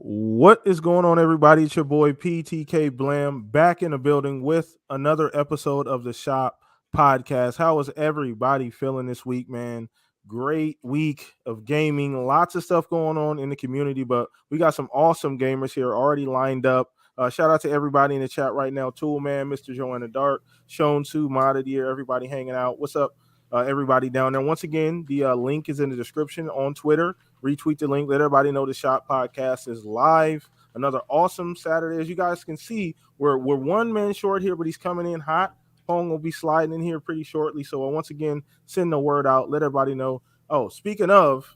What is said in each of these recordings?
What is going on, everybody? It's your boy PTK Blam back in the building with another episode of the Shop Podcast. How is everybody feeling this week, man? Great week of gaming. Lots of stuff going on in the community, but we got some awesome gamers here already lined up. Shout out to everybody in the chat right now. Toolman, Mr. Joanna Dark, Shown 2, Mod of the Year, everybody hanging out. What's up, everybody down there? Once again, the link is in the description on Twitter. Retweet the link. Let everybody know the Shop Podcast is live. Another awesome Saturday. As you guys can see, we're one man short here, but he's coming in hot. Pong will be sliding in here pretty shortly. So once again, send the word out. Let everybody know. Oh, speaking of,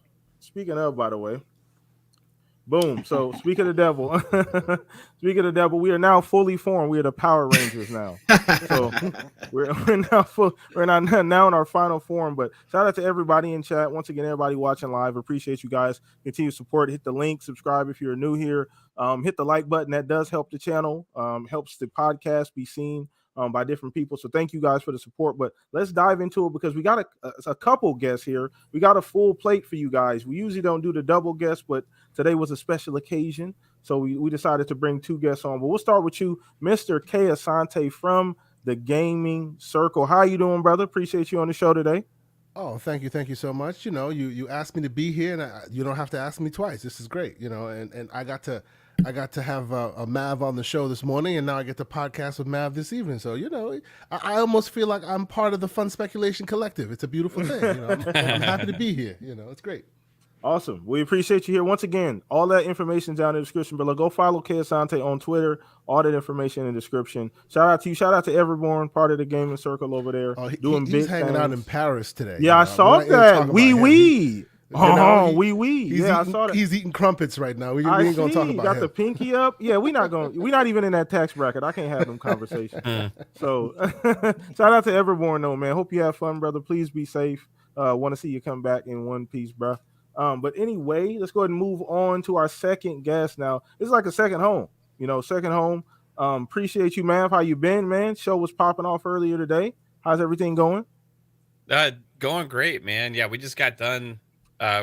by the way, boom. So speak of the devil. Speak of the devil. We are now fully formed. We are the Power Rangers now. So we're now in our final form. But shout out to everybody in chat. Once again, everybody watching live. Appreciate you guys. Continue support. Hit the link. Subscribe if you're new here. Hit the like button. That does help the channel. Helps the podcast be seen by different people. So thank you guys for the support. But let's dive into it because we got a couple guests here. We got a full plate for you guys. We usually don't do the double guests, but today was a special occasion. So we decided to bring two guests on. But we'll start with you, Mr. K. Asante from the Gaming Circle. How you doing, brother? Appreciate you on the show today. Oh, thank you so much. You know, you asked me to be here, and you don't have to ask me twice. This is great, you know. And I got to have a Mav on the show this morning, and now I get to podcast with Mav this evening. So you know, I almost feel like I'm part of the Fun Speculation Collective. It's a beautiful thing. You know, I'm happy to be here. You know, it's great. Awesome. We appreciate you here. Once again, all that information down in the description below. Go follow K. Asante on Twitter. All that information in the description. Shout out to you. Shout out to Everborn, part of the gaming circle over there. He's hanging out in Paris today. Yeah, I saw that. Wee. Oh, wee. Yeah, I saw that. He's eating crumpets right now. We ain't gonna talk about got him. The pinky up. Yeah, we're not even in that tax bracket. I can't have them conversations. So shout out to Everborn though, man. Hope you have fun, brother. Please be safe. Want to see you come back in one piece, bro. But anyway, let's go ahead and move on to our second guest now. It's like a second home, second home. Appreciate you, man. How you been, man? Show was popping off earlier today. How's everything going? Going great, man. Yeah, we just got done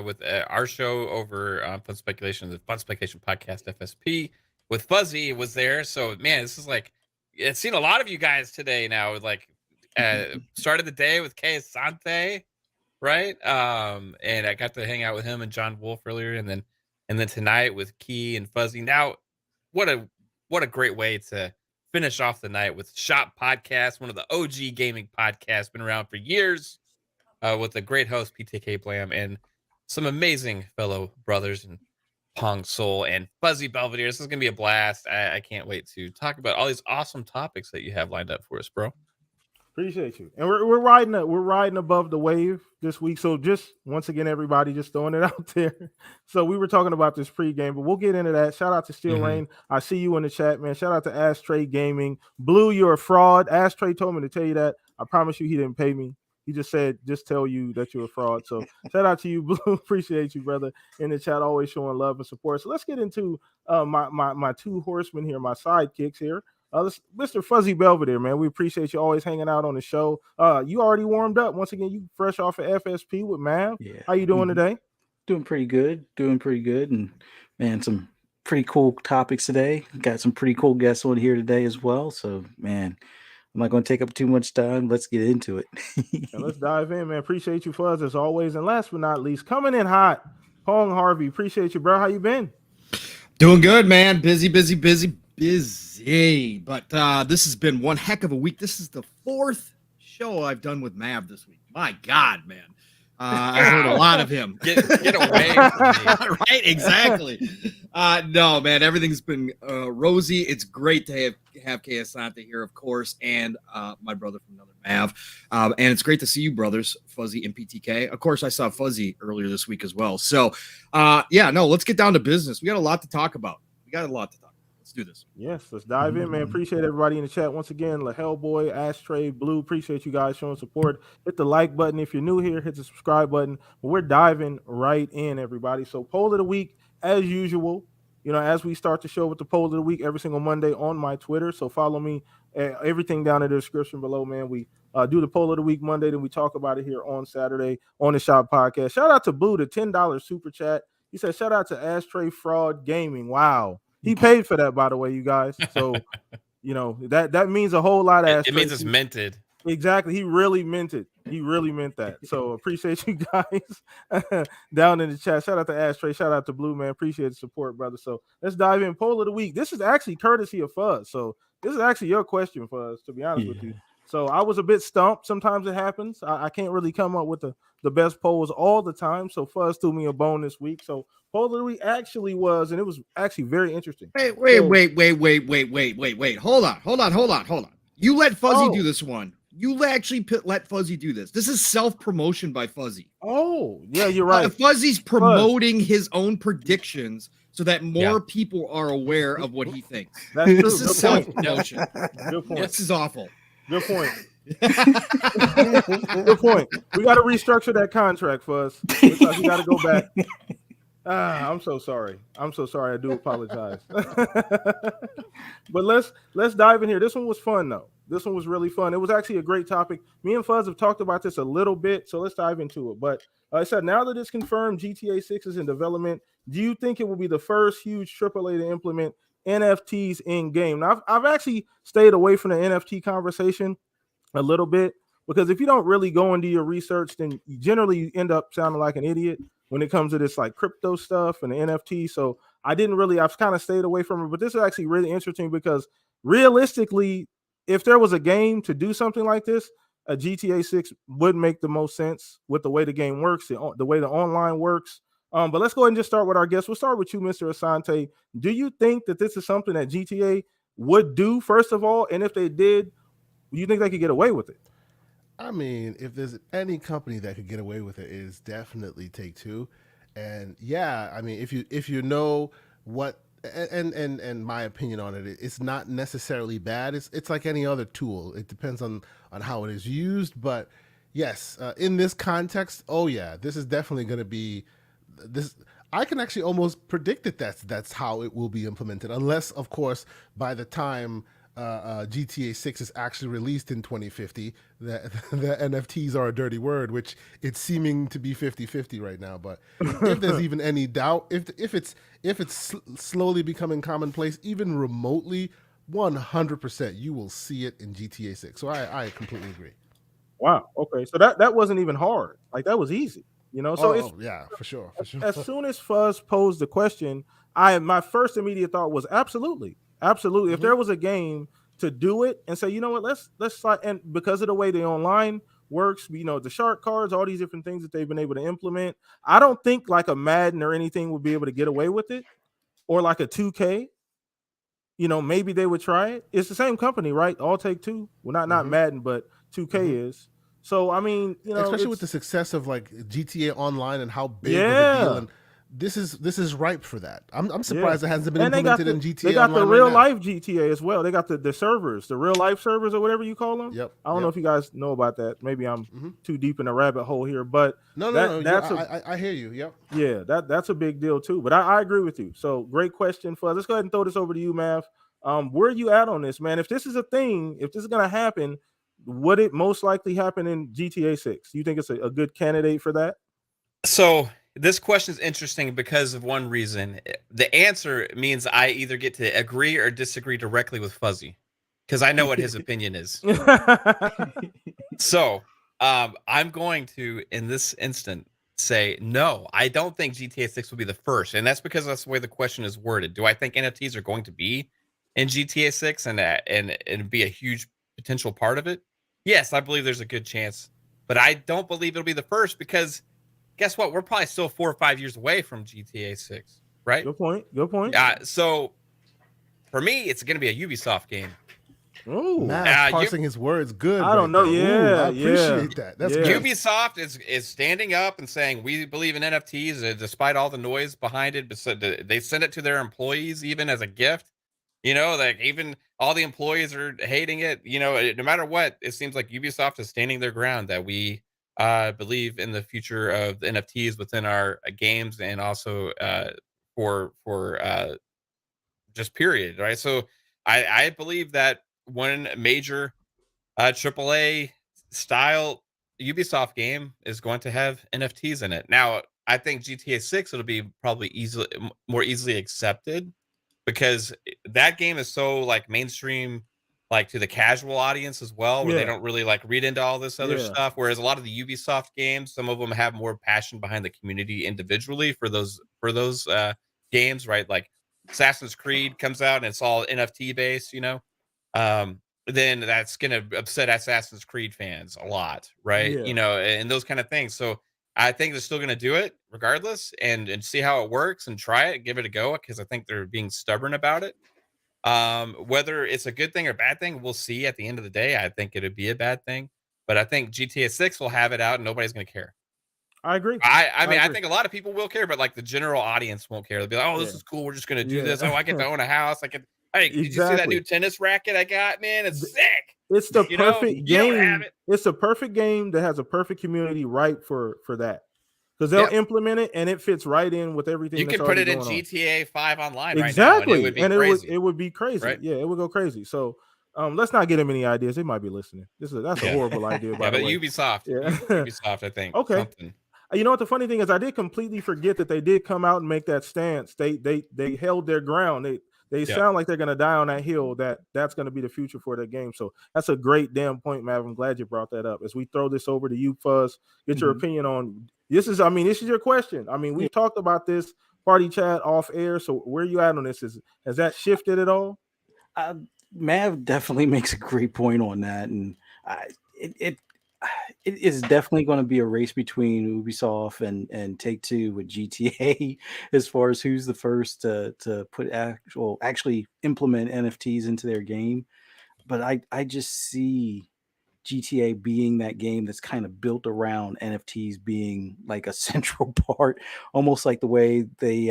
with our show over Fun Speculation, the Fun Speculation Podcast, FSP, with Fuzzy was there. So, man, this is like, I've seen a lot of you guys today now. Like, started the day with K. Asante. Right. And I got to hang out with him and John Wolf earlier, and then tonight with Key and Fuzzy. Now, what a great way to finish off the night with Shop Podcast, one of the OG gaming podcasts, been around for years, with a great host, PTK Blam, and some amazing fellow brothers and Pong Soul and Fuzzy Belvedere. This is gonna be a blast. I can't wait to talk about all these awesome topics that you have lined up for us, bro. Appreciate you. And we're riding above the wave this week. So just once again, everybody, just throwing it out there. So we were talking about this pregame, but we'll get into that. Shout out to Steel Rain. I see you in the chat, man. Shout out to Ashtray Gaming. Blue, you're a fraud. Ashtray told me to tell you that. I promise you he didn't pay me. He just said, just tell you that you're a fraud. So shout out to you, Blue. Appreciate you, brother, in the chat, always showing love and support. So let's get into my two horsemen here, my sidekicks here. Mr. Fuzzy Belvedere, man, we appreciate you always hanging out on the show. You already warmed up. Once again, you fresh off of FSP with Mav. Yeah. How you doing today? Doing pretty good. And, man, some pretty cool topics today. Got some pretty cool guests on here today as well. So, man, I'm not going to take up too much time. Let's get into it. And let's dive in, man. Appreciate you, Fuzz, as always. And last but not least, coming in hot, Pong Harvey. Appreciate you, bro. How you been? Doing good, man. Busy. But this has been one heck of a week. This is the fourth show I've done with Mav this week. My God, man. I heard a lot of him. Get away from me. Right, exactly. No, man, everything's been rosy. It's great to have K. Asante here, of course, and my brother from another Mav. And it's great to see you, brothers, Fuzzy and PTK. Of course, I saw Fuzzy earlier this week as well. So, let's get down to business. We got a lot to talk about. Let's do this. Yes, let's dive in, man. Appreciate everybody in the chat. Once again, La Hellboy, Ashtray, Blue, appreciate you guys showing support. Hit the like button. If you're new here, hit the subscribe button. But we're diving right in, everybody. So poll of the week, as usual, as we start the show with the poll of the week every single Monday on my Twitter. So follow me. Everything down in the description below, man. We do the poll of the week Monday, then we talk about it here on Saturday on the Shop Podcast. Shout out to Blue, the $10 super chat. He said, "Shout out to Ashtray Fraud Gaming." Wow, he paid for that, by the way, you guys. So that means a whole lot. It means Ashtray. it's minted. Exactly. He really meant it. He really meant that. So appreciate you guys down in the chat. Shout out to Ashtray. Shout out to Blue Man. Appreciate the support, brother. So let's dive in. Poll of the week. This is actually courtesy of Fuzz. So this is actually your question, Fuzz, to be honest with you. So I was a bit stumped. Sometimes it happens. I can't really come up with the best polls all the time. So Fuzz threw me a bone this week. So poll of the week actually was, and it was actually very interesting. Wait. Hold on. You let Fuzzy do this one. You actually let Fuzzy do this. This is self-promotion by Fuzzy. Oh, yeah, you're right. Fuzzy's promoting his own predictions so that more people are aware of what he thinks. That's true. This is self-promotion. Good point. This is awful. Good point. Good point. We got to restructure that contract, Fuzz. Looks like we got to go back. I'm so sorry. I do apologize. But let's dive in here. This one was fun, though. This one was really fun. It was actually a great topic. Me and Fuzz have talked about this a little bit, so let's dive into it. But I said, now that it's confirmed GTA 6 is in development, do you think it will be the first huge AAA to implement NFTs in game? Now, I've actually stayed away from the NFT conversation a little bit, because if you don't really go into your research, then generally you end up sounding like an idiot when it comes to this like crypto stuff and the NFT. So I've kind of stayed away from it. But this is actually really interesting because realistically, if there was a game to do something like this, a GTA 6 would make the most sense with the way the game works, the way the online works. But let's go ahead and just start with our guests. We'll start with you, Mr. Asante. Do you think that this is something that GTA would do, first of all? And if they did, do you think they could get away with it? I mean, if there's any company that could get away with it, it is definitely Take-Two. And yeah, I mean, if you know what, and my opinion on it, it's not necessarily bad. It's like any other tool. It depends on how it is used. But yes, in this context, oh yeah, this is definitely going to be this. I can actually almost predict that that's how it will be implemented, unless, of course, by the time GTA 6 is actually released in 2050, the NFTs are a dirty word, which it's seeming to be 50-50 right now. But if there's even any doubt, if it's slowly becoming commonplace, even remotely, 100% you will see it in GTA 6. So I completely agree. Wow. Okay. So that wasn't even hard. Like, that was easy. So yeah, for sure. As soon as Fuzz posed the question, my first immediate thought was absolutely. Mm-hmm. If there was a game to do it and say, you know what, let's slide, and because of the way the online works, the shark cards, all these different things that they've been able to implement, I don't think like a Madden or anything would be able to get away with it, or like a 2K. Maybe they would try it. It's the same company, right? All Take-Two. Well, not Madden, but 2K is. So I mean, especially with the success of like GTA Online and how big of a deal, and this is ripe for that. I'm surprised it hasn't been implemented in GTA. They got Online the real right life GTA as well. They got the servers, the real life servers, or whatever you call them. Yep. I don't know if you guys know about that. Maybe I'm too deep in a rabbit hole here, but no. I hear you. Yep. Yeah, that's a big deal too. But I agree with you. So great question, Fuzz. Let's go ahead and throw this over to you, Mav. Where are you at on this, man? If this is a thing, if this is gonna happen, would it most likely happen in GTA 6? You think it's a good candidate for that? So this question is interesting because of one reason. The answer means I either get to agree or disagree directly with Fuzzy, because I know what his opinion is. So I'm going to, in this instant, say no. I don't think GTA 6 will be the first, and that's because that's the way the question is worded. Do I think NFTs are going to be in GTA 6 and be a huge potential part of it? Yes, I believe there's a good chance, but I don't believe it'll be the first, because guess what? We're probably still 4 or 5 years away from GTA 6, right? Good point. So for me, it's going to be a Ubisoft game. Oh, parsing his words good. I don't know. Yeah, I appreciate that. That's good. Ubisoft is standing up and saying we believe in NFTs, despite all the noise behind it. They send it to their employees even as a gift. Like even all the employees are hating it. No matter what, it seems like Ubisoft is standing their ground that we believe in the future of the NFTs within our games, and also for just period, right? So I believe that one major AAA style Ubisoft game is going to have NFTs in it. Now, I think GTA 6 it'll be probably more easily accepted because that game is so like mainstream, like to the casual audience as well, where they Yeah. don't really like read into all this other Yeah. stuff. Whereas a lot of the Ubisoft games, some of them have more passion behind the community individually for those games, right? Like Assassin's Creed comes out and it's all NFT based, then that's gonna upset Assassin's Creed fans a lot, right? Yeah. And those kind of things. So I think they're still gonna do it regardless and see how it works and try it, give it a go because I think they're being stubborn about it. Whether it's a good thing or bad thing, we'll see at the end of the day. I think it'd be a bad thing, but I think GTA 6 will have it out and nobody's gonna care. I agree. I mean, I agree. think a lot of people will care, but like the general audience won't care. They'll be like, "Oh, this Yeah. is cool. We're just gonna do Yeah. this. Oh, I get to own a house. I can. Hey, did you see that Exactly. new tennis racket I got, man? It's sick. It's the You know, perfect you don't have game. it. It's a perfect game that has a perfect community ripe for that. Because they'll Yep. implement it and it fits right in with everything You that's can put already it in going on. GTA 5 online right now, and it Exactly. would be And crazy. it would be crazy. Right? Yeah, it would go crazy. So let's not get them any ideas. They might be listening. That's a Yeah. horrible idea, by Yeah, the but way. Ubisoft, Yeah. Ubisoft, I think Okay. something. You know what the funny thing is? I did completely forget that they did come out and make that stance. They held their ground. They Yeah. sound like they're gonna die on that hill. That's gonna be the future for that game. So that's a great damn point, Mav. I'm glad you brought that up. As we throw this over to you, Fuzz, get your opinion on this. This is your question. I mean, we've talked about this party chat off air. So where you at on this? Has that shifted at all? Mav definitely makes a great point on that, and it is definitely going to be a race between Ubisoft and Take-Two with GTA as far as who's the first to put actually implement NFTs into their game. But I just see GTA being that game that's kind of built around NFTs being like a central part, almost like the way they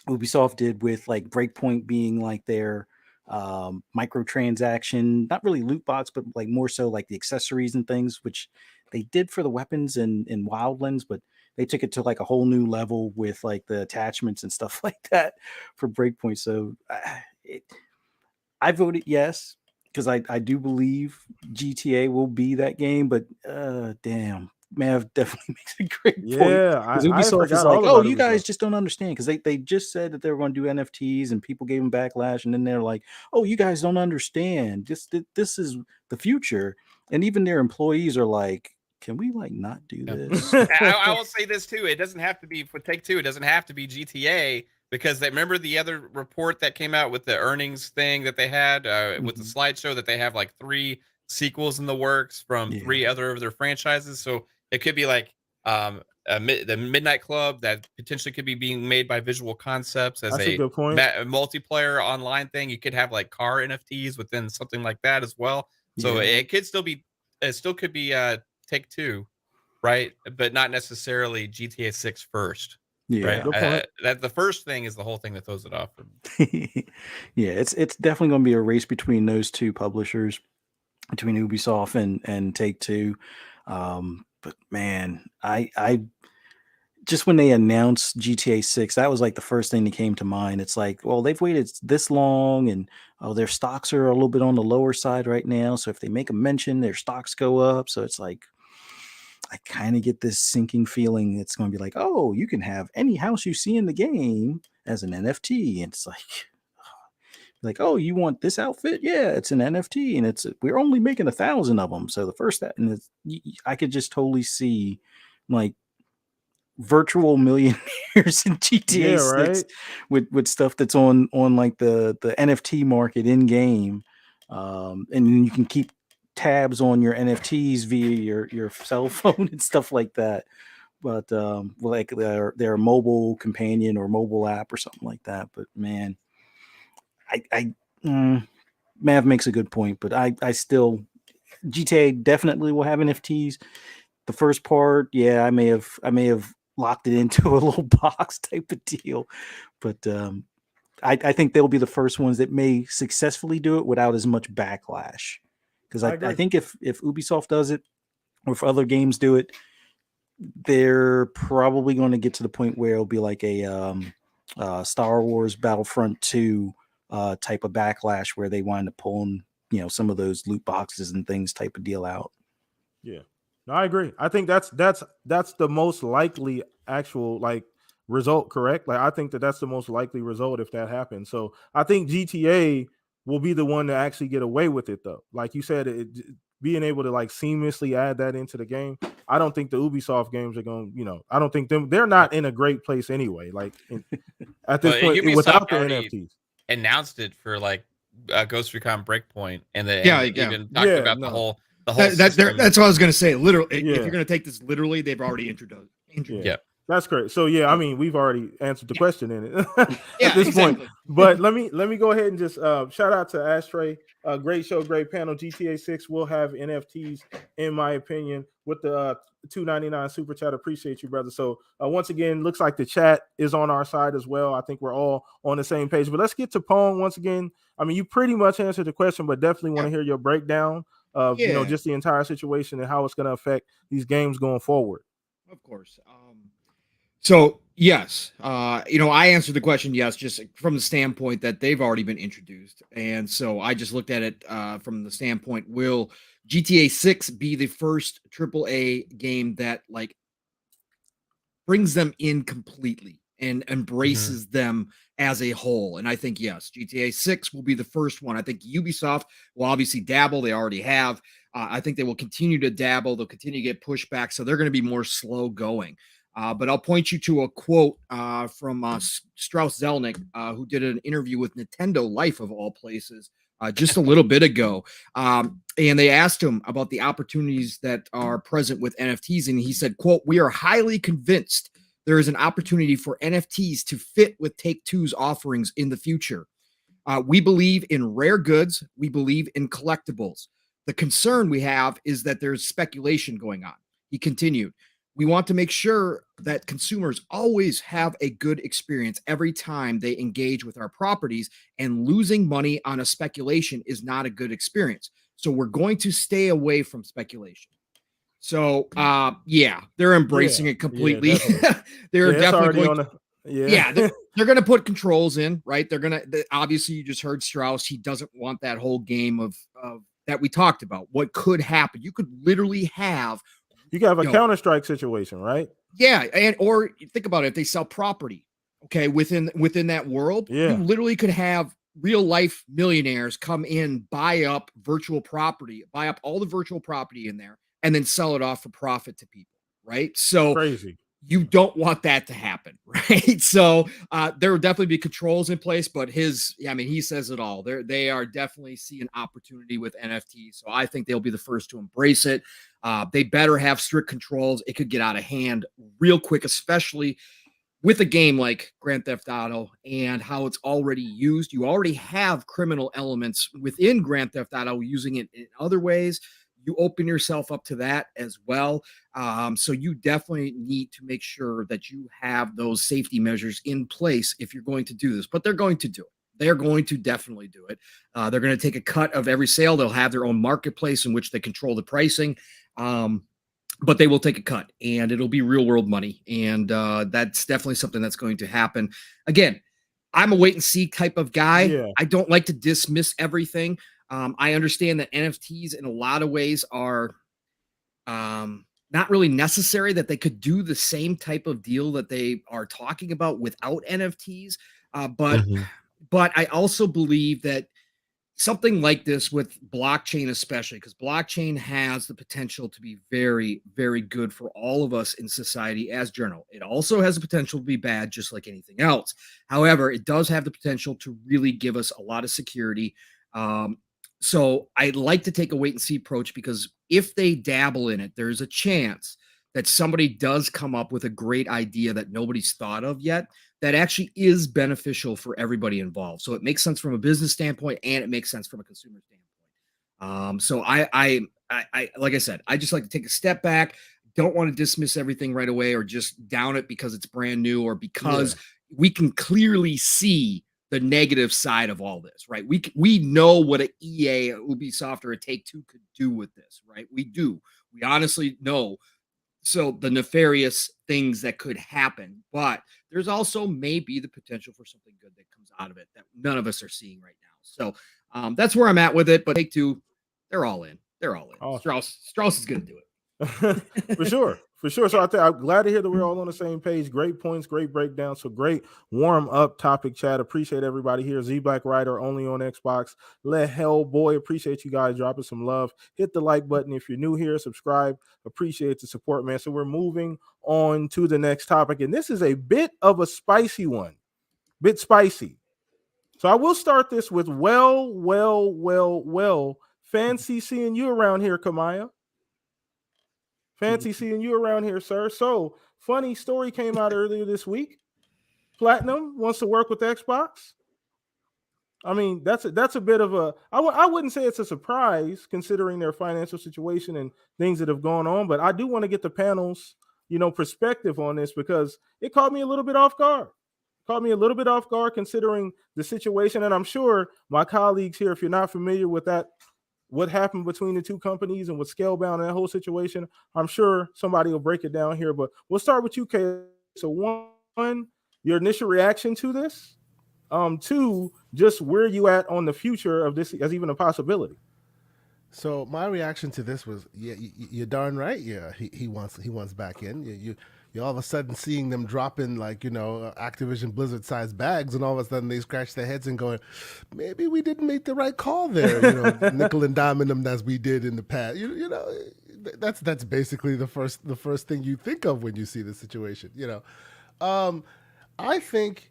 Ubisoft did with like Breakpoint being like their microtransaction, not really loot box, but like more so like the accessories and things, which they did for the weapons in Wildlands, but they took it to like a whole new level with like the attachments and stuff like that for Breakpoint. So I voted yes because I do believe GTA will be that game, but damn. Mav definitely makes a great point. Yeah, Because I Ubisoft is forgot like, all oh, about you guys Ubisoft. just don't understand. Because they just said that they were going to do NFTs and people gave them backlash. And then they're like, oh, you guys don't understand. This is the future. And even their employees are like, can we like not do this? I will say this too. It doesn't have to be for Take-Two. It doesn't have to be GTA because remember the other report that came out with the earnings thing that they had with the slideshow that they have like 3 sequels in the works from 3 other of their franchises. So it could be like the Midnight Club that potentially could be being made by Visual Concepts as That's a a good point. multiplayer online thing. You could have like car NFTs within something like that as well. So it could still be, it still could be Take-Two, right? But not necessarily GTA 6 first. Yeah. Right. That the first thing is the whole thing that throws it off. Yeah, it's definitely going to be a race between those two publishers, between Ubisoft and Take-Two. But man, I just when they announced GTA 6, that was like the first thing that came to mind. It's like, well, they've waited this long and their stocks are a little bit on the lower side right now. So if they make a mention, their stocks go up. So it's like, I kind of get this sinking feeling it's going to be like, oh, you can have any house you see in the game as an NFT. And it's like, oh, you want this outfit? Yeah, it's an NFT, and we're only making 1,000 of them. So the first that, and I could just totally see like virtual millionaires in GTA 6 with stuff that's on like the NFT market in game, and then you can keep tabs on your NFTs via your cell phone and stuff like that. But like their mobile companion or mobile app or something like that. But man, Mav makes a good point, but I still GTA definitely will have NFTs. The first part, yeah, I may have locked it into a little box type of deal, but I think they'll be the first ones that may successfully do it without as much backlash. Because I think if Ubisoft does it, or if other games do it, they're probably going to get to the point where it'll be like a Star Wars Battlefront 2 type of backlash where they wind up pulling, some of those loot boxes and things type of deal out. Yeah, no, I agree. I think that's the most likely actual like result, correct? Like I think that that's the most likely result if that happens. So I think GTA will be the one to actually get away with it though. Like you said, being able to like seamlessly add that into the game. I don't think the Ubisoft games are going, I don't think they're not in a great place anyway. Like at this Well, point Ubisoft without the already NFTs. announced it for like Ghost Recon Breakpoint, and Yeah, they yeah. even talked Yeah, about no. the whole system. That's what I was gonna say. Literally, if Yeah. you're gonna take this literally, they've already introduced. Yeah. That's great. So yeah, I mean, we've already answered the question in it at Yeah, this exactly. point. But let me go ahead and just shout out to Ashtray. Great show, great panel. GTA 6 will have NFTs, in my opinion, with the $2.99 super chat. Appreciate you, brother. So once again, looks like the chat is on our side as well. I think we're all on the same page. But let's get to Pong once again. I mean, you pretty much answered the question, but definitely want to hear your breakdown of just the entire situation and how it's going to affect these games going forward. Of course. So yes, I answered the question yes, just from the standpoint that they've already been introduced, and so I just looked at it from the standpoint: will GTA 6 be the first AAA game that like brings them in completely and embraces them as a whole? And I think yes, GTA 6 will be the first one. I think Ubisoft will obviously dabble; they already have. I think they will continue to dabble. They'll continue to get pushback, so they're going to be more slow going. But I'll point you to a quote from Strauss Zelnick, who did an interview with Nintendo Life of all places just a little bit ago. And they asked him about the opportunities that are present with NFTs. And he said, quote, "We are highly convinced there is an opportunity for NFTs to fit with Take-Two's offerings in the future. We believe in rare goods. We believe in collectibles. The concern we have is that there's speculation going on." He continued, "We want to make sure that consumers always have a good experience every time they engage with our properties, and losing money on a speculation is not a good experience. So we're going to stay away from speculation." So, they're embracing it completely. Yeah, They're definitely already going on they're going to put controls in, right? They're going to, obviously, you just heard Strauss. He doesn't want that whole game of that we talked about. What could happen? You could literally have, you could have a Counter-Strike situation, right? Yeah. And, or think about it, if they sell property, okay, within that world, you literally could have real life millionaires come in, buy up virtual property, buy up all the virtual property in there, and then sell it off for profit to people, right? So crazy. You don't want that to happen, right? So there will definitely be controls in place, but he says it all. They are definitely seeing opportunity with NFTs. So I think they'll be the first to embrace it. They better have strict controls. It could get out of hand real quick, especially with a game like Grand Theft Auto and how it's already used. You already have criminal elements within Grand Theft Auto using it in other ways. You open yourself up to that as well. So you definitely need to make sure that you have those safety measures in place if you're going to do this, but they're going to do it. They're going to definitely do it. They're going to take a cut of every sale. They'll have their own marketplace in which they control the pricing. But they will take a cut, and it'll be real world money. And that's definitely something that's going to happen. Again, I'm a wait and see type of guy. Yeah. I don't like to dismiss everything. I understand that NFTs in a lot of ways are not really necessary, that they could do the same type of deal that they are talking about without NFTs. But I also believe that something like this with blockchain, especially because blockchain has the potential to be very, very good for all of us in society as general. It also has the potential to be bad, just like anything else. However, it does have the potential to really give us a lot of security. So I'd like to take a wait and see approach, because if they dabble in it, there's a chance that somebody does come up with a great idea that nobody's thought of yet that actually is beneficial for everybody involved. So it makes sense from a business standpoint, and it makes sense from a consumer standpoint. So I like I said, I just like to take a step back. Don't want to dismiss everything right away or just down it because it's brand new or because we can clearly see the negative side of all this, right? We know what an EA, a Ubisoft, or a Take-Two could do with this, right? We do. We honestly know. So the nefarious things that could happen, but there's also maybe the potential for something good that comes out of it that none of us are seeing right now. So that's where I'm at with it. But Take-Two, they're all in. They're all in. Awesome. Strauss is going to do it. For sure. For sure. So I'm glad to hear that we're all on the same page. Great points, great breakdown. So great warm up topic chat. Appreciate everybody here. Z Black Rider only on Xbox. Let Hellboy. Appreciate you guys dropping some love. Hit the like button if you're new here. Subscribe. Appreciate the support, man. So we're moving on to the next topic. And this is a bit of a spicy one. Bit spicy. So I will start this with well. Fancy seeing you around here, Kamaya. Fancy seeing you around here, sir. So, funny story came out earlier this week. Platinum wants to work with Xbox. I mean, that's a bit of a. I wouldn't say it's a surprise considering their financial situation and things that have gone on, but I do want to get the panel's perspective on this because it caught me a little bit off guard. Caught me a little bit off guard considering the situation, and I'm sure my colleagues here, if you're not familiar with that, what happened between the two companies and with Scalebound and that whole situation, I'm sure somebody will break it down here. But we'll start with you, Kay. So one, your initial reaction to this. Two, just where you at on the future of this as even a possibility. So my reaction to this was, yeah, you're darn right. Yeah, he wants back in. You all of a sudden seeing them dropping Activision Blizzard sized bags, and all of a sudden they scratch their heads and going, maybe we didn't make the right call there. Nickel and diming them as we did in the past. That's basically the first thing you think of when you see the situation. I think,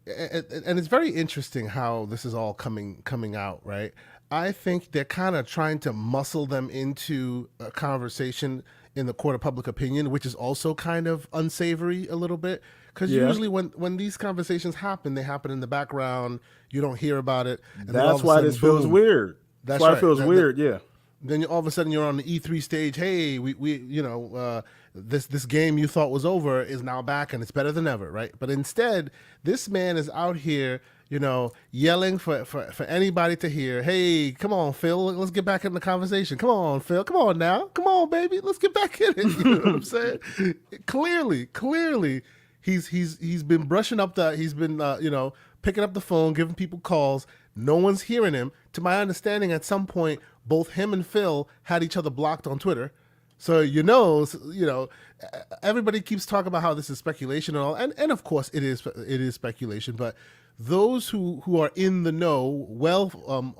and it's very interesting how this is all coming out, right? I think they're kind of trying to muscle them into a conversation in the court of public opinion, which is also kind of unsavory a little bit. Because usually when these conversations happen, they happen in the background. You don't hear about it. And that's why this feels weird. That's why it feels weird, yeah. Then all of a sudden you're on the E3 stage. Hey, this game you thought was over is now back and it's better than ever, right? But instead, this man is out here, yelling for anybody to hear. Hey, come on, Phil, let's get back in the conversation. Come on, Phil, come on now, come on, baby, let's get back in it. You know what I'm saying? Clearly, he's been brushing up he's been picking up the phone, giving people calls. No one's hearing him. To my understanding, at some point, both him and Phil had each other blocked on Twitter. So everybody keeps talking about how this is speculation and all, and of course it is speculation. But those who are in the know,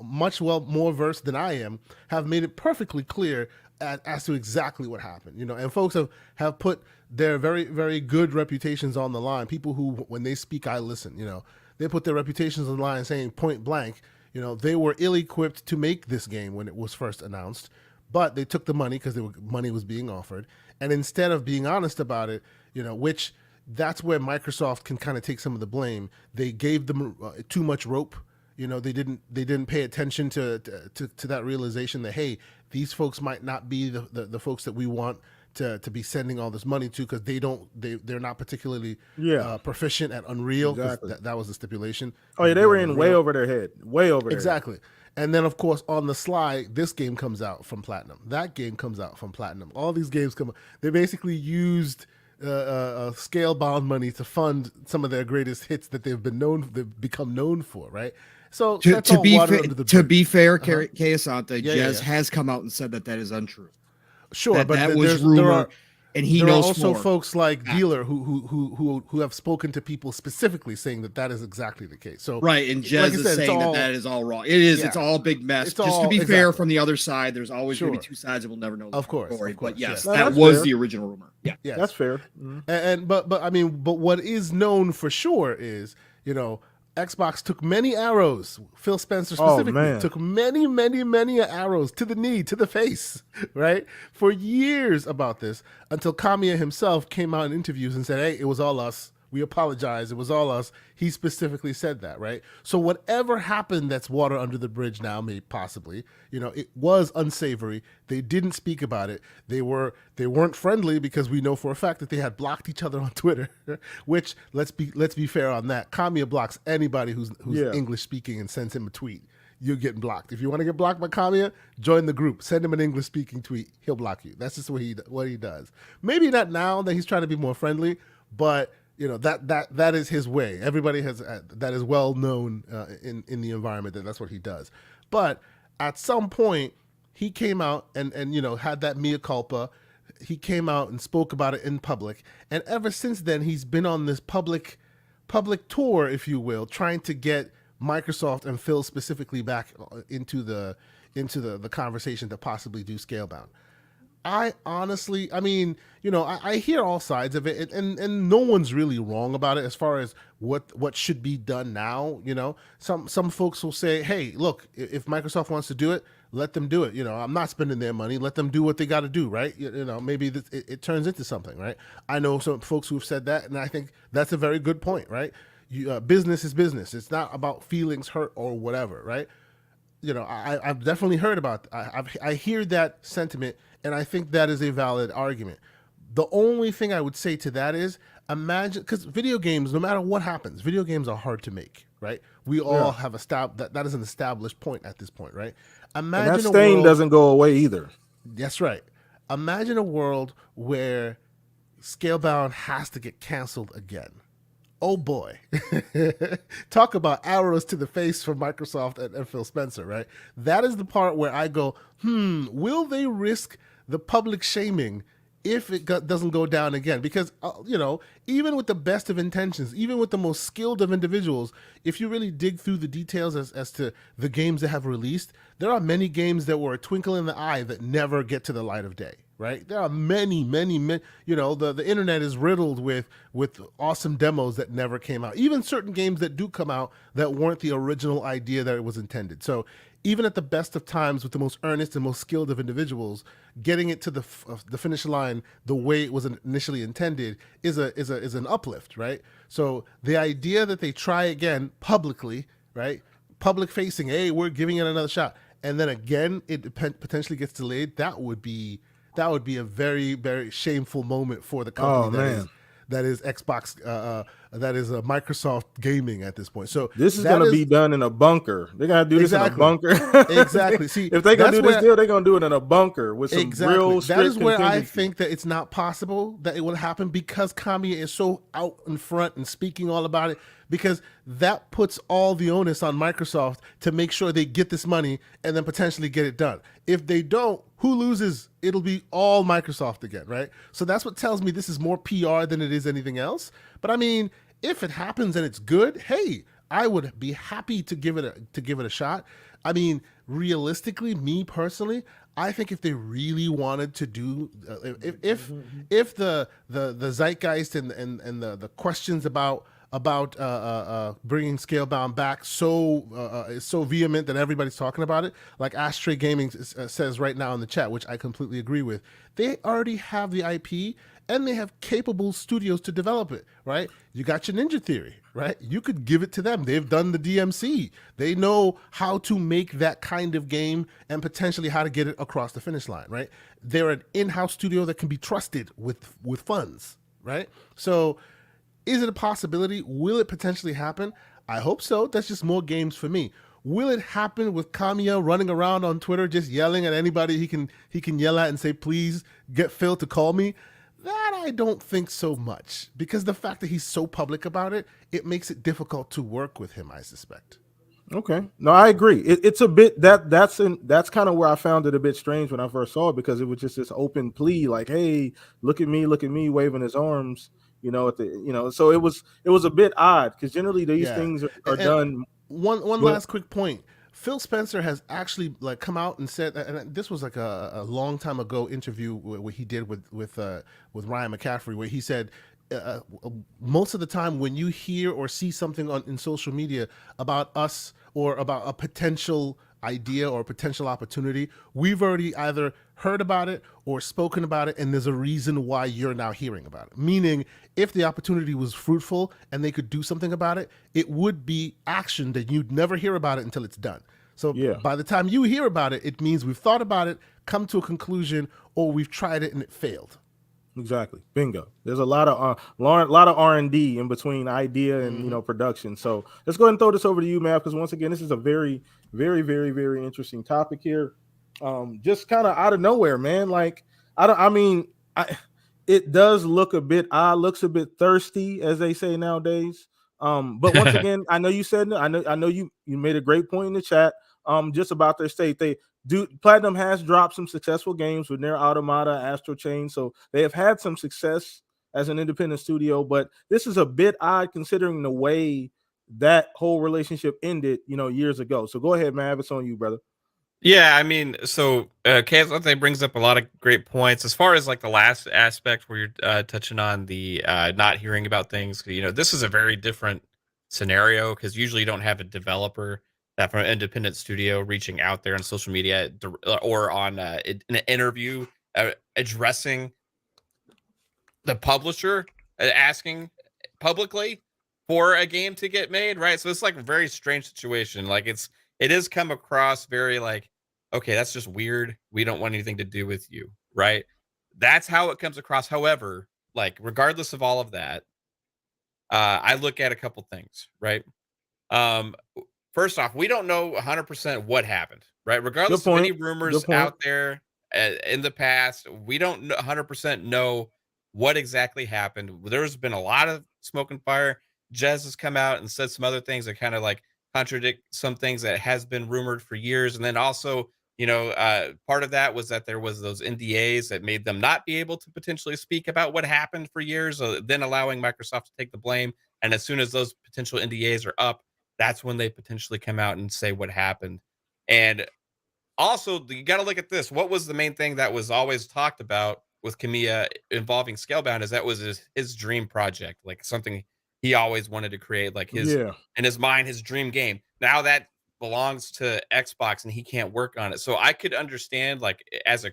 much more versed than I am, have made it perfectly clear as to exactly what happened. And folks have put their very, very good reputations on the line. People who, when they speak, I listen. They put their reputations on the line, saying point blank, they were ill-equipped to make this game when it was first announced. But they took the money because money was being offered. And instead of being honest about it, which that's where Microsoft can kind of take some of the blame. They gave them too much rope. They didn't pay attention to that realization that, hey, these folks might not be the folks that we want to be sending all this money to, because they're not particularly proficient at Unreal. Exactly. That was the stipulation. Oh yeah, they were in way over their head. Exactly. And then, of course, on the sly, this game comes out from Platinum. That game comes out from Platinum. All these games they basically used scale-bound money to fund some of their greatest hits that they've become known for, right? So to be fair, Kayasanta, Jez has come out and said that is untrue. Sure, but that was rumor, and he knows. There are also folks like Dealer who have spoken to people specifically saying that is exactly the case. So right, and Jez is saying that is all wrong. It is. Yeah. It's all a big mess. Just to be fair, from the other side, there's always going to be two sides, and we'll never know. Of course. But yes, that was fair. The original rumor. Yeah, yes. That's fair. Mm-hmm. But what is known for sure is Xbox took many arrows. Phil Spencer specifically took many arrows to the knee, to the face, right? For years about this, until Kamiya himself came out in interviews and said, hey, it was all us. We apologize. It was all us. He specifically said that, right? So whatever happened that's water under the bridge now, maybe possibly, it was unsavory. They didn't speak about it. They weren't friendly, because we know for a fact that they had blocked each other on Twitter, which let's be fair on that. Kamiya blocks anybody who's English speaking and sends him a tweet. You're getting blocked. If you want to get blocked by Kamiya, join the group. Send him an English speaking tweet. He'll block you. That's just what he does. Maybe not now that he's trying to be more friendly, but that is his way. Everybody has that is well known in the environment that's what he does. But at some point, he came out and had that mea culpa. he came out and spoke about it in public, and ever since then he's been on this public tour, if you will, trying to get Microsoft and Phil specifically back into the conversation to possibly do Scalebound. I honestly, I mean, I hear all sides of it, and no one's really wrong about it as far as what should be done now. Some folks will say, hey, look, if Microsoft wants to do it, let them do it. I'm not spending their money. Let them do what they got to do, right? Maybe it turns into something, right? I know some folks who've said that, and I think that's a very good point, right? Business is business. It's not about feelings hurt or whatever, right? I've definitely heard about. I hear that sentiment, and I think that is a valid argument. The only thing I would say to that is imagine, because video games, no matter what happens, video games are hard to make, right? We all have that is an established point at this point, right? Imagine and that stain doesn't go away either. That's right. Imagine a world where Scalebound has to get canceled again. Oh boy. Talk about arrows to the face from Microsoft and Phil Spencer, right? That is the part where I go, will they risk the public shaming if it doesn't go down again? Because, even with the best of intentions, even with the most skilled of individuals, if you really dig through the details as to the games that have released, there are many games that were a twinkle in the eye that never get to the light of day. Right? There are many, the internet is riddled with awesome demos that never came out. Even certain games that do come out that weren't the original idea that it was intended. So even at the best of times with the most earnest and most skilled of individuals, getting it to the finish line the way it was initially intended is an uplift, right? So the idea that they try again publicly, right? Public facing, hey, we're giving it another shot. And then again, it potentially gets delayed. That would be a very, very shameful moment for the company that is Xbox, that is Microsoft Gaming at this point. So this is going to be done in a bunker. They're going to do this in a bunker. Exactly. See, if they're going to do this deal, they're going to do it in a bunker with some real strict That is where I think that it's not possible that it will happen, because Kamiya is so out in front and speaking all about it, because that puts all the onus on Microsoft to make sure they get this money and then potentially get it done. If they don't, who loses? It'll be all Microsoft again, right? So that's what tells me this is more PR than it is anything else. But I mean, if it happens and it's good, hey, I would be happy to give it a shot. I mean, realistically, me personally, I think if they really wanted to do, if the zeitgeist and the questions about bringing Scalebound back is so vehement that everybody's talking about it, like Ashtray Gaming says right now in the chat, which I completely agree with. They already have the IP and they have capable studios to develop it, right? You got your Ninja Theory, right? You could give it to them. They've done the DMC. They know how to make that kind of game and potentially how to get it across the finish line, right? They're an in-house studio that can be trusted with funds, right? So is it a possibility? Will it potentially happen? I hope so. That's just more games for me. Will it happen with Kamiya running around on Twitter just yelling at anybody he can yell at and say, please get Phil to call me? That I don't think so much, because the fact that he's so public about it, it makes it difficult to work with him, I suspect. Okay. No, I agree. It's a bit that's kind of where I found it a bit strange when I first saw it, because it was just this open plea, like, hey, look at me, waving his arms. So it was a bit odd, because generally these things are done. One last quick point. Phil Spencer has actually come out and said, and this was a long time ago interview where he did with Ryan McCaffrey, where he said, most of the time when you hear or see something in social media about us or about a potential idea or potential opportunity, we've already either heard about it or spoken about it, and there's a reason why you're now hearing about it. Meaning, if the opportunity was fruitful and they could do something about it, it would be action that you'd never hear about it until it's done. So by the time you hear about it, it means we've thought about it, come to a conclusion, or we've tried it and it failed. Exactly. Bingo. There's a lot of R&D in between idea and production. So let's go ahead and throw this over to you, Mav, because once again, this is a very, very, very, very interesting topic here. Just kind of out of nowhere, man. Like it does look a bit odd, looks a bit thirsty, as they say nowadays. But once again, I know you said, I know you made a great point in the chat. just about their state. Platinum has dropped some successful games with Nier Automata, Astral Chain, so they have had some success as an independent studio, but this is a bit odd considering the way that whole relationship ended, years ago. So go ahead, man. It's on you, brother. Yeah, I mean, so Kazante brings up a lot of great points as far as like the last aspect where you're touching on the not hearing about things. This is a very different scenario because usually you don't have a developer that from an independent studio reaching out there on social media or on an interview addressing the publisher, asking publicly for a game to get made, right? So it's like a very strange situation. Like it is come across very like, okay, that's just weird. We don't want anything to do with you, right? That's how it comes across. However, like regardless of all of that, I look at a couple things, right? Um, First off, we don't know 100% what happened, right? Good Regardless of any point. Good rumors point. out there in the past, we don't 100% know what exactly happened. There's been a lot of smoke and fire. Jez has come out and said some other things that kind of like contradict some things that has been rumored for years. And then also, part of that was that there was those NDAs that made them not be able to potentially speak about what happened for years, then allowing Microsoft to take the blame. And as soon as those potential NDAs are up, that's when they potentially come out and say what happened. And also, you got to look at this. What was the main thing that was always talked about with Kamiya involving Scalebound is that was his dream project, like something he always wanted to create, like his Yeah. in his mind, his dream game. Now that belongs to Xbox and he can't work on it. So I could understand like as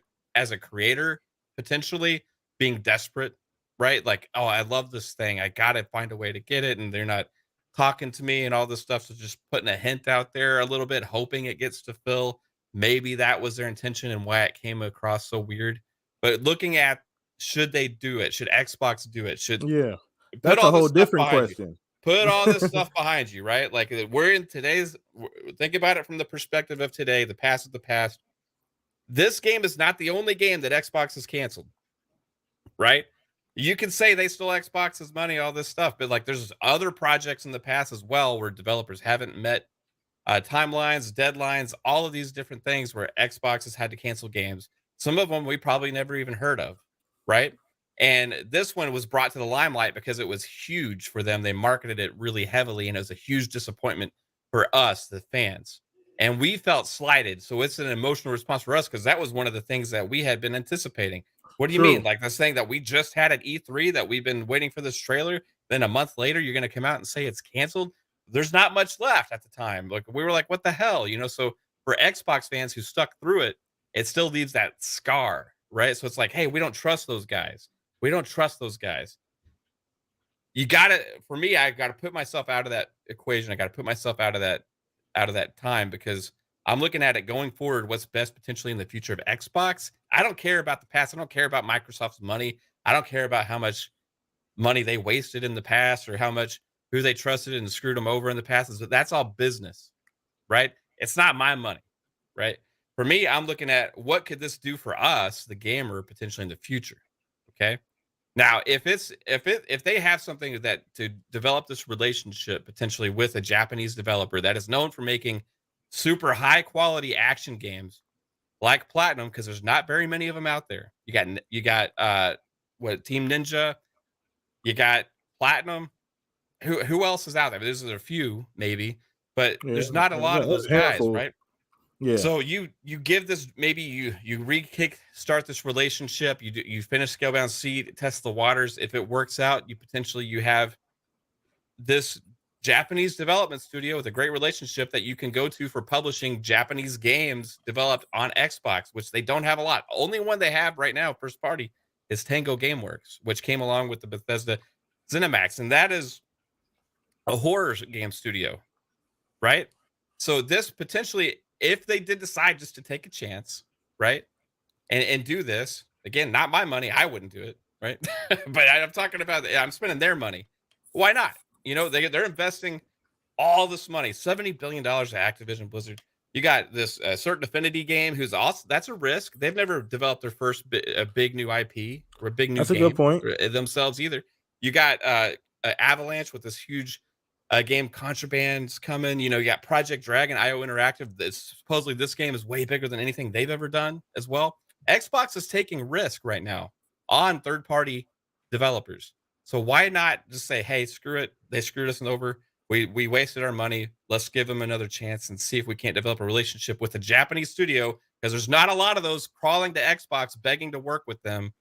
a creator potentially being desperate, right? Like, oh, I love this thing. I gotta find a way to get it, and they're not talking to me and all this stuff. So just putting a hint out there a little bit, hoping it gets to Phil. Maybe that was their intention and why it came across so weird. But looking at should they do it? Should Xbox do it? Should Yeah. put That's a all this whole stuff different behind you. question. Put all this stuff behind you, right? Like we're in think about it from the perspective of today, the past of the past. This game is not the only game that Xbox has canceled, right? You can say they stole Xbox's money, all this stuff, but like there's other projects in the past as well where developers haven't met timelines, deadlines, all of these different things where Xbox has had to cancel games. Some of them we probably never even heard of, right? And this one was brought to the limelight because it was huge for them. They marketed it really heavily, and it was a huge disappointment for us, the fans. And we felt slighted. So it's an emotional response for us because that was one of the things that we had been anticipating. What do you mean? True. Like this thing that we just had at E3 that we've been waiting for this trailer. Then a month later, you're going to come out and say it's canceled. There's not much left at the time. Like we were like, what the hell? So for Xbox fans who stuck through it, it still leaves that scar, right? So it's like, hey, we don't trust those guys. We don't trust those guys. You gotta, for me, I gotta put myself out of that equation. I gotta put myself out of that time because I'm looking at it going forward, what's best potentially in the future of Xbox. I don't care about the past. I don't care about Microsoft's money. I don't care about how much money they wasted in the past or who they trusted and screwed them over in the past. That's all business, right? It's not my money, right? For me, I'm looking at what could this do for us, the gamer, potentially in the future. Okay. Now, if they have something that to develop this relationship potentially with a Japanese developer that is known for making super high quality action games like Platinum, because there's not very many of them out there. You got what Team Ninja, you got Platinum. Who else is out there? There's a few maybe, but Yeah. there's not a lot of those A guys, handful. right? Yeah. So you give this, maybe you start this relationship. You finish Scalebound Seed, test the waters. If it works out, you have this Japanese development studio with a great relationship that you can go to for publishing Japanese games developed on Xbox, which they don't have a lot. Only one they have right now, first party, is Tango Gameworks, which came along with the Bethesda ZeniMax, and that is a horror game studio, right? So this potentially, if they did decide just to take a chance, right, and do this again, not my money, I wouldn't do it, right? But I'm talking about, I'm spending their money. Why not? They're investing all this money, $70 billion to Activision Blizzard. You got this Certain Affinity game, who's also, that's a risk. They've never developed their first a big new IP or a big new That's a game good point. themselves either. You got Avalanche with this huge game Contraband's coming. You got Project Dragon, IO Interactive. Supposedly this game is way bigger than anything they've ever done as well. Xbox is taking risk right now on third-party developers. So why not just say, hey, screw it. They screwed us over. We wasted our money. Let's give them another chance and see if we can't develop a relationship with a Japanese studio, because there's not a lot of those crawling to Xbox begging to work with them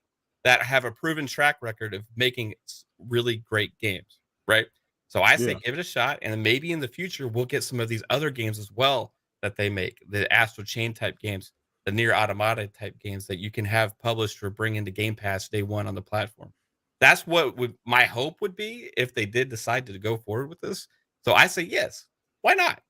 that have a proven track record of making really great games, right? So I say give it a shot, and then maybe in the future we'll get some of these other games as well that they make, the Astral Chain type games, the Nier Automata type games that you can have published or bring into Game Pass day one on the platform. That's what my hope would be if they did decide to go forward with this. So I say yes. Why not?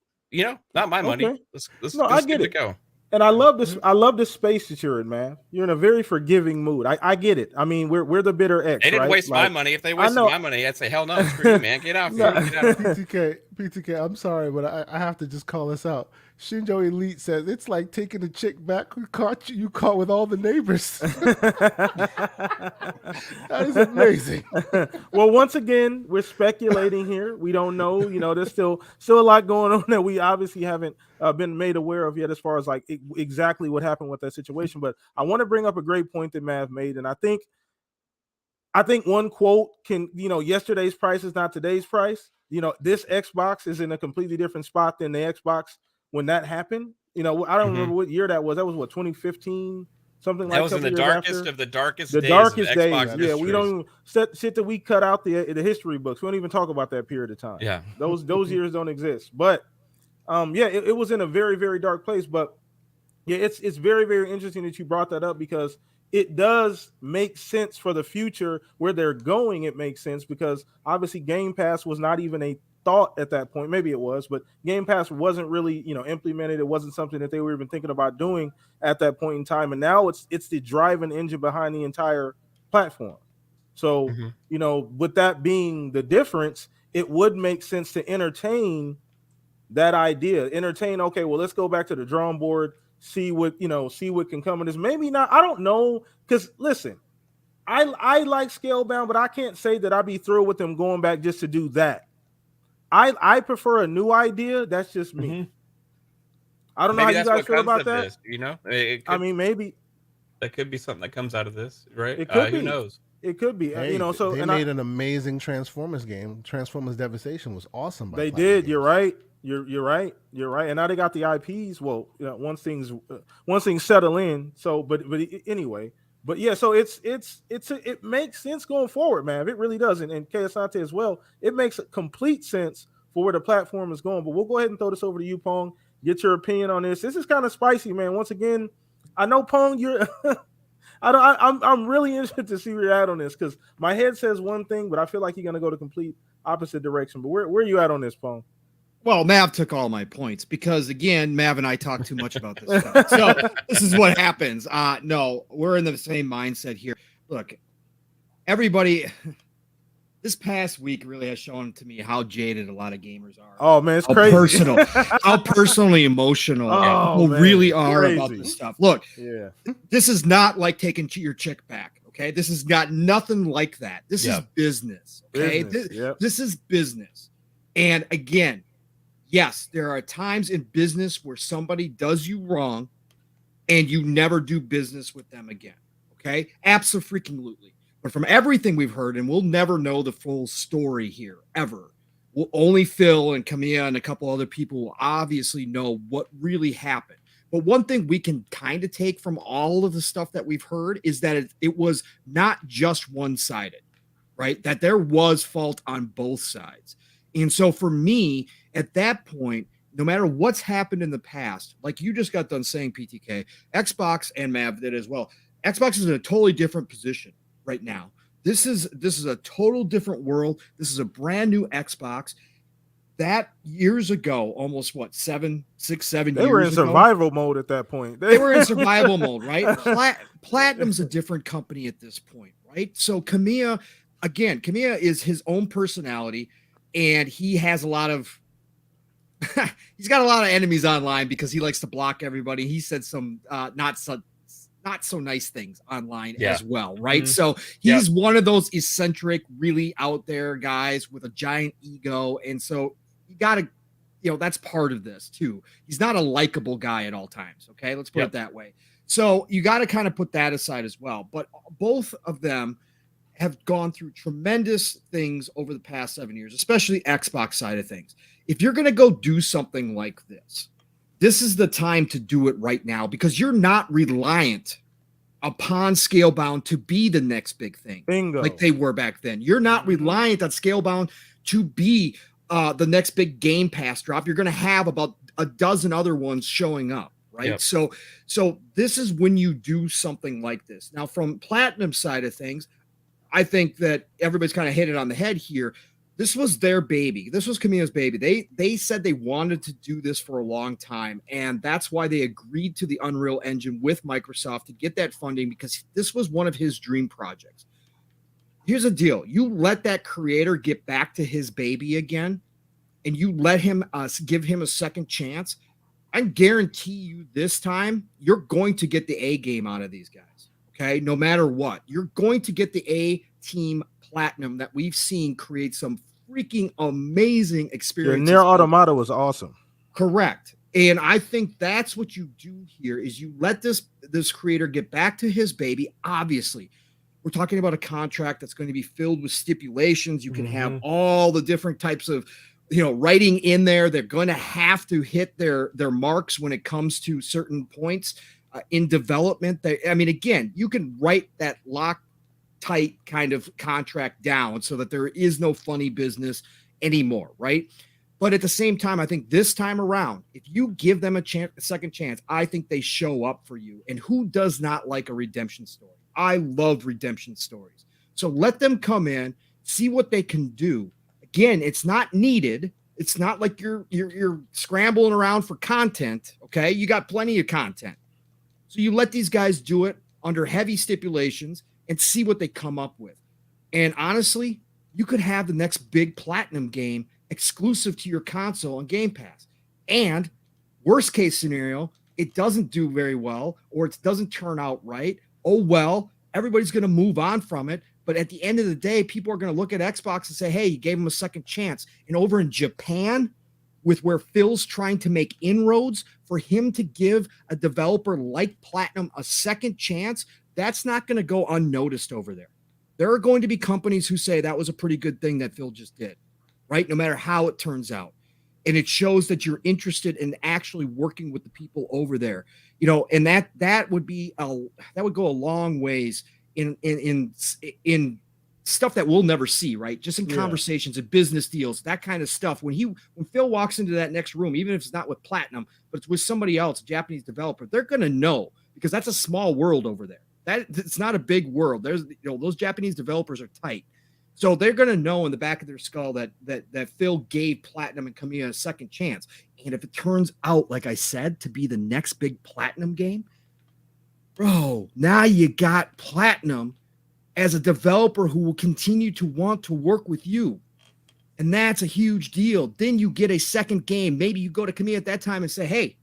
Not my money. Okay. Let's I get give it. a go. And I love this. I love this space that you're in, man. You're in a very forgiving mood. I get it. I mean, we're the bitter X. They didn't right? waste my money. If they wasted my money, I'd say hell no, screw you, man. Get out. No. Get out of here. PTK, I'm sorry, but I have to just call this out. Shinjo Elite says it's like taking a chick back who caught you caught with all the neighbors. That is amazing. Well, once again, we're speculating here. We don't know. There's still a lot going on that we obviously haven't been made aware of yet, as far as like exactly what happened with that situation. But I want to bring up a great point that Mav made, and I think one quote can, yesterday's price is not today's price. This Xbox is in a completely different spot than the Xbox when that happened. I don't remember what year that was. That was what, 2015, something like that. That was in the darkest of the darkest days. Darkest of days. Xbox Yeah, we don't even shit that we cut out the history books. We don't even talk about that period of time. Yeah, those years don't exist. But it was in a very, very dark place. But yeah, it's very, very interesting that you brought that up, because it does make sense for the future where they're going. It makes sense because obviously Game Pass was not even a thought at that point. Maybe it was, but Game Pass wasn't really, implemented. It wasn't something that they were even thinking about doing at that point in time. And now it's the driving engine behind the entire platform. So, with that being the difference, it would make sense to entertain that idea. Okay, well, let's go back to the drawing board, see what can come of this. Maybe not. I don't know. Because listen, I like Scalebound, but I can't say that I'd be thrilled with them going back just to do that. I prefer a new idea. That's just me. I don't know how you guys feel about that. Maybe that could be something that comes out of this, right? It could be. Who knows? It could be. Hey, they made an amazing Transformers game. Transformers Devastation was awesome. They did. Games. You're right. You're right. And now they got the IPs. Well, once things settle in. So, but anyway. But yeah, so it makes sense going forward, man. It really does. And KSante as well. It makes complete sense for where the platform is going. But we'll go ahead and throw this over to you, Pong. Get your opinion on this. This is kind of spicy, man. Once again, I know, Pong, you're I'm really interested to see where you're at on this, because my head says one thing, but I feel like you're gonna go the complete opposite direction. But where are you at on this, Pong? Well, Mav took all my points because, again, Mav and I talk too much about this stuff. So this is what happens. No, we're in the same mindset here. Look, everybody, this past week really has shown to me how jaded a lot of gamers are. Oh, man, it's crazy. How personally emotional people really are about this stuff. Look, this is not like taking your chick back, okay? This has got nothing like that. This is business, okay? This is business. And again, yes, there are times in business where somebody does you wrong and you never do business with them again. Okay? Absolutely. But from everything we've heard, and we'll never know the full story here, ever. Only Phil and Camilla and a couple other people will obviously know what really happened. But one thing we can kind of take from all of the stuff that we've heard is that it was not just one-sided, right? That there was fault on both sides. And so for me, at that point, no matter what's happened in the past, like you just got done saying, PTK, Xbox and Mav did as well. Xbox is in a totally different position right now. This is a total different world. This is a brand new Xbox. That years ago, almost 7 years ago. They were in survival mode at that point. They were in survival mode, right? Platinum's a different company at this point, right? So Camilla is his own personality. And he has a lot of he's got a lot of enemies online because he likes to block everybody. He said some not not so nice things online Yeah. as well, right? Mhm. So he's one of those eccentric, really out there guys with a giant ego. And so you got to, that's part of this too. He's not a likable guy at all times. Okay. Let's put it that way. So you got to kind of put that aside as well. But both of them have gone through tremendous things over the past 7 years, especially Xbox side of things. If you're going to go do something like this is the time to do it right now, because you're not reliant upon Scalebound to be the next big thing. Bingo. Like they were back then. You're not reliant on Scalebound to be the next big Game Pass drop. You're going to have about a dozen other ones showing up, right? Yep. So this is when you do something like this. Now, from Platinum side of things, I think that everybody's kind of hit it on the head here. This was their baby. This was Kamiya's baby. They said they wanted to do this for a long time, and that's why they agreed to the Unreal Engine with Microsoft to get that funding, because this was one of his dream projects. Here's the deal. You let that creator get back to his baby again, and you let him give him a second chance. I guarantee you this time you're going to get the A game out of these guys. Okay, no matter what, you're going to get the A team Platinum that we've seen create some freaking amazing experiences. Near Automata was awesome. Correct. And I think that's what you do here is you let this creator get back to his baby. Obviously, we're talking about a contract that's going to be filled with stipulations. You can have all the different types of writing in there. They're going to have to hit their marks when it comes to certain points in development. Again, you can write that lock tight kind of contract down so that there is no funny business anymore, right? But at the same time, I think this time around, if you give them a second chance, I think they show up for you. And who does not like a redemption story? I love redemption stories. So let them come in, see what they can do. Again, it's not needed. It's not like you're scrambling around for content. Okay, you got plenty of content. So you let these guys do it under heavy stipulations and see what they come up with. And honestly, you could have the next big Platinum game exclusive to your console on Game Pass. And worst case scenario, it doesn't do very well, or it doesn't turn out right. Oh, well, everybody's going to move on from it. But at the end of the day, people are going to look at Xbox and say, hey, you gave them a second chance. And over in Japan, with where Phil's trying to make inroads, for him to give a developer like Platinum a second chance, that's not going to go unnoticed over there. There are going to be companies who say that was a pretty good thing that Phil just did, right? No matter how it turns out. And it shows that you're interested in actually working with the people over there, and that would go a long ways in stuff that we'll never see, right? Just in conversations and business deals, that kind of stuff. When Phil walks into that next room, even if it's not with Platinum, but it's with somebody else, a Japanese developer, they're going to know, because that's a small world over there. It's not a big world. There's, those Japanese developers are tight. So they're going to know in the back of their skull that Phil gave Platinum and Kamiya a second chance. And if it turns out, like I said, to be the next big Platinum game, bro, now you got Platinum as a developer who will continue to want to work with you. And that's a huge deal. Then you get a second game. Maybe you go to Kamiya at that time and say, hey,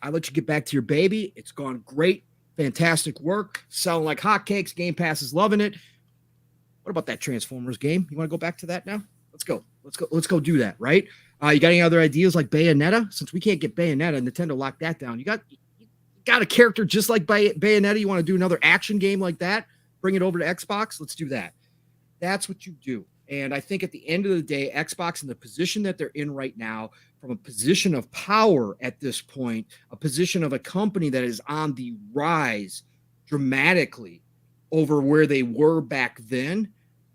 I'll let you get back to your baby. It's gone great. Fantastic work. Selling like hotcakes. Game Pass is loving it. What about that Transformers game? You want to go back to that now? Let's go do that, right? You got any other ideas like Bayonetta? Since we can't get Bayonetta, Nintendo locked that down. You got a character just like Bayonetta. You want to do another action game like that? Bring it over to Xbox? Let's do that. That's what you do. And I think at the end of the day, Xbox in the position that they're in right now, from a position of power at this point, a position of a company that is on the rise dramatically over where they were back then,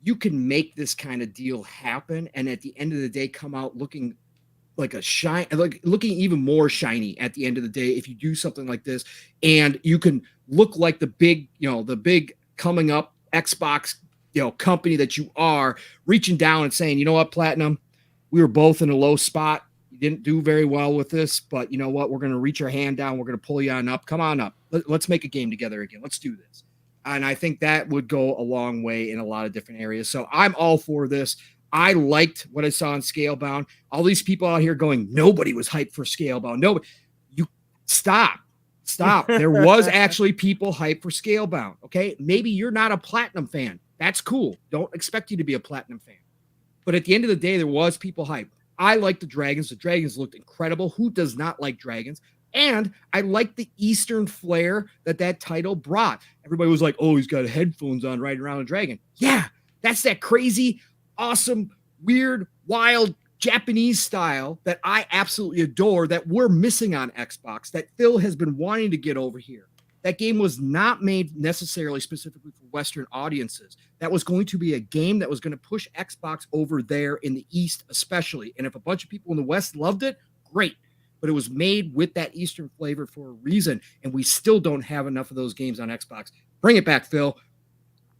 you can make this kind of deal happen. And at the end of the day, come out looking like looking even more shiny at the end of the day if you do something like this. And you can look like the big coming up Xbox, company that you are, reaching down and saying, you know what, Platinum, we were both in a low spot. You didn't do very well with this, but you know what? We're going to reach our hand down. We're going to pull you on up. Come on up. Let's make a game together again. Let's do this. And I think that would go a long way in a lot of different areas. So I'm all for this. I liked what I saw on Scalebound. All these people out here going, nobody was hyped for Scalebound. Nobody. You stop. Stop. There was actually people hyped for Scalebound. Okay. Maybe you're not a Platinum fan. That's cool. Don't expect you to be a Platinum fan. But at the end of the day, there was people hyped. I like the Dragons. The Dragons looked incredible. Who does not like Dragons? And I like the Eastern flair that title brought. Everybody was like, oh, he's got headphones on riding around a dragon. Yeah, that's that crazy, awesome, weird, wild Japanese style that I absolutely adore, that we're missing on Xbox, that Phil has been wanting to get over here. That game was not made necessarily specifically for Western audiences. That was going to be a game that was going to push Xbox over there in the East, especially. And if a bunch of people in the West loved it, great. But it was made with that Eastern flavor for a reason. And we still don't have enough of those games on Xbox. Bring it back, Phil.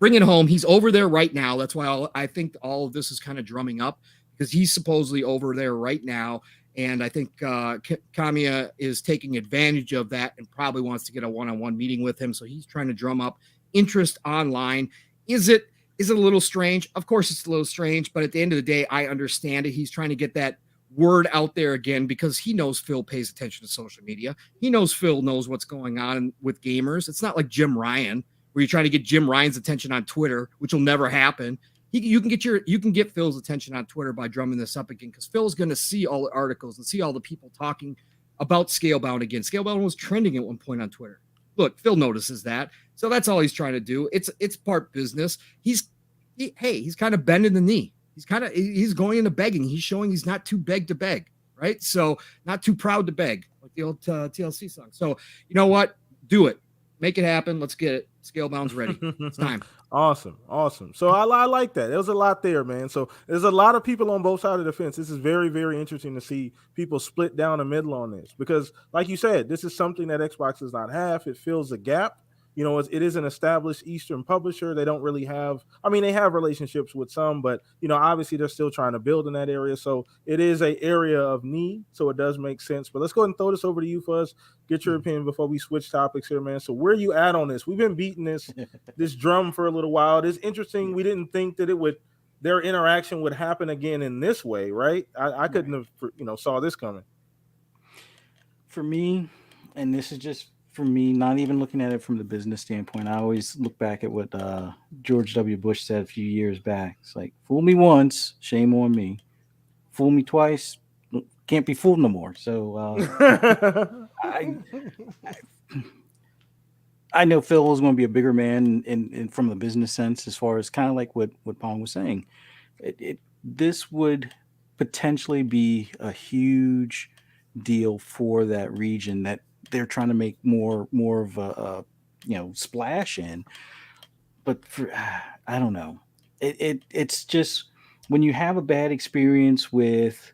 Bring it home. He's over there right now. That's why I think all of this is kind of drumming up, because he's supposedly over there right now. And I think Kamiya is taking advantage of that and probably wants to get a one-on-one meeting with him. So he's trying to drum up interest online. Is it a little strange? Of course it's a little strange, but at the end of the day, I understand it. He's trying to get that word out there again, because he knows Phil pays attention to social media. He knows Phil knows what's going on with gamers. It's not like Jim Ryan, where you're trying to get Jim Ryan's attention on Twitter, which will never happen. You can get Phil's attention on Twitter by drumming this up again, because Phil's going to see all the articles and see all the people talking about Scalebound again. Scalebound was trending at one point on Twitter. Look, Phil notices that, so that's all he's trying to do. It's part business. He's kind of bending the knee. He's going into begging. He's showing he's not too big to beg, right? So not too proud to beg, like the old TLC song. So you know what? Do it. Make it happen. Let's get it. Scalebound's ready. It's time. Awesome. So I like that. There was a lot there, man. So there's a lot of people on both sides of the fence. This is very, very interesting to see people split down the middle on this, because, like you said, this is something that Xbox does not have. It fills a gap. You know, it is an established Eastern publisher. They don't really have, I mean, they have relationships with some, but, you know, obviously they're still trying to build in that area. So it is an area of need. So it does make sense. But let's go ahead and throw this over to you, Fuzz. Get your opinion before we switch topics here, man. So where are you at on this? We've been beating this drum for a little while. It's interesting. We didn't think that their interaction would happen again in this way, right? I couldn't have, saw this coming. For me, and this is just for me, not even looking at it from the business standpoint, I always look back at what George W. Bush said a few years back. It's like, fool me once, shame on me. Fool me twice, can't be fooled no more. So I know Phil is going to be a bigger man in from the business sense, as far as kind of like what Pong was saying. This would potentially be a huge deal for that region that they're trying to make more of a splash in. But I don't know. It's just, when you have a bad experience with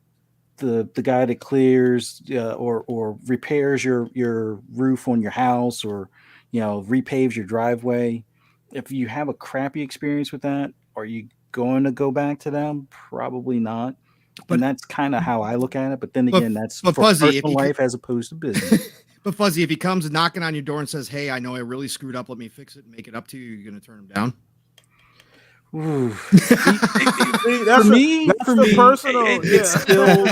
the guy that clears or repairs your roof on your house, or repaves your driveway, if you have a crappy experience with that, are you going to go back to them? Probably not. But that's kind of how I look at it. But then again, that's for Fuzzy, personal life as opposed to business. But Fuzzy, if he comes knocking on your door and says, "Hey, I know I really screwed up. Let me fix it and make it up to you," you're going to turn him down? For me, personal. It's still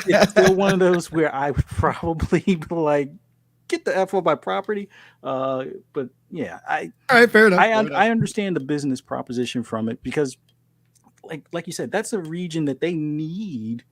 one of those where I would probably be like, get the F off my property. But yeah, all right, fair enough. I understand the business proposition from it, because like you said, that's a region that they need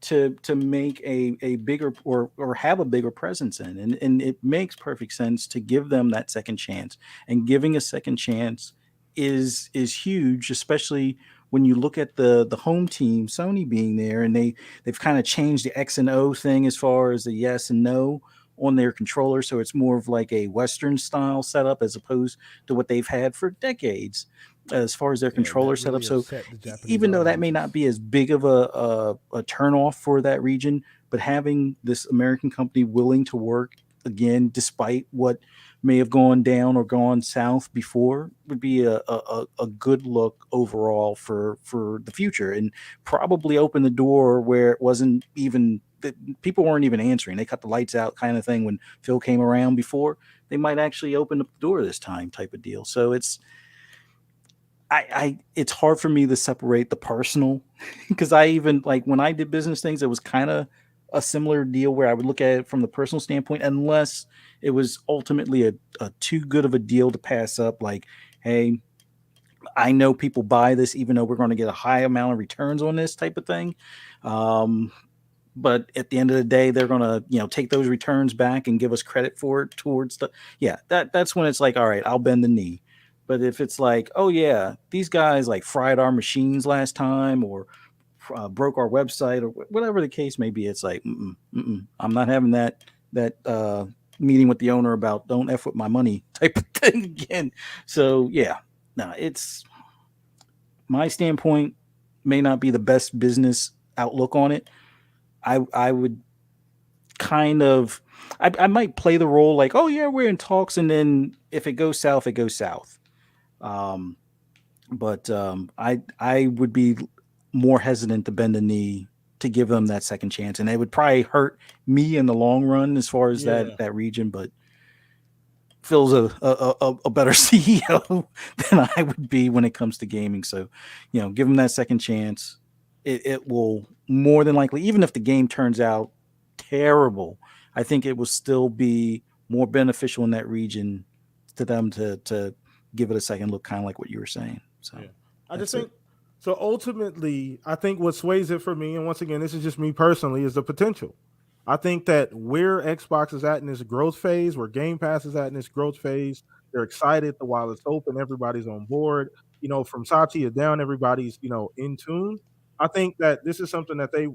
to make a bigger or have a bigger presence in, and it makes perfect sense to give them that second chance. And giving a second chance is huge, especially when you look at the home team, Sony being there, and they've kind of changed the X and O thing as far as the yes and no on their controller, so it's more of like a Western style setup as opposed to what they've had for decades as far as their controller setup. Really so even though that may not be as big of a turn off for that region, but having this American company willing to work again, despite what may have gone down or gone south before, would be a good look overall for the future, and probably open the door where it wasn't even, people weren't even answering. They cut the lights out kind of thing when Phil came around before. They might actually open up the door this time, type of deal. So it's hard for me to separate the personal, because I even, like, when I did business things, it was kind of a similar deal where I would look at it from the personal standpoint, unless it was ultimately a too good of a deal to pass up. Like, hey, I know people buy this even though we're going to get a high amount of returns on this type of thing. But at the end of the day, they're going to, take those returns back and give us credit for it towards that's when it's like, all right, I'll bend the knee. But if it's like, oh yeah, these guys like fried our machines last time, or broke our website, or whatever the case may be, it's like, I'm not having that meeting with the owner about don't F with my money type of thing again. So yeah, no, it's my standpoint may not be the best business outlook on it. I would kind of, I might play the role like, oh yeah, we're in talks, and then if it goes south, it goes south. But I would be more hesitant to bend the knee to give them that second chance, and it would probably hurt me in the long run as far as that region. But Phil's a better CEO than I would be when it comes to gaming. So, give him that second chance. It will more than likely, even if the game turns out terrible, I think it will still be more beneficial in that region to them to give it a second look, kind of like what you were saying. So I just think so. Ultimately, I think what sways it for me, and once again, this is just me personally, is the potential. I think that where Xbox is at in this growth phase, where Game Pass is at in this growth phase, they're excited while it's open, everybody's on board. From Satya down, everybody's in tune. I think that this is something that they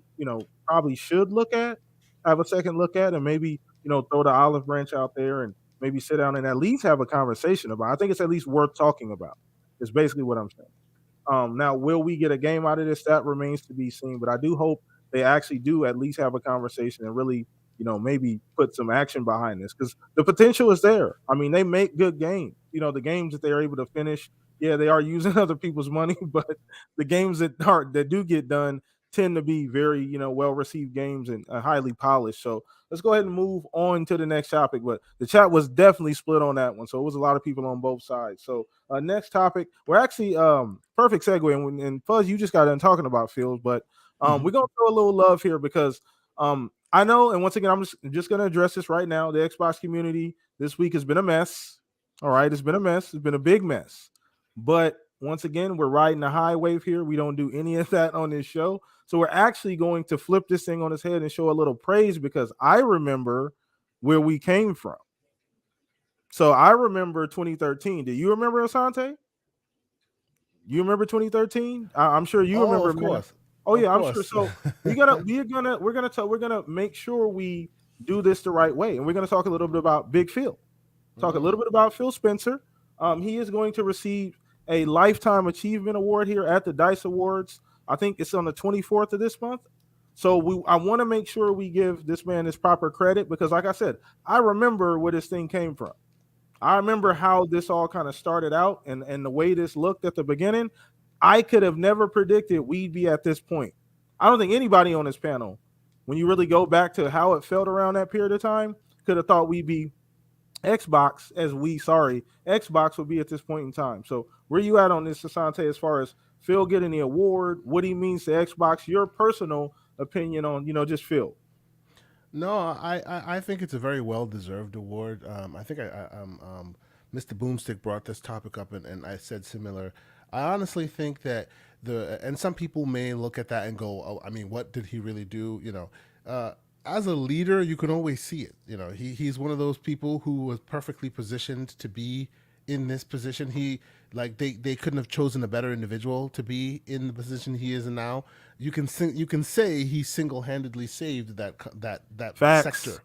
probably should look at, have a second look at, and maybe throw the olive branch out there and maybe sit down and at least have a conversation about. I think it's at least worth talking about. Is basically what I'm saying. Now, will we get a game out of this? That remains to be seen. But I do hope they actually do at least have a conversation and really, maybe put some action behind this, because the potential is there. I mean, they make good games. The games that they're able to finish, yeah, they are using other people's money, but the games that do get done tend to be very, well received games and highly polished. So let's go ahead and move on to the next topic. But the chat was definitely split on that one, so it was a lot of people on both sides. So next topic, we're actually perfect segue, and Fuzz, you just got done talking about Fields, but we're gonna throw a little love here because I know, and once again, I'm just gonna address this right now. The Xbox community this week has been a mess. All right, it's been a mess. It's been a big mess. But once again, we're riding a high wave here. We don't do any of that on this show. So we're actually going to flip this thing on its head and show a little praise, because I remember where we came from. So I remember 2013. Do you remember, Asante? You remember 2013? I'm sure you remember. Of course. Oh yeah, I'm sure. So we're gonna make sure we do this the right way, and we're gonna talk a little bit about Big Phil. Talk a little bit about Phil Spencer. He is going to receive a Lifetime Achievement Award here at the DICE Awards. I think it's on the 24th of this month. So I want to make sure we give this man his proper credit, because, like I said, I remember where this thing came from. I remember how this all kind of started out, and the way this looked at the beginning. I could have never predicted we'd be at this point. I don't think anybody on this panel, when you really go back to how it felt around that period of time, could have thought we'd be Xbox Xbox would be at this point in time. So where you at on this, Asante, as far as Phil getting the award, what he means to Xbox, your personal opinion on, just Phil? No, I think it's a very well deserved award. I think Mr. Boomstick brought this topic up, and I said similar. I honestly think that and some people may look at that and go, oh, I mean, what did he really do? As a leader, you can always see it. He's one of those people who was perfectly positioned to be in this position. They couldn't have chosen a better individual to be in the position he is in now. You can say he single-handedly saved that Facts. sector.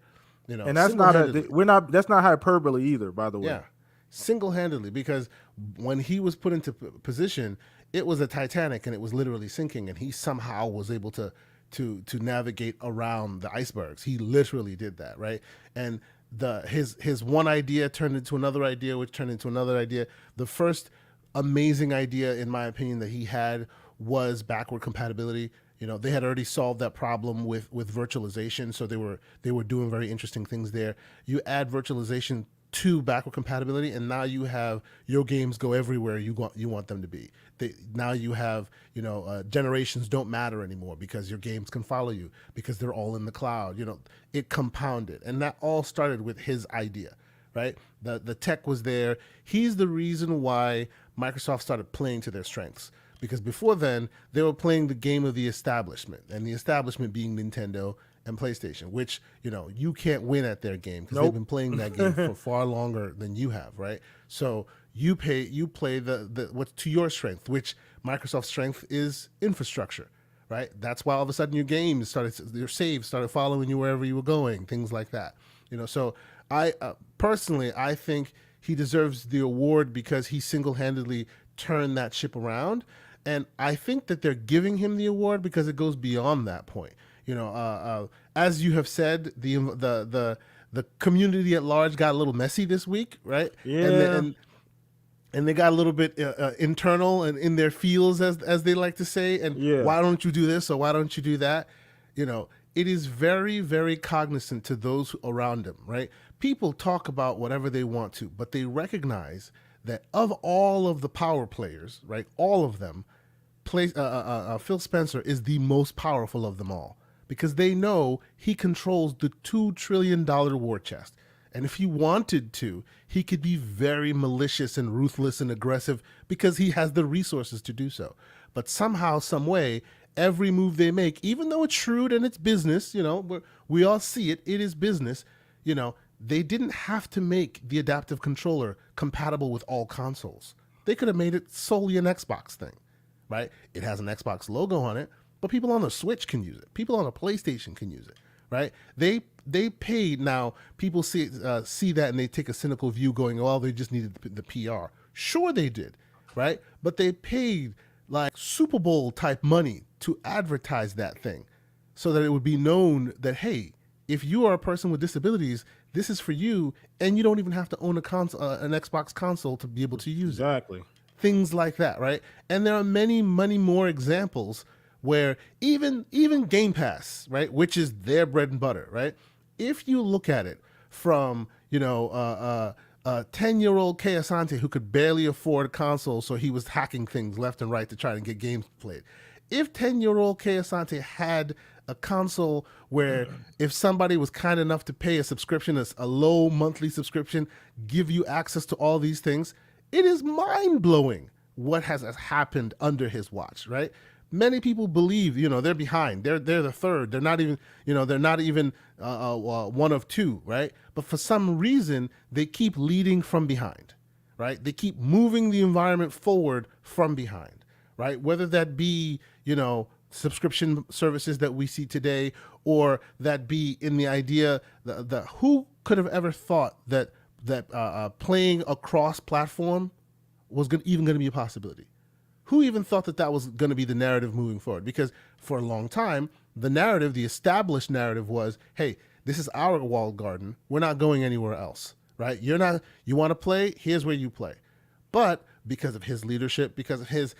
And that's that's not hyperbole either, by the way. Yeah, single-handedly, because when he was put into position, it was a Titanic and it was literally sinking, and he somehow was able to navigate around the icebergs. He literally did that, right? And his one idea turned into another idea, which turned into another idea. The first amazing idea, in my opinion, that he had was backward compatibility. They had already solved that problem with virtualization, so they were doing very interesting things there. You add virtualization 2 backward compatibility, and now you have your games go everywhere you want them to be. Now you have, generations don't matter anymore because your games can follow you because they're all in the cloud. It compounded, and that all started with his idea, right? The tech was there. He's the reason why Microsoft started playing to their strengths, because before then they were playing the game of the establishment, and the establishment being Nintendo and PlayStation, which you can't win at their game because they've been playing that game for far longer than you have, right? So you play the what's to your strength, which Microsoft's strength is infrastructure, right? That's why all of a sudden your saves started following you wherever you were going, things like that. So I personally, I think he deserves the award because he single-handedly turned that ship around, and I think that they're giving him the award because it goes beyond that point. As you have said, the community at large got a little messy this week, right? Yeah. And they got a little bit internal and in their feels, as they like to say. And why don't you do this or why don't you do that? It is very, very cognizant to those around him, right? People talk about whatever they want to, but they recognize that of all of the power players, right, all of them, Phil Spencer is the most powerful of them all, because they know he controls the $2 trillion war chest. And if he wanted to, he could be very malicious and ruthless and aggressive because he has the resources to do so. But somehow, some way, every move they make, even though it's shrewd and it's business, we all see it, it is business, they didn't have to make the adaptive controller compatible with all consoles. They could have made it solely an Xbox thing, right? It has an Xbox logo on it, but people on the Switch can use it. People on a PlayStation can use it, right? They paid. Now people see that and they take a cynical view, going, "Well, they just needed the PR." Sure, they did, right? But they paid like Super Bowl type money to advertise that thing, so that it would be known that, hey, if you are a person with disabilities, this is for you, and you don't even have to own an Xbox console to be able to use it. Exactly. Things like that, right? And there are many more examples where even Game Pass, right, which is their bread and butter, right? If you look at it from, 10-year-old Kei Asante who could barely afford a console, so he was hacking things left and right to try and get games played. If 10-year-old Kei Asante had a console where if somebody was kind enough to pay a subscription, a low monthly subscription, give you access to all these things, it is mind-blowing what has happened under his watch, right? Many people believe, they're behind. They're the third. They're not even, one of two, right? But for some reason, they keep leading from behind, right? They keep moving the environment forward from behind, right? Whether that be, subscription services that we see today, or that be in the idea that who could have ever thought that playing across platform was even going to be a possibility? Who even thought that was going to be the narrative moving forward? Because for a long time, the established narrative was, hey, this is our walled garden. We're not going anywhere else, right? You want to play? Here's where you play. But because of his leadership, because of his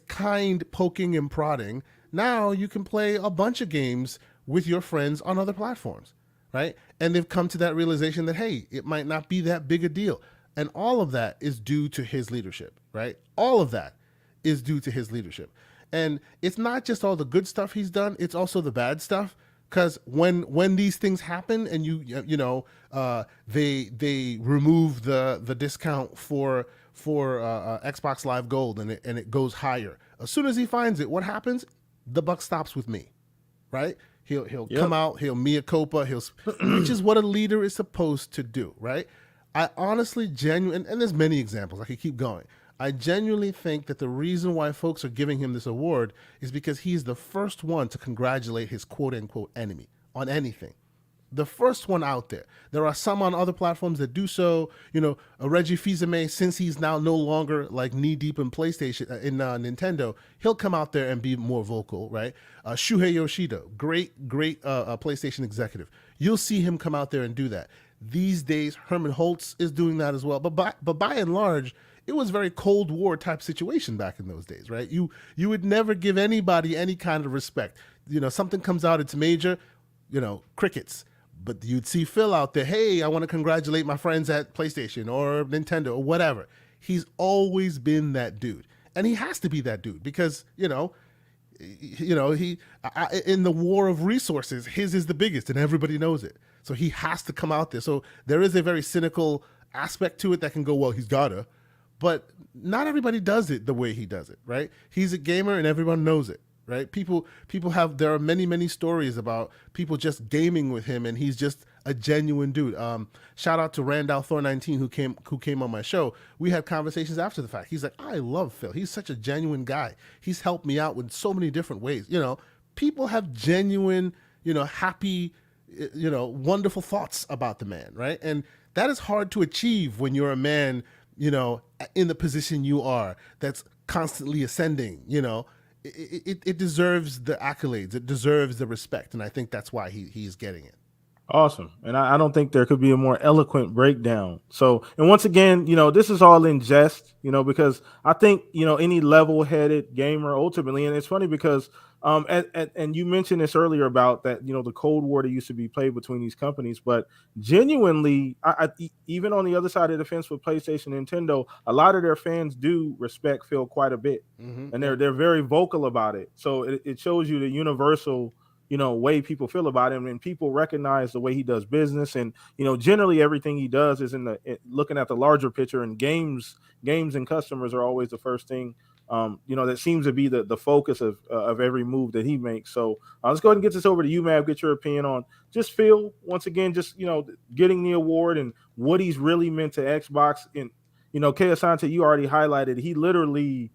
kind poking and prodding, now you can play a bunch of games with your friends on other platforms, right? And they've come to that realization that, hey, it might not be that big a deal. And all of that is due to his leadership, right? All of that is due to his leadership. And it's not just all the good stuff he's done, it's also the bad stuff. Because when these things happen and they remove the discount for Xbox Live Gold and it goes higher. As soon as he finds it, what happens? The buck stops with me, right? He'll come out, he'll mea culpa, which is what a leader is supposed to do, right? I honestly, and there's many examples, I could keep going. I genuinely think that the reason why folks are giving him this award is because he's the first one to congratulate his quote-unquote enemy on anything. The first one out there. There are some on other platforms that do so. Reggie Fils-Aimé, since he's now no longer like knee-deep in PlayStation, in Nintendo, he'll come out there and be more vocal, right? Shuhei Yoshida, great PlayStation executive. You'll see him come out there and do that. These days, Herman Holtz is doing that as well. But by and large, it was a very Cold War type situation back in those days, right? You would never give anybody any kind of respect. Something comes out, it's major, crickets. But you'd see Phil out there, hey, I want to congratulate my friends at PlayStation or Nintendo or whatever. He's always been that dude. And he has to be that dude because, he in the war of resources, his is the biggest and everybody knows it. So he has to come out there. So there is a very cynical aspect to it that can go, well, he's gotta. But not everybody does it the way he does it, right? He's a gamer and everyone knows it. Right? There are many stories about people just gaming with him, and he's just a genuine dude. Shout out to Randall Thor 19 who came on my show. We had conversations after the fact. He's like, I love Phil. He's such a genuine guy. He's helped me out in so many different ways. People have genuine, happy, wonderful thoughts about the man, right? And that is hard to achieve when you're a man, in the position you are, that's constantly ascending, It deserves the accolades. It deserves the respect. And I think that's why he's getting it. Awesome. And I don't think there could be a more eloquent breakdown. So, and once again, this is all in jest, because I think, any level-headed gamer ultimately, and it's funny because, and you mentioned this earlier about that, the Cold War that used to be played between these companies, but genuinely, even on the other side of the fence with PlayStation and Nintendo, a lot of their fans do respect Phil quite a bit. Mm-hmm. And they're very vocal about it. So it shows you the universal way people feel about him, and people recognize the way he does business. And generally everything he does is looking at the larger picture, and games and customers are always the first thing that seems to be the focus of every move that he makes. So let's go ahead and get this over to you, Mav. Get your opinion on just Phil once again, just getting the award and what he's really meant to Xbox. And Kei Asante, you already highlighted, he literally,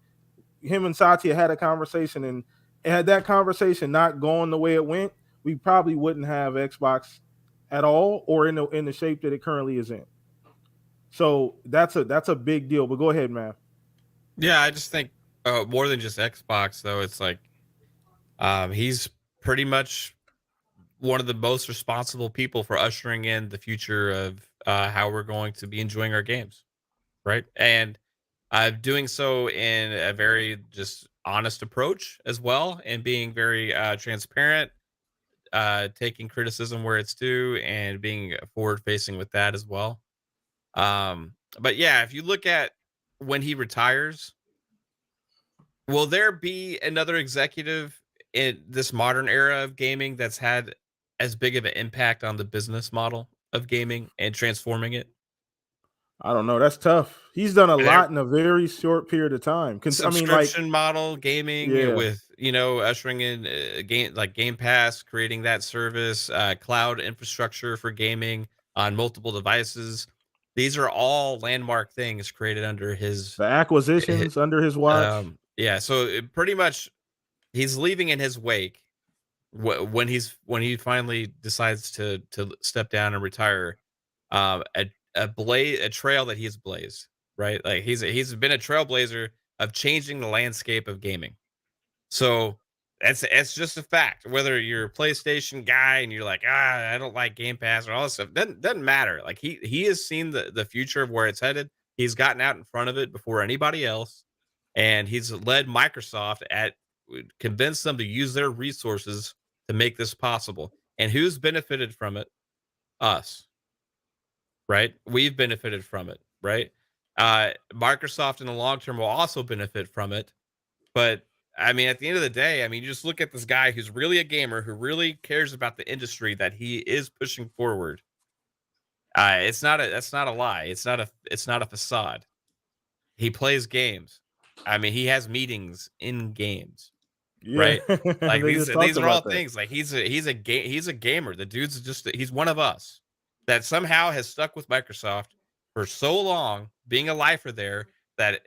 him and Satya had a conversation, and had that conversation not gone the way it went, we probably wouldn't have Xbox at all, or in the shape that it currently is in. So that's a big deal. But go ahead, man. Yeah, I just think more than just Xbox, though. It's like he's pretty much one of the most responsible people for ushering in the future of how we're going to be enjoying our games, right? And doing so in a very just honest approach as well, and being very transparent, taking criticism where it's due, and being forward facing with that as well. But yeah, if you look at when he retires, will there be another executive in this modern era of gaming that's had as big of an impact on the business model of gaming and transforming it? I don't know. That's tough. He's done a There, lot in a very short period of time. I mean, like, subscription model gaming yeah, with ushering in game like Game Pass, creating that service, cloud infrastructure for gaming on multiple devices. These are all landmark things created under his. the acquisitions under his watch. Yeah, so pretty much he's leaving in his wake when he finally decides to step down and retire. A trail that he's blazed, right? Like he's been a trailblazer of changing the landscape of gaming. So it's just a fact. Whether you're a PlayStation guy and you're like, I don't like Game Pass or all this stuff, doesn't matter. Like he has seen the future of where it's headed. He's gotten out in front of it before anybody else, and he's led Microsoft at convinced them to use their resources to make this possible. And who's benefited from it? Us, right? We've benefited from it, right? Microsoft in the long term will also benefit from it. But I mean, at the end of the day, I mean, you just look at this guy who's really a gamer, who really cares about the industry that he is pushing forward. That's not a lie. It's not a facade. He plays games. I mean, he has meetings in games, Yeah, right? Like they just these talked are all about that. things. Like he's a gamer. The dude's he's one of us that somehow has stuck with Microsoft for so long, being a lifer there, that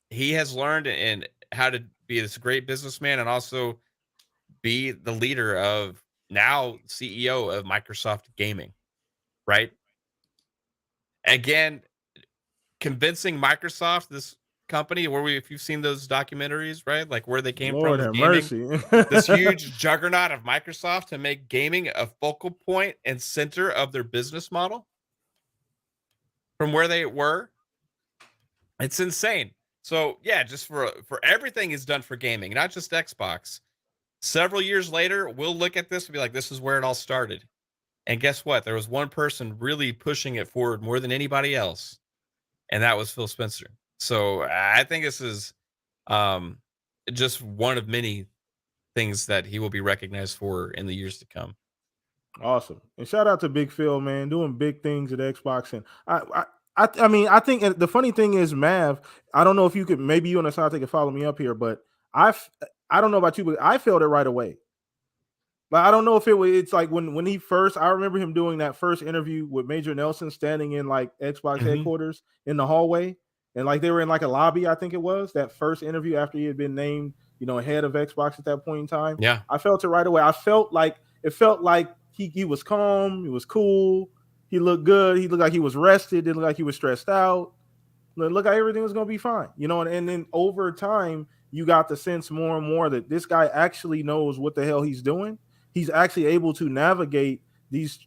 he has learned and how to be this great businessman and also be the leader of now CEO of Microsoft Gaming, right? Again, convincing Microsoft, this company, if you've seen those documentaries, right? Like where they came from Lord with have gaming, mercy. this huge juggernaut of Microsoft to make gaming a focal point and center of their business model from where they were. It's insane. So yeah, just for everything is done for gaming, not just Xbox. Several years later, we'll look at this and be like, this is where it all started. And guess what? There was one person really pushing it forward more than anybody else, and that was Phil Spencer. So I think this is um, just one of many things that he will be recognized for in the years to come. Awesome. And shout out to Big Phil, man, doing big things at Xbox. And I mean, I think the funny thing is, Mav, I don't know if you could, maybe you and Asante could follow me up here, but I don't know about you, but I felt it right away. Like, I don't know if it's like when he first, I remember him doing that first interview with Major Nelson standing in like Xbox Mhm. headquarters in the hallway. And like they were in like a lobby, I think it was that first interview after he had been named, head of Xbox at that point in time. Yeah. I felt it right away. It felt like he was calm, he was cool, he looked good, he looked like he was rested, didn't look like he was stressed out. Look like everything was gonna be fine, and then over time you got the sense more and more that this guy actually knows what the hell he's doing. He's actually able to navigate these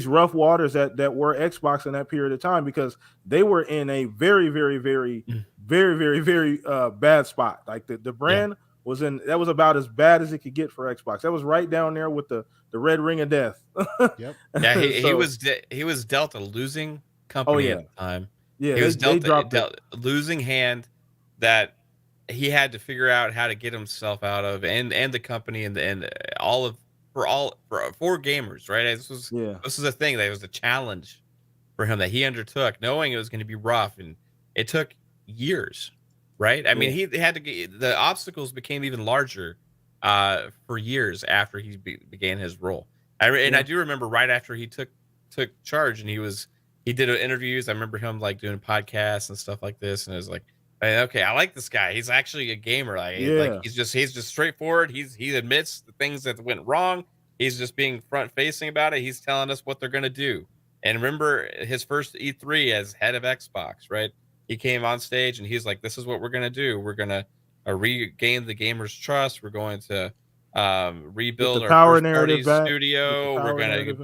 rough waters that were Xbox in that period of time, because they were in a very, very, very, Mm. very, very, very bad spot. Like the Yeah. brand was about as bad as it could get for Xbox. That was right down there with the red ring of death. Yep. Yeah, he So, was dealt a losing oh company at yeah, the time. yeah, He was they dropped it. dealt a losing hand that he had to figure out how to get himself out of, and the company, and all of for gamers, right? Yeah, This was a thing that was a challenge for him that he undertook, knowing it was going to be rough, and it took years, right? I mean, yeah, he had to get the obstacles became even larger for years after he began his role. And I yeah. do remember right after he took charge, and he did interviews. I remember him like doing podcasts and stuff like this, and it was like, "Hey, okay, I like this guy. He's actually a gamer. Like Yeah. he's just straightforward. He admits the things that went wrong. He's just being front facing about it. He's telling us what they're gonna do. And remember his first E3 as head of Xbox, right? He came on stage and he's like, "This is what we're gonna do. We're gonna regain the gamers' trust. We're going to Get the rebuild our power first narrative party back. Get the studio. We're power gonna narrative.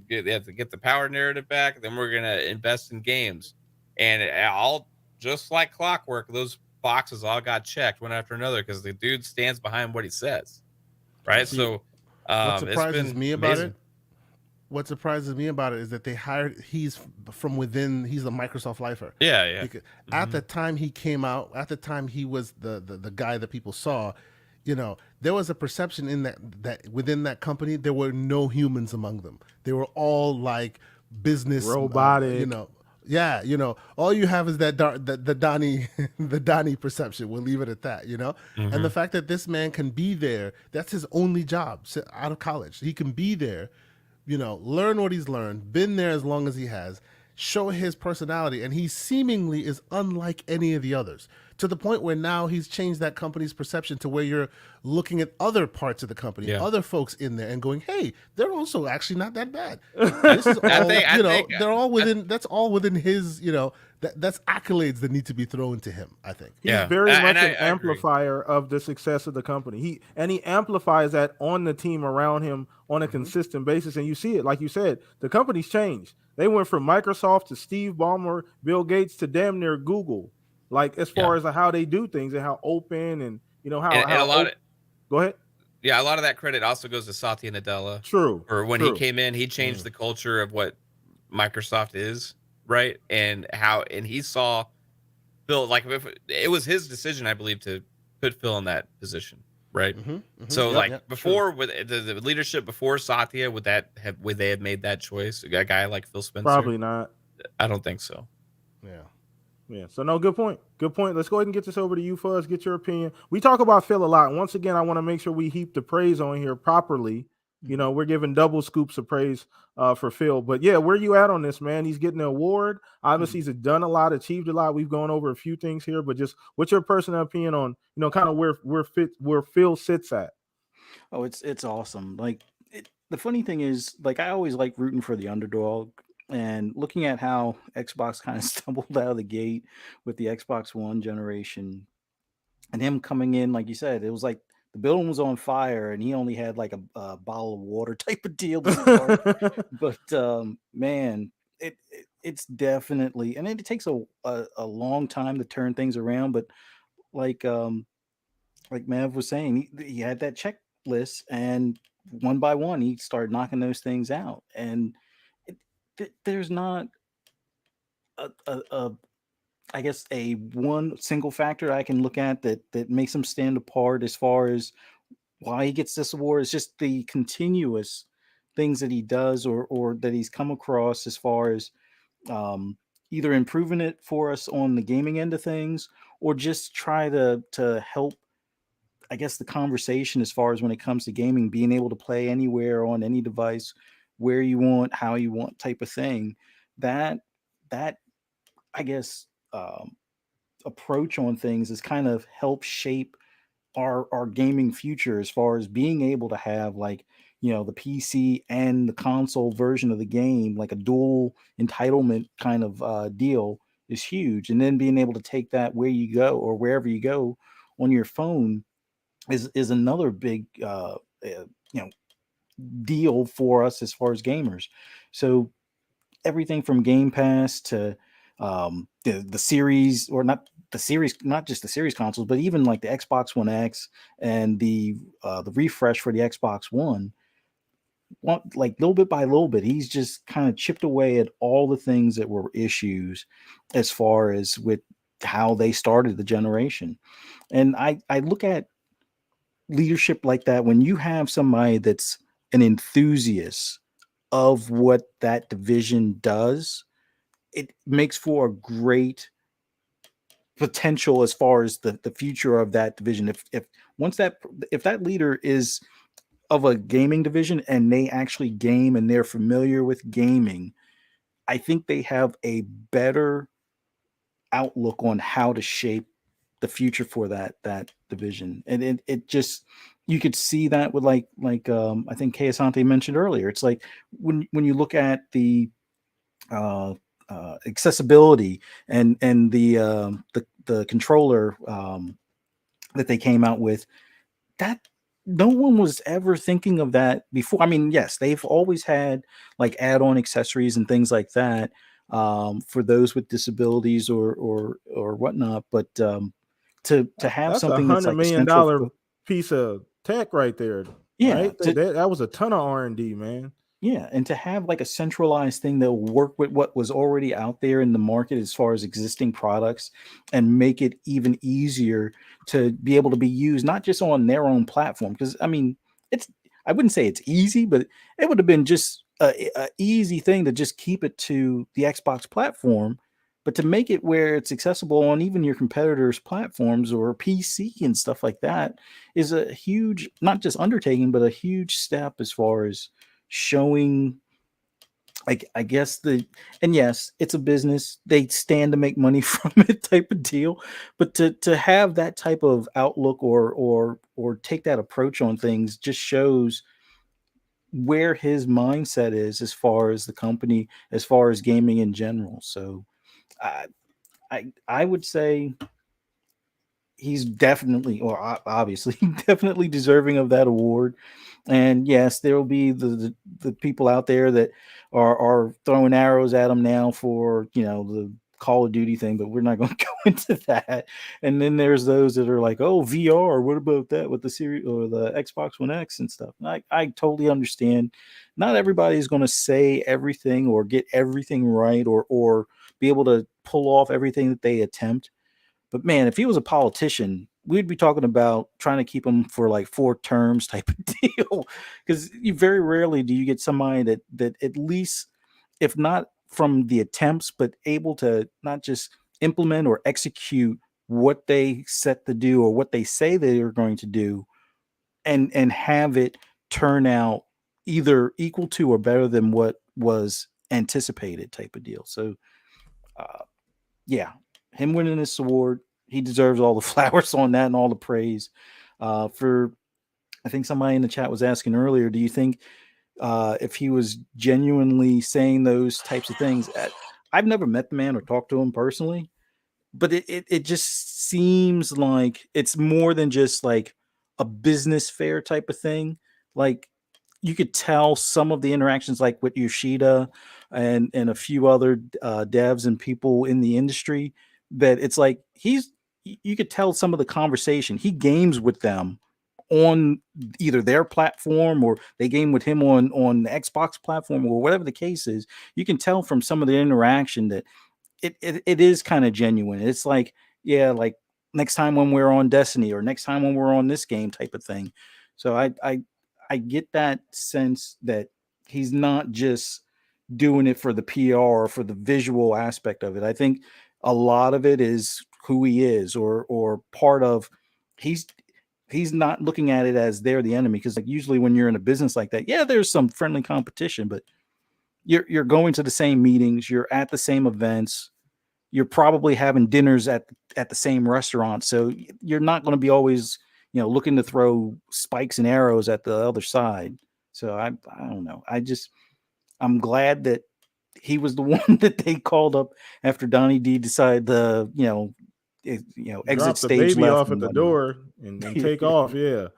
be they have to get the power narrative back. Then we're gonna invest in games, and all just like clockwork. Those boxes all got checked one after another because the dude stands behind what he says, right? See, So what it's surprises been me about amazing. it what surprises me about it is that they hired he's from within, he's a Microsoft lifer. Yeah, yeah. Because at Mhm. the time he came out, at the time he was the guy that people saw, there was a perception in that within that company there were no humans among them. They were all like business, Robotic. yeah, all you have is the Donnie the Donnie perception. We'll leave it at that, and the Mhm. fact that this man can be there, that's his only job out of college. He can be there, learn what he's learned, been there as long as he has, show his personality, and he seemingly is unlike any of the others, to the point where now he's changed that company's perception to where you're looking at other parts of the company, Yeah. other folks in there, and going, hey, they're also actually not that bad. This is all, I think they're all within, that's all within his, that's accolades that need to be thrown to him, I think. He's yeah, very much and an I agree. amplifier of the success of the company. He amplifies that on the team around him on a consistent basis. And you see it, like you said, the company's changed. They went from Microsoft to Steve Ballmer, Bill Gates to damn near Google. Like as Yeah, far as how they do things and how open and and how open. Go ahead. a lot of that credit also goes to Satya Nadella. True. For when he True. came in, he changed the culture of what Microsoft is, right? And he saw Phil, like if it was his decision, I believe, to put Phil in that position, right? So Yep. like before with the leadership before Satya, would they have made that choice? A guy like Phil Spencer? Probably not. I don't think so. Yeah. Yeah. So no, good point. Good point. Let's go ahead and get this over to you, Fuzz. Get your opinion. We talk about Phil a lot. Once again, I want to make sure we heap the praise on here properly. We're giving double scoops of praise for Phil. But yeah, where you at on this, man? He's getting an award. Obviously, he's done a lot, achieved a lot. We've gone over a few things here, but just what's your personal opinion on, kind of where Phil sits at? Oh, it's awesome. Like the funny thing is, like I always like rooting for the underdog, and looking at how Xbox kind of stumbled out of the gate with the Xbox One generation, and him coming in, like you said, it was like the building was on fire, and he only had like a bottle of water type of deal to start. But man, it's definitely, and it takes a long time to turn things around. But like Mav was saying, he had that list, and one by one he started knocking those things out. And there's not a I guess a one single factor I can look at that makes him stand apart as far as why he gets this award. It's just the continuous things that he does, or that he's come across as far as um, either improving it for us on the gaming end of things, or just try to help, I guess, the conversation as far as when it comes to gaming, being able to play anywhere on any device, where you want, how you want, type of thing. That that I guess approach on things has kind of helped shape our gaming future, as far as being able to have, like, the PC and the console version of the game, like a dual entitlement kind of deal, is huge. And then being able to take that where you go, or wherever you go, on your phone, is another big you know deal for us as far as gamers. So everything from Game Pass to the series, or not the series, not just the series consoles, but even like the Xbox One X and the refresh for the Xbox One. Like little bit by little bit, he's just kind of chipped away at all the things that were issues as far as with how they started the generation. And I look at leadership like that when you have somebody that's an enthusiast of what that division does. It makes for a great potential as far as the future of that division. If once that if that leader is of a gaming division, and they actually game and they're familiar with gaming, I think they have a better outlook on how to shape the future for that division. And it just, you could see that with I think Kay Asante mentioned earlier. It's like when you look at the uh, accessibility and the controller that they came out with, that no one was ever thinking of that before. I mean, yes, they've always had like add-on accessories and things like that for those with disabilities or whatnot. But to have That's a something that's hundred like a million central, dollar piece of tech right there, yeah, right? That was a ton of R&D, man. yeah, and to have like a centralized thing that will work with what was already out there in the market as far as existing products, and make it even easier to be able to be used not just on their own platform. Because I mean, it's, I wouldn't say it's easy, but it would have been just a easy thing to just keep it to the Xbox platform, but to make it where it's accessible on even your competitors' platforms or PC and stuff like that is a huge, not just undertaking, but a huge step as far as showing, like, I guess the, and yes, it's a business, they stand to make money from it, type of deal. But to have that type of outlook, or take that approach on things, just shows where his mindset is as far as the company, as far as gaming in general. So i I would say he's definitely, or obviously definitely deserving of that award. And yes, there will be the people out there that are throwing arrows at him now for, the Call of Duty thing, but we're not going to go into that. And then there's those that are like, oh, VR, what about that with the series or the Xbox One X and stuff? And I totally understand. Not everybody is going to say everything or get everything right, or be able to pull off everything that they attempt. But man, if he was a politician, we'd be talking about trying to keep him for like 4 terms type of deal. Because you very rarely do you get somebody that at least, if not from the attempts, but able to not just implement or execute what they set to do, or what they say they are going to do, and have it turn out either equal to or better than what was anticipated, type of deal. So yeah, him winning this award, he deserves all the flowers on that and all the praise. For, I think somebody in the chat was asking earlier, do you think if he was genuinely saying those types of things? I've never met the man or talked to him personally, but it just seems like it's more than just like a business fair type of thing. Like, you could tell some of the interactions, like with Yoshida and a few other devs and people in the industry, that it's like you could tell some of the conversation. He games with them on either their platform or they game with him on the Xbox platform or whatever the case is, you can tell from some of the interaction that it is kind of genuine. It's like, yeah, like next time when we're on Destiny or next time when we're on this game type of thing. So I get that sense that he's not just doing it for the PR or for the visual aspect of it. I think a lot of it is who he is or part of he's he's not looking at it as they're the enemy, because like usually when you're in a business like that, yeah, there's some friendly competition, but you're going to the same meetings, you're at the same events, you're probably having dinners at the same restaurant, so you're not going to be always looking to throw spikes and arrows at the other side. So I don't know. I'm glad that he was the one that they called up after Donnie D decided to exit Drop the stage baby left off at and the whatnot. door and take off. Yeah.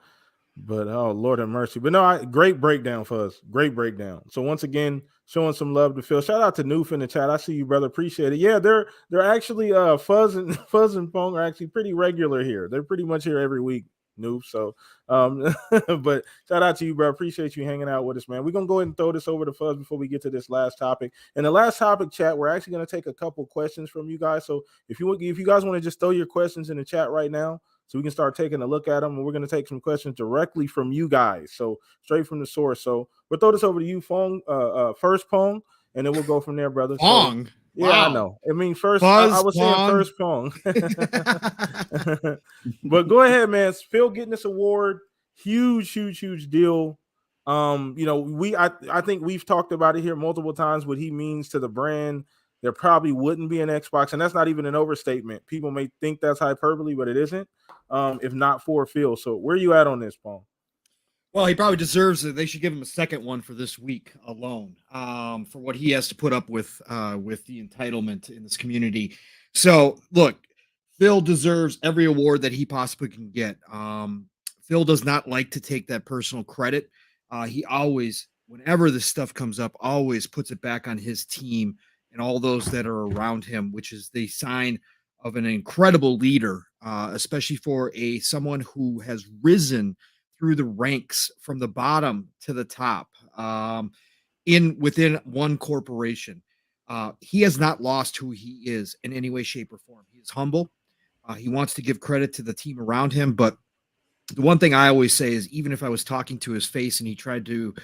But oh Lord have mercy. But no, great breakdown for us. Great breakdown. So once again, showing some love to Phil. Shout out to Noof in the chat. I see you, brother. Appreciate it. Yeah, they're actually Fuzz and Pong are actually pretty regular here. They're pretty much here every week, Noof. So but shout out to you, bro. Appreciate you hanging out with us, man. We're gonna go ahead and throw this over to Fuzz before we get to this last topic. And the last topic, chat, we're actually gonna take a couple questions from you guys. So if you guys want to just throw your questions in the chat right now, so we can start taking a look at them, and we're going to take some questions directly from you guys, so straight from the source. So we'll throw this over to you, Pong, first, Pong, and then we'll go from there, brother. Pong. So, yeah, Wow. I know. I mean, first, Buzz, I was Pong. saying first, Pong. But go ahead, man. Phil getting this award, huge deal. I think we've talked about it here multiple times, what he means to the brand. There probably wouldn't be an Xbox, and that's not even an overstatement. People may think that's hyperbole, but it isn't. If not for Phil. So where are you at on this, Paul? Well, he probably deserves it. They should give him a second one for this week alone, for what he has to put up with the entitlement in this community. So, look, Phil deserves every award that he possibly can get. Phil does not like to take that personal credit. He always, whenever this stuff comes up, always puts it back on his team and all those that are around him, which is the sign of an incredible leader, especially for someone who has risen through the ranks from the bottom to the top, within one corporation. He has not lost who he is in any way, shape, or form. He is humble. He wants to give credit to the team around him. But the one thing I always say is, even if I was talking to his face and he tried to,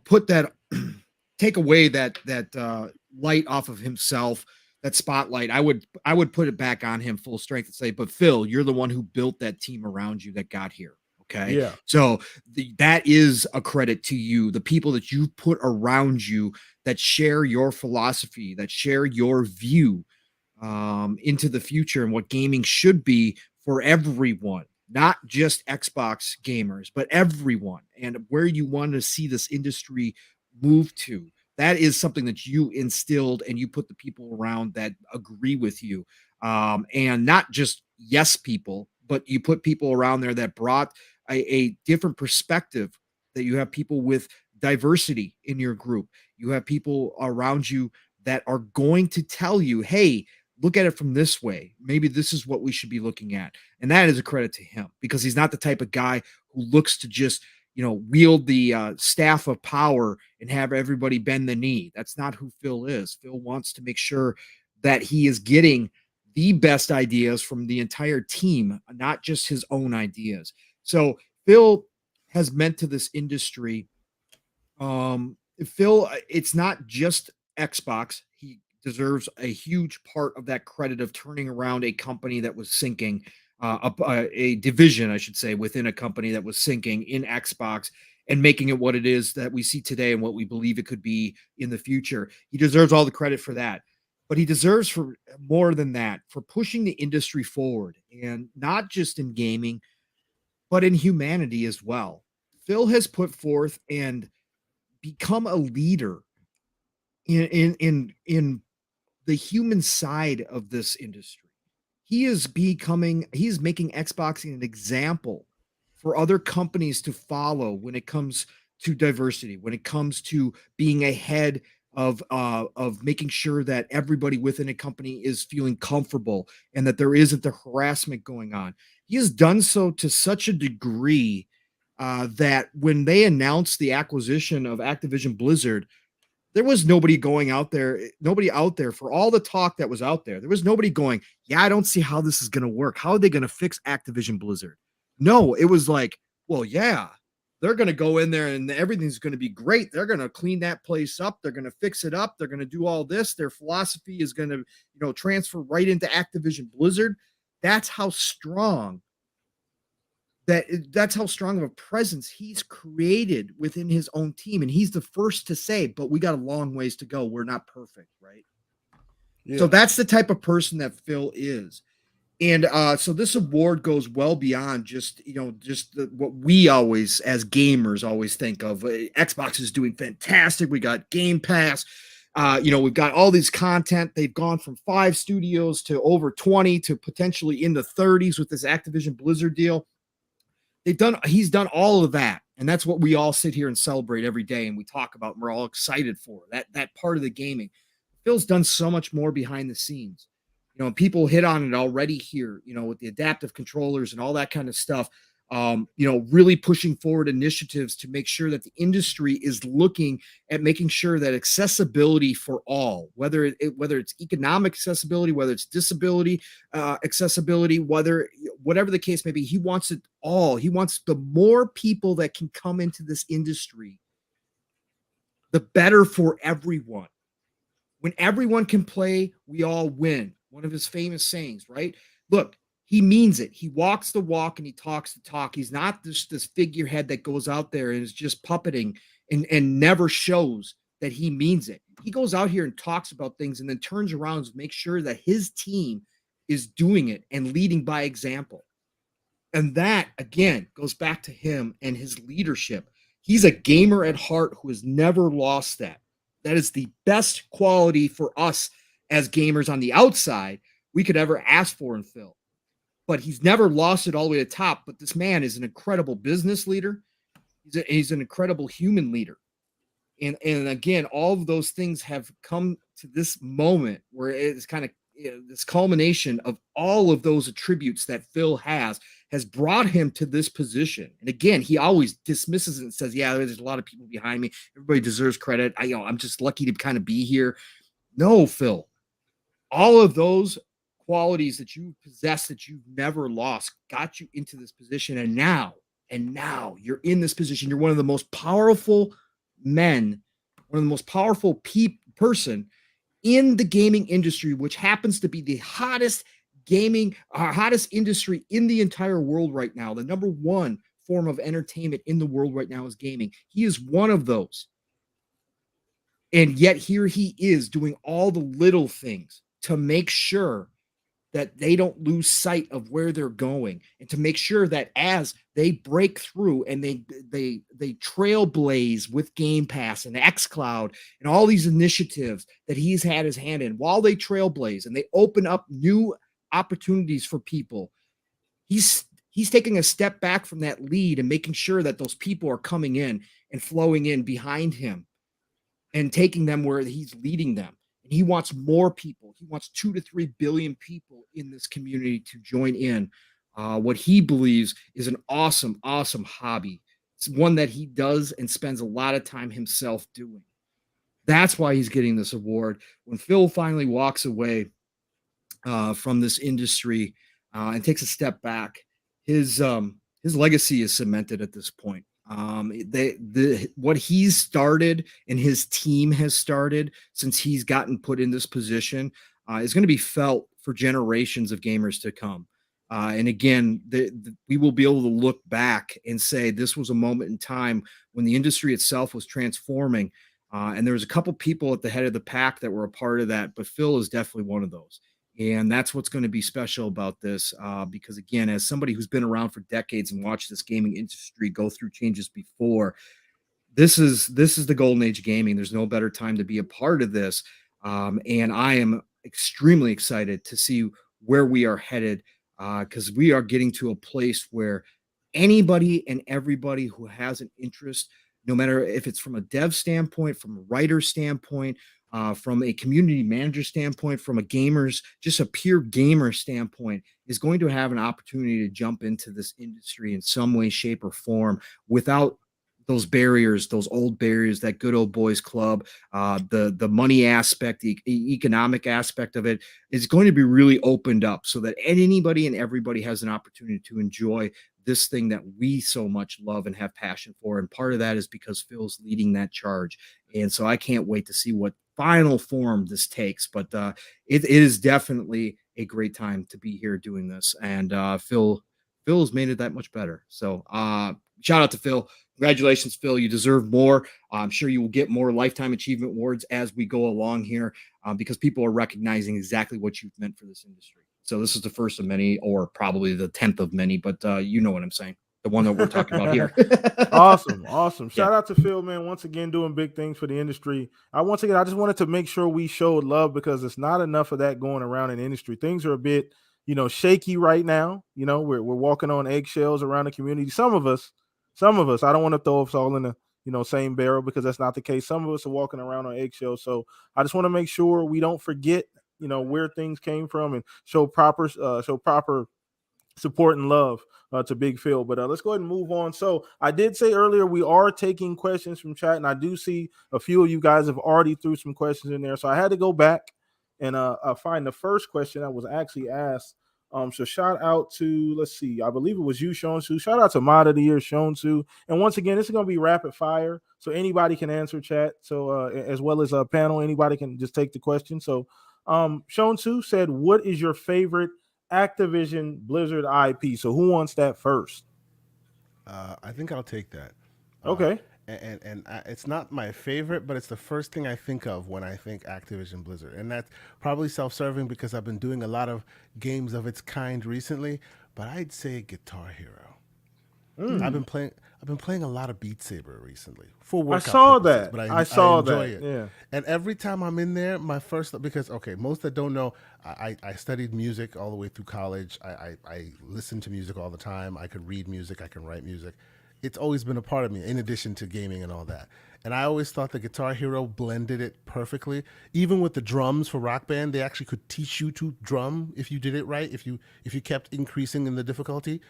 put that, take away that light off of himself, that spotlight, I would put it back on him full strength and say, but Phil, you're the one who built that team around you that got here. Okay. Yeah. So that is a credit to you, the people that you put around you that share your philosophy, that share your view into the future and what gaming should be for everyone, not just Xbox gamers, but everyone, and where you want to see this industry move to. That is something that you instilled, and you put the people around that agree with you, and not just yes people, but you put people around there that brought a different perspective, that you have people with diversity in your group. You have people around you that are going to tell you, hey, look at it from this way. Maybe this is what we should be looking at. And that is a credit to him, because he's not the type of guy who looks to just, wield the staff of power and have everybody bend the knee. That's not who Phil is. Phil wants to make sure that he is getting the best ideas from the entire team, not just his own ideas. So Phil has meant to this industry. Phil, it's not just Xbox. He deserves a huge part of that credit of turning around a company that was sinking, a division, I should say, within a company that was sinking in Xbox, and making it what it is that we see today and what we believe it could be in the future. He deserves all the credit for that. But he deserves for more than that, for pushing the industry forward, and not just in gaming, but in humanity as well. Phil has put forth and become a leader in the human side of this industry. He's making Xbox an example for other companies to follow when it comes to diversity, when it comes to being ahead of making sure that everybody within a company is feeling comfortable and that there isn't the harassment going on. he has done so to such a degree that when they announced the acquisition of Activision Blizzard, there was nobody going out there, nobody out there for all the talk that was out there. There was nobody going, yeah, I don't see how this is going to work. How are they going to fix Activision Blizzard? No, it was like, well, yeah, they're going to go in there and everything's going to be great. They're going to clean that place up. They're going to fix it up. They're going to do all this. Their philosophy is going to, transfer right into Activision Blizzard. That's how strong that's how strong of a presence he's created within his own team. And he's the first to say, but we got a long ways to go. We're not perfect, right? Yeah. So that's the type of person that Phil is. And so this award goes well beyond just, what we always, as gamers, always think of. Xbox is doing fantastic. We got Game Pass. We've got all these content. They've gone from 5 studios to over 20 to potentially in the 30s with this Activision Blizzard deal. He's done all of that. And that's what we all sit here and celebrate every day. And we talk about, and we're all excited for that part of the gaming. Phil's done so much more behind the scenes, and people hit on it already here, with the adaptive controllers and all that kind of stuff. Really pushing forward initiatives to make sure that the industry is looking at making sure that accessibility for all, whether it's economic accessibility, whether it's disability accessibility, whatever the case may be, he wants it all. He wants the more people that can come into this industry, the better for everyone. When everyone can play, we all win. One of his famous sayings, right? Look, he means it. He walks the walk and he talks the talk. He's not this figurehead that goes out there and is just puppeting and never shows that he means it. He goes out here and talks about things and then turns around to make sure that his team is doing it and leading by example. And that, again, goes back to him and his leadership. He's a gamer at heart who has never lost that. That is the best quality for us as gamers on the outside we could ever ask for in Phil. But he's never lost it all the way to the top. But this man is an incredible business leader. He's an incredible human leader. And again, all of those things have come to this moment where it's kind of this culmination of all of those attributes that Phil has brought him to this position. And again, he always dismisses it and says, yeah, there's a lot of people behind me. Everybody deserves credit. I'm just lucky to kind of be here. No, Phil, all of those qualities that you possess that you've never lost got you into this position. And now you're in this position. You're one of the most powerful men, one of the most powerful person in the gaming industry, which happens to be the hottest industry in the entire world right now. The number one form of entertainment in the world right now is gaming. He is one of those. And yet here he is doing all the little things to make sure that they don't lose sight of where they're going, and to make sure that as they break through and they trailblaze with Game Pass and xCloud and all these initiatives that he's had his hand in, while they trailblaze and they open up new opportunities for people, he's taking a step back from that lead and making sure that those people are coming in and flowing in behind him and taking them where he's leading them. And he wants more people. He wants 2 to 3 billion people in this community to join in what he believes is an awesome, awesome hobby. It's one that he does and spends a lot of time himself doing. That's why he's getting this award. When Phil finally walks away from this industry and takes a step back, his legacy is cemented at this point. What he's started and his team has started since he's gotten put in this position is going to be felt for generations of gamers to come. And again, we will be able to look back and say this was a moment in time when the industry itself was transforming. And there was a couple people at the head of the pack that were a part of that, but Phil is definitely one of those. And that's what's going to be special about this, because, again, as somebody who's been around for decades and watched this gaming industry go through changes before, this is the golden age of gaming. There's no better time to be a part of this. And I am extremely excited to see where we are headed, because we are getting to a place where anybody and everybody who has an interest, no matter if it's from a dev standpoint, from a writer standpoint, from a community manager standpoint, from a gamers, just a pure gamer standpoint, is going to have an opportunity to jump into this industry in some way, shape, or form without those barriers, those old barriers, that good old boys club, the money aspect, the economic aspect of it is going to be really opened up so that anybody and everybody has an opportunity to enjoy this thing that we so much love and have passion for. And part of that is because Phil's leading that charge. And so I can't wait to see what final form this takes. But it is definitely a great time to be here doing this. And Phil has made it that much better. So shout out to Phil. Congratulations, Phil. You deserve more. I'm sure you will get more Lifetime Achievement Awards as we go along here because people are recognizing exactly what you've meant for this industry. So this is the first of many, or probably the 10th of many, but you know what I'm saying. The one that we're talking about here. Awesome. Shout Yeah. out to Phil, man. Once again, doing big things for the industry. I just wanted to make sure we showed love because it's not enough of that going around in the industry. Things are a bit, shaky right now. We're walking on eggshells around the community. Some of us, I don't want to throw us all in the, same barrel because that's not the case. Some of us are walking around on eggshells. So I just want to make sure we don't forget, where things came from and show proper support and love to Big Phil. But let's go ahead and move on. So I did say earlier we are taking questions from chat, and I do see a few of you guys have already threw some questions in there. So I had to go back and find the first question that was actually asked. So shout out to, let's see, I believe it was you, Shonsu. Shout out to Mod of the Year, Shonsu. And once again, this is going to be rapid fire, so anybody can answer chat. So as well as a panel, anybody can just take the question. So Shonsu said, "What is your favorite Activision Blizzard IP?" So who wants that first? I think I'll take that. Okay. It's not my favorite, but it's the first thing I think of when I think Activision Blizzard, and that's probably self-serving because I've been doing a lot of games of its kind recently. But I'd say Guitar Hero. I've been playing a lot of Beat Saber recently for I workout saw purposes, that. but I saw enjoy that. it. Yeah. And every time I'm in there, my first because most that don't know, I studied music all the way through college. I listen to music all the time. I could read music. I can write music. It's always been a part of me, in addition to gaming and all that. And I always thought the Guitar Hero blended it perfectly. Even with the drums for Rock Band, they actually could teach you to drum if you did it right. If you kept increasing in the difficulty,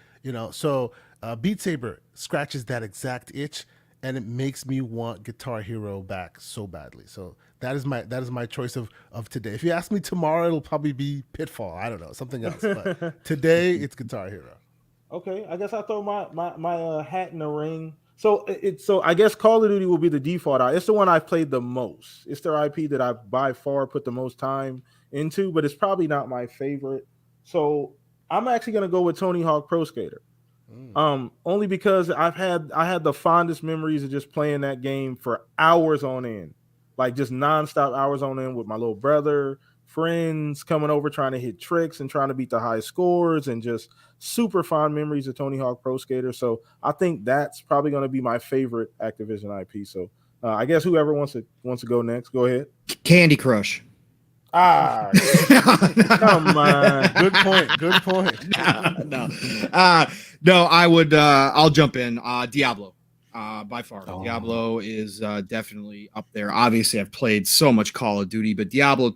So Beat Saber scratches that exact itch, and it makes me want Guitar Hero back so badly. So that is my choice of today. If you ask me tomorrow, it'll probably be Pitfall. I don't know, something else. But today it's Guitar Hero. Okay, I guess I throw my hat in the ring. So I guess Call of Duty will be the default. It's the one I've played the most. It's their IP that I by far put the most time into, but it's probably not my favorite. So I'm actually gonna go with Tony Hawk Pro Skater. Only because I had the fondest memories of just playing that game for hours on end, like just nonstop hours on end with my little brother, friends coming over trying to hit tricks and trying to beat the high scores, and just super fond memories of Tony Hawk Pro Skater. So I think that's probably going to be my favorite Activision IP. So I guess whoever wants to go next, go ahead. Candy Crush. Ah, come on. Good point. No, I would. I'll jump in. Diablo, by far. Oh. Diablo is definitely up there. Obviously, I've played so much Call of Duty, but Diablo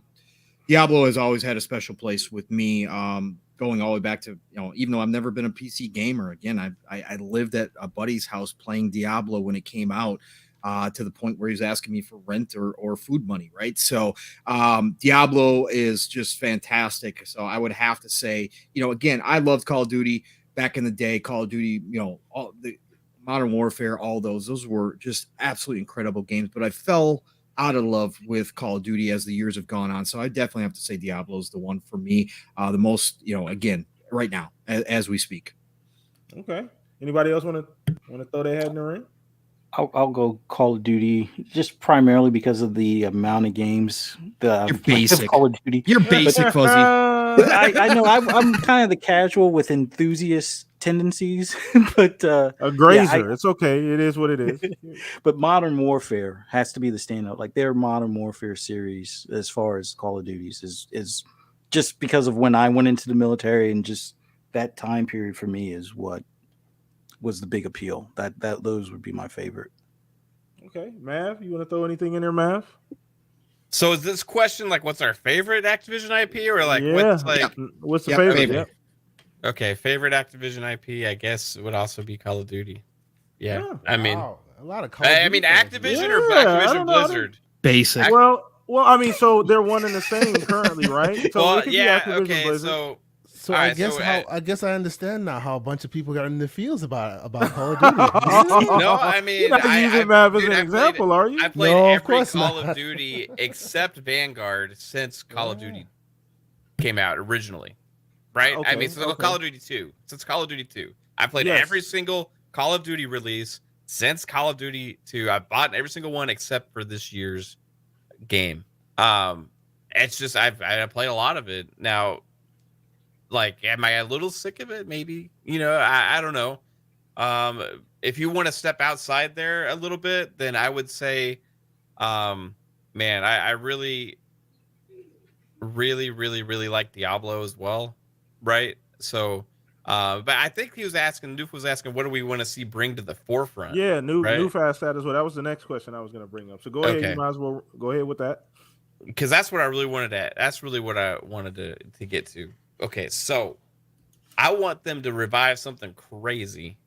has always had a special place with me. Going all the way back to, even though I've never been a PC gamer, again, I lived at a buddy's house playing Diablo when it came out. To the point where he's asking me for rent or food money, right? So Diablo is just fantastic. So I would have to say, again, I loved Call of Duty back in the day. Call of Duty, all the Modern Warfare, all those were just absolutely incredible games. But I fell out of love with Call of Duty as the years have gone on. So I definitely have to say Diablo is the one for me, the most, again, right now as we speak. Okay. Anybody else want to throw their head in the ring? I'll go Call of Duty just primarily because of the amount of games that You're basic. Call of Duty. You're basic, Fuzzy. I know I'm kind of the casual with enthusiast tendencies, but a grazer. It's okay. It is what it is. But Modern Warfare has to be the standout. Like their Modern Warfare series, as far as Call of Duties, is just because of when I went into the military and just that time period for me is what was the big appeal. That those would be my favorite. Okay, Mav, you want to throw anything in there, Mav? So is this question like what's our favorite Activision IP or like yeah. what's like What's the Yep, favorite? favorite. Yep. okay, favorite Activision IP I guess would also be Call of Duty. Yeah. Yeah. I mean Wow, a lot of Call of I Duty mean fans in Activision here. or Yeah, I Activision don't know. I don't- Blizzard? Basic. Well, I mean, so they're one and the same currently, right? So Well, it could yeah, be Activision okay, Blizzard. so So all I right, guess so, I guess I understand now how a bunch of people got in the fields about Call of Duty. no, I You're mean not using Mav as an example, are you? I played No, of every course Call not. of Duty except Vanguard since Call of Duty came out originally. Right? I mean, so Call of Duty 2. Since Call of Duty 2. I played every single Call of Duty release since Call of Duty 2. I bought every single one except for this year's game. It's just I played a lot of it. Now, like, am I a little sick of it? Maybe. I don't know. If you want to step outside there a little bit, then I would say, man, I really, really, really, really like Diablo as well, right? So, but I think Noof was asking, what do we want to see bring to the forefront? Yeah, new right? fast status. Well, that was the next question I was going to bring up. So go ahead. Okay. You might as well go ahead with that. Because that's what I really wanted to. That's really what I wanted to get to. Okay, so I want them to revive something crazy,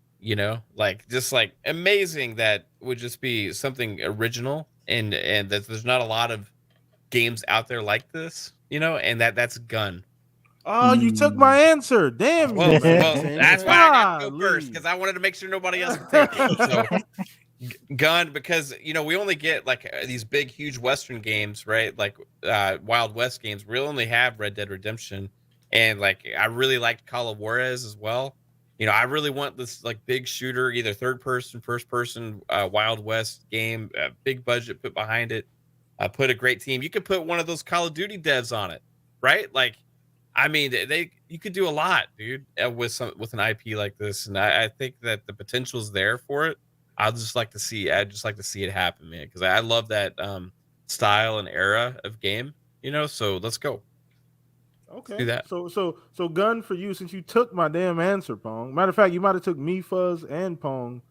like just like amazing that would just be something original and that there's not a lot of games out there like this, and that's Gun. Oh, you took my answer. Damn Well, you, man. that's why I got to go Golly. first because I wanted to make sure nobody else could take it. So, Gun, because we only get like these big, huge Western games, right? Like Wild West games. We only have Red Dead Redemption, and like I really liked Call of Juarez as well. I really want this like big shooter, either third person, first person, Wild West game, big budget put behind it, put a great team. You could put one of those Call of Duty devs on it, right? Like, I mean, you could do a lot, dude, with an IP like this, and I think that the potential's there for it. I'd just like to see it happen, man, because I love that style and era of game, So let's go. Okay. Do that. So Gun for you, since you took my damn answer, Pong. Matter of fact, you might have took me, Fuzz, and Pong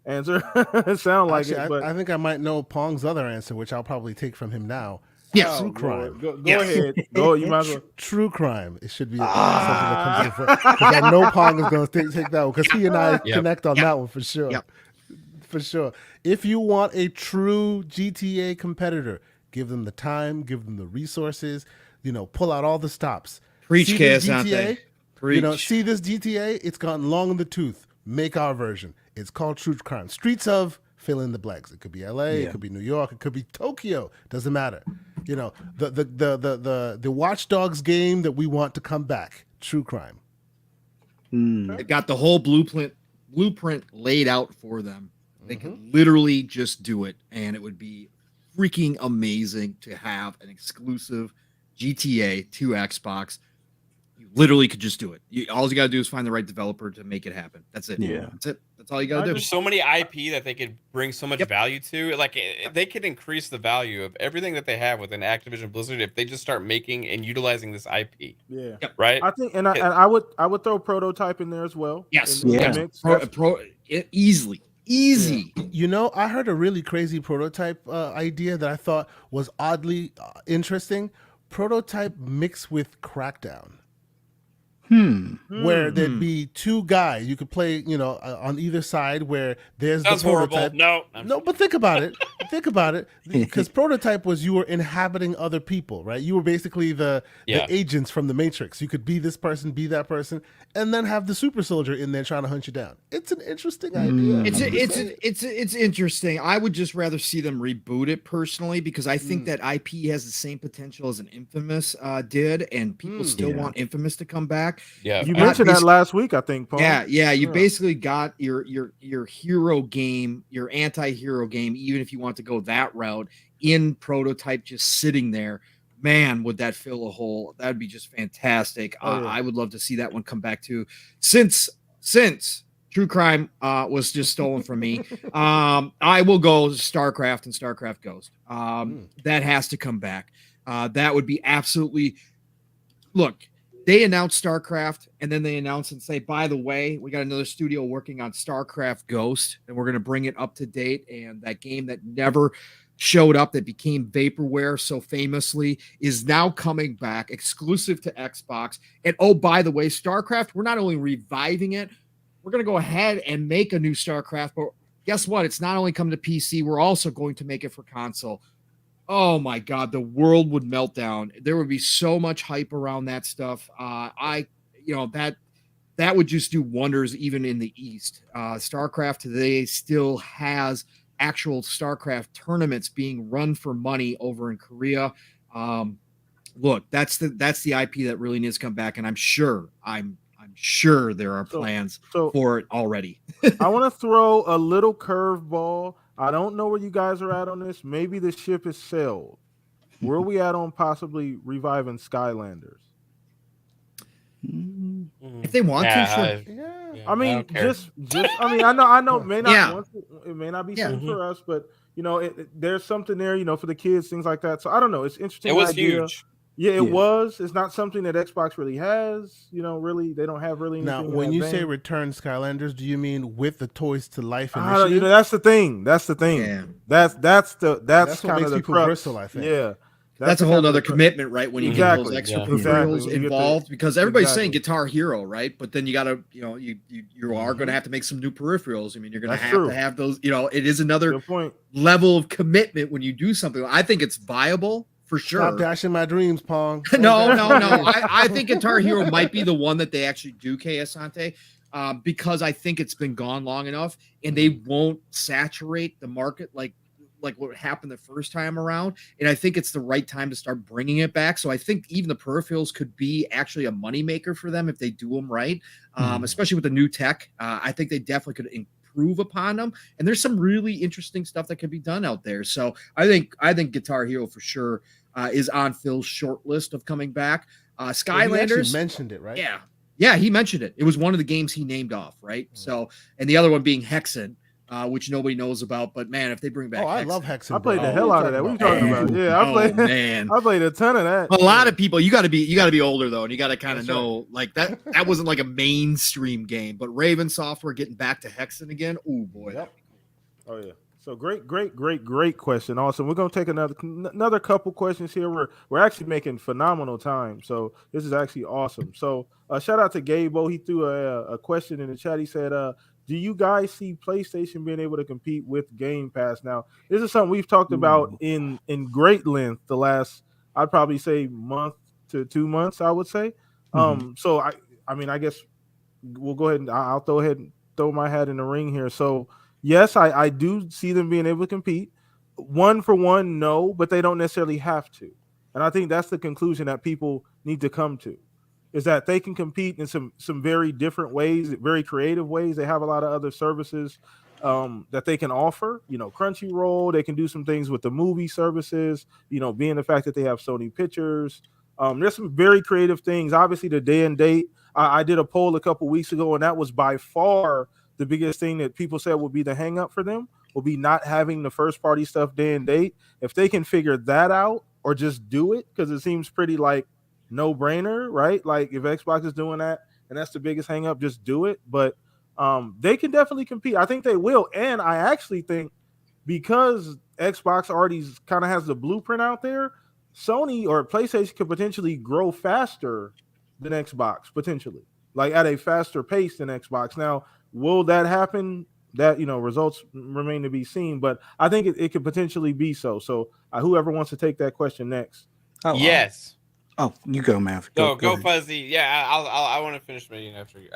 answer. It sound like Actually, it, but I think I might know Pong's other answer, which I'll probably take from him now. Yes. True crime. Go ahead. Go. You might as well. True crime. It should be something that comes in front. Because I know Pong is going to take that one because he and I connect on that one for sure. Yep. For sure. If you want a true GTA competitor, give them the time, give them the resources, pull out all the stops. Preach, See this KSante. Preach. See this GTA? It's gotten long in the tooth. Make our version. It's called True Crime. Streets of fill in the blanks. It could be LA, it could be New York, it could be Tokyo. Doesn't matter. The Watch Dogs game that we want to come back. True Crime. They've got the whole blueprint laid out for them. They could literally just do it, and it would be freaking amazing to have an exclusive GTA to Xbox. You literally could just do it. All you got to do is find the right developer to make it happen. That's it. Yeah. That's it. That's all you got to do. There's so many IP that they could bring so much value to. Like they could increase the value of everything that they have within Activision Blizzard if they just start making and utilizing this IP. Yeah. Right. I think, and I would throw Prototype in there as well. Yes. In the Yeah. mix. Easily. Easy. I heard a really crazy Prototype idea that I thought was oddly interesting. Prototype mixed with Crackdown. Where there'd be two guys you could play, on either side. Where there's Sounds the Prototype. horrible. No, but think about it. Because Prototype was you were inhabiting other people, right? You were basically the agents from the Matrix. You could be this person, be that person, and then have the super soldier in there trying to hunt you down. It's an interesting idea. It's interesting. I would just rather see them reboot it personally because I think that IP has the same potential as an Infamous did, and people still want Infamous to come back. Yeah, You mentioned that last week, I think, Paul. Yeah. You basically got your hero game, your anti-hero game, even if you want to go that route in Prototype, just sitting there. Man, would that fill a hole? That'd be just fantastic. I would love to see that one come back too. Since True Crime was just stolen from me, I will go StarCraft and StarCraft Ghost. That has to come back. That would be absolutely. Look, they announced StarCraft, and then they announce and say, by the way, we got another studio working on StarCraft Ghost, and we're going to bring it up to date. And that game that never showed up that became vaporware so famously is now coming back exclusive to Xbox. And oh, by the way, StarCraft, we're not only reviving it, we're going to go ahead and make a new StarCraft, but guess what? It's not only coming to PC, we're also going to make it for console. Oh my God, the world would melt down. There would be so much hype around that stuff. That would just do wonders even in the East. StarCraft today still has actual StarCraft tournaments being run for money over in Korea. Look, that's the IP that really needs to come back, and I'm sure there are plans for it already. I want to throw a little curveball. I don't know where you guys are at on this. Maybe the ship is sailed. Where are we at on possibly reviving Skylanders? If they want to, sure. I mean, just. I mean, I know. It may not be something for us, but there's something there, for the kids, things like that. So I don't know. It's interesting. It was idea. huge. Yeah, it was. It's not something that Xbox really has. Really, they don't have really anything. Now, when you say return Skylanders, do you mean with the Toys to Life initiative? That's the thing. Yeah. That's what kind makes of the people crux. bristle, I think. Yeah. That's a whole other commitment, right? When you get those extra peripherals involved, because everybody's saying Guitar Hero, right? But then you got to, you are going to have to make some new peripherals. I mean, you're going to have those. It is another level of commitment when you do something. I think it's viable for sure. Stop dashing my dreams, Pong. No. I think Guitar Hero might be the one that they actually do, Kay Asante, because I think it's been gone long enough, and they won't saturate the market like what happened the first time around. And I think it's the right time to start bringing it back. So I think even the peripherals could be actually a moneymaker for them if they do them right, especially with the new tech. I think they definitely could improve upon them. And there's some really interesting stuff that could be done out there. So I think Guitar Hero for sure is on Phil's short list of coming back. Skylanders, he mentioned it, right? Yeah, he mentioned it. It was one of the games he named off, right? So, and the other one being Hexen, which nobody knows about, but man, if they bring back, I love Hexen. I played the hell out of that. What are you talking about? Yeah, I played a ton of that. A lot of people, you got to be older though, and you got to kind of know like that. That wasn't like a mainstream game, but Raven Software getting back to Hexen again. Oh boy. Yep. Oh yeah. So great question. Awesome. We're gonna take another couple questions here. We're actually making phenomenal time. So this is actually awesome. So shout out to Gabo. He threw a question in the chat. He said, do you guys see PlayStation being able to compete with Game Pass? Now, this is something we've talked about in great length the last, I'd probably say month to 2 months, I would say. So I mean, I guess we'll go ahead and I'll throw my hat in the ring here. So yes, I do see them being able to compete. 1 for 1, no, but they don't necessarily have to. And I think that's the conclusion that people need to come to, is that they can compete in some very different ways, very creative ways. They have a lot of other services that they can offer. Crunchyroll, they can do some things with the movie services, being the fact that they have Sony Pictures. There's some very creative things. Obviously, the day and date. I did a poll a couple weeks ago, and that was by far the biggest thing that people said would be the hang up for them, will be not having the first party stuff day and date. If they can figure that out or just do it, because it seems pretty like no brainer, right? Like if Xbox is doing that and that's the biggest hang up, just do it. But they can definitely compete. I think they will. And I actually think because Xbox already kind of has the blueprint out there, Sony or PlayStation could potentially grow faster than Xbox, potentially, like at a faster pace than Xbox. Now, will that happen? That, results remain to be seen, but I think it could potentially be so. So whoever wants to take that question next. Yes. Oh, you go, Mav. Go Fuzzy. Yeah, I want to finish meeting after you.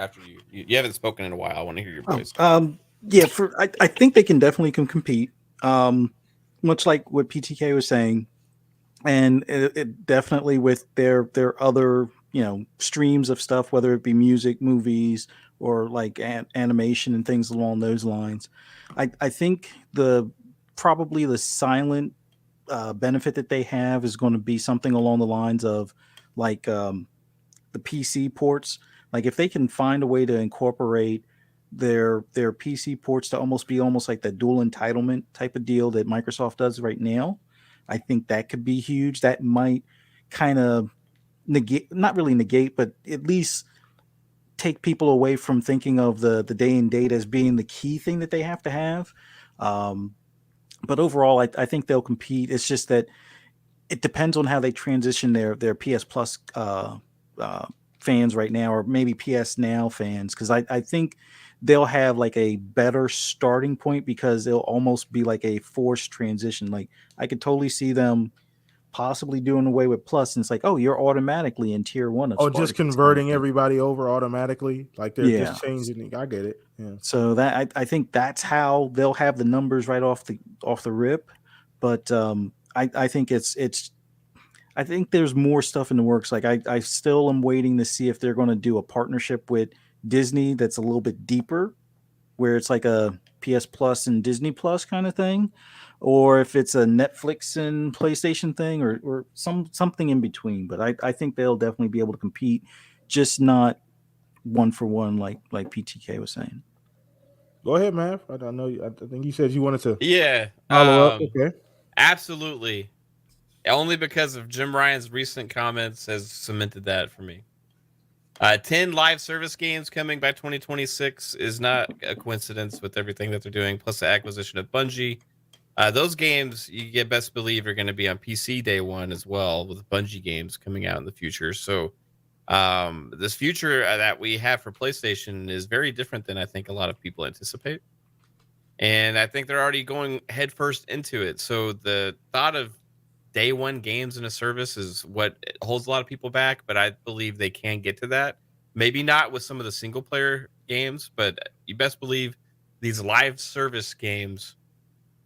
You haven't spoken in a while. I want to hear your voice. Yeah, I think they can definitely compete. Much like what PTK was saying, and it definitely with their other streams of stuff, whether it be music, movies, or like animation and things along those lines. I think probably the silent benefit that they have is going to be something along the lines of like the PC ports. Like if they can find a way to incorporate their PC ports to almost like the dual entitlement type of deal that Microsoft does right now, I think that could be huge. That might kind of not really negate, but at least take people away from thinking of the day and date as being the key thing that they have to have. But overall, I think they'll compete. It's just that it depends on how they transition their PS Plus fans right now, or maybe PS Now fans, because I think they'll have like a better starting point because it'll almost be like a forced transition. Like I could totally see them possibly doing away with Plus, and it's like, oh, you're automatically in tier 1 of Oh, just Spartacus kind of converting thing. everybody over automatically, like they're Yeah. just changing. I get it. Yeah. So that I think that's how they'll have the numbers right off the rip. But I think it's I think there's more stuff in the works. Like I still am waiting to see if they're going to do a partnership with Disney that's a little bit deeper, where it's like a PS Plus and Disney Plus kind of thing, or if it's a Netflix and PlayStation thing, or something in between. But I think they'll definitely be able to compete, just not one for one like PTK was saying. Go ahead, Mav. I know. I think you said you wanted to Yeah. follow up. Okay. Absolutely. Only because of Jim Ryan's recent comments has cemented that for me. 10 live service games coming by 2026 is not a coincidence with everything that they're doing, plus the acquisition of Bungie. Those games, you get best believe, are going to be on PC day one as well, with Bungie games coming out in the future. So, this future that we have for PlayStation is very different than I think a lot of people anticipate. And I think they're already going headfirst into it. So, the thought of day one games in a service is what holds a lot of people back, but I believe they can get to that. Maybe not with some of the single player games, but you best believe these live service games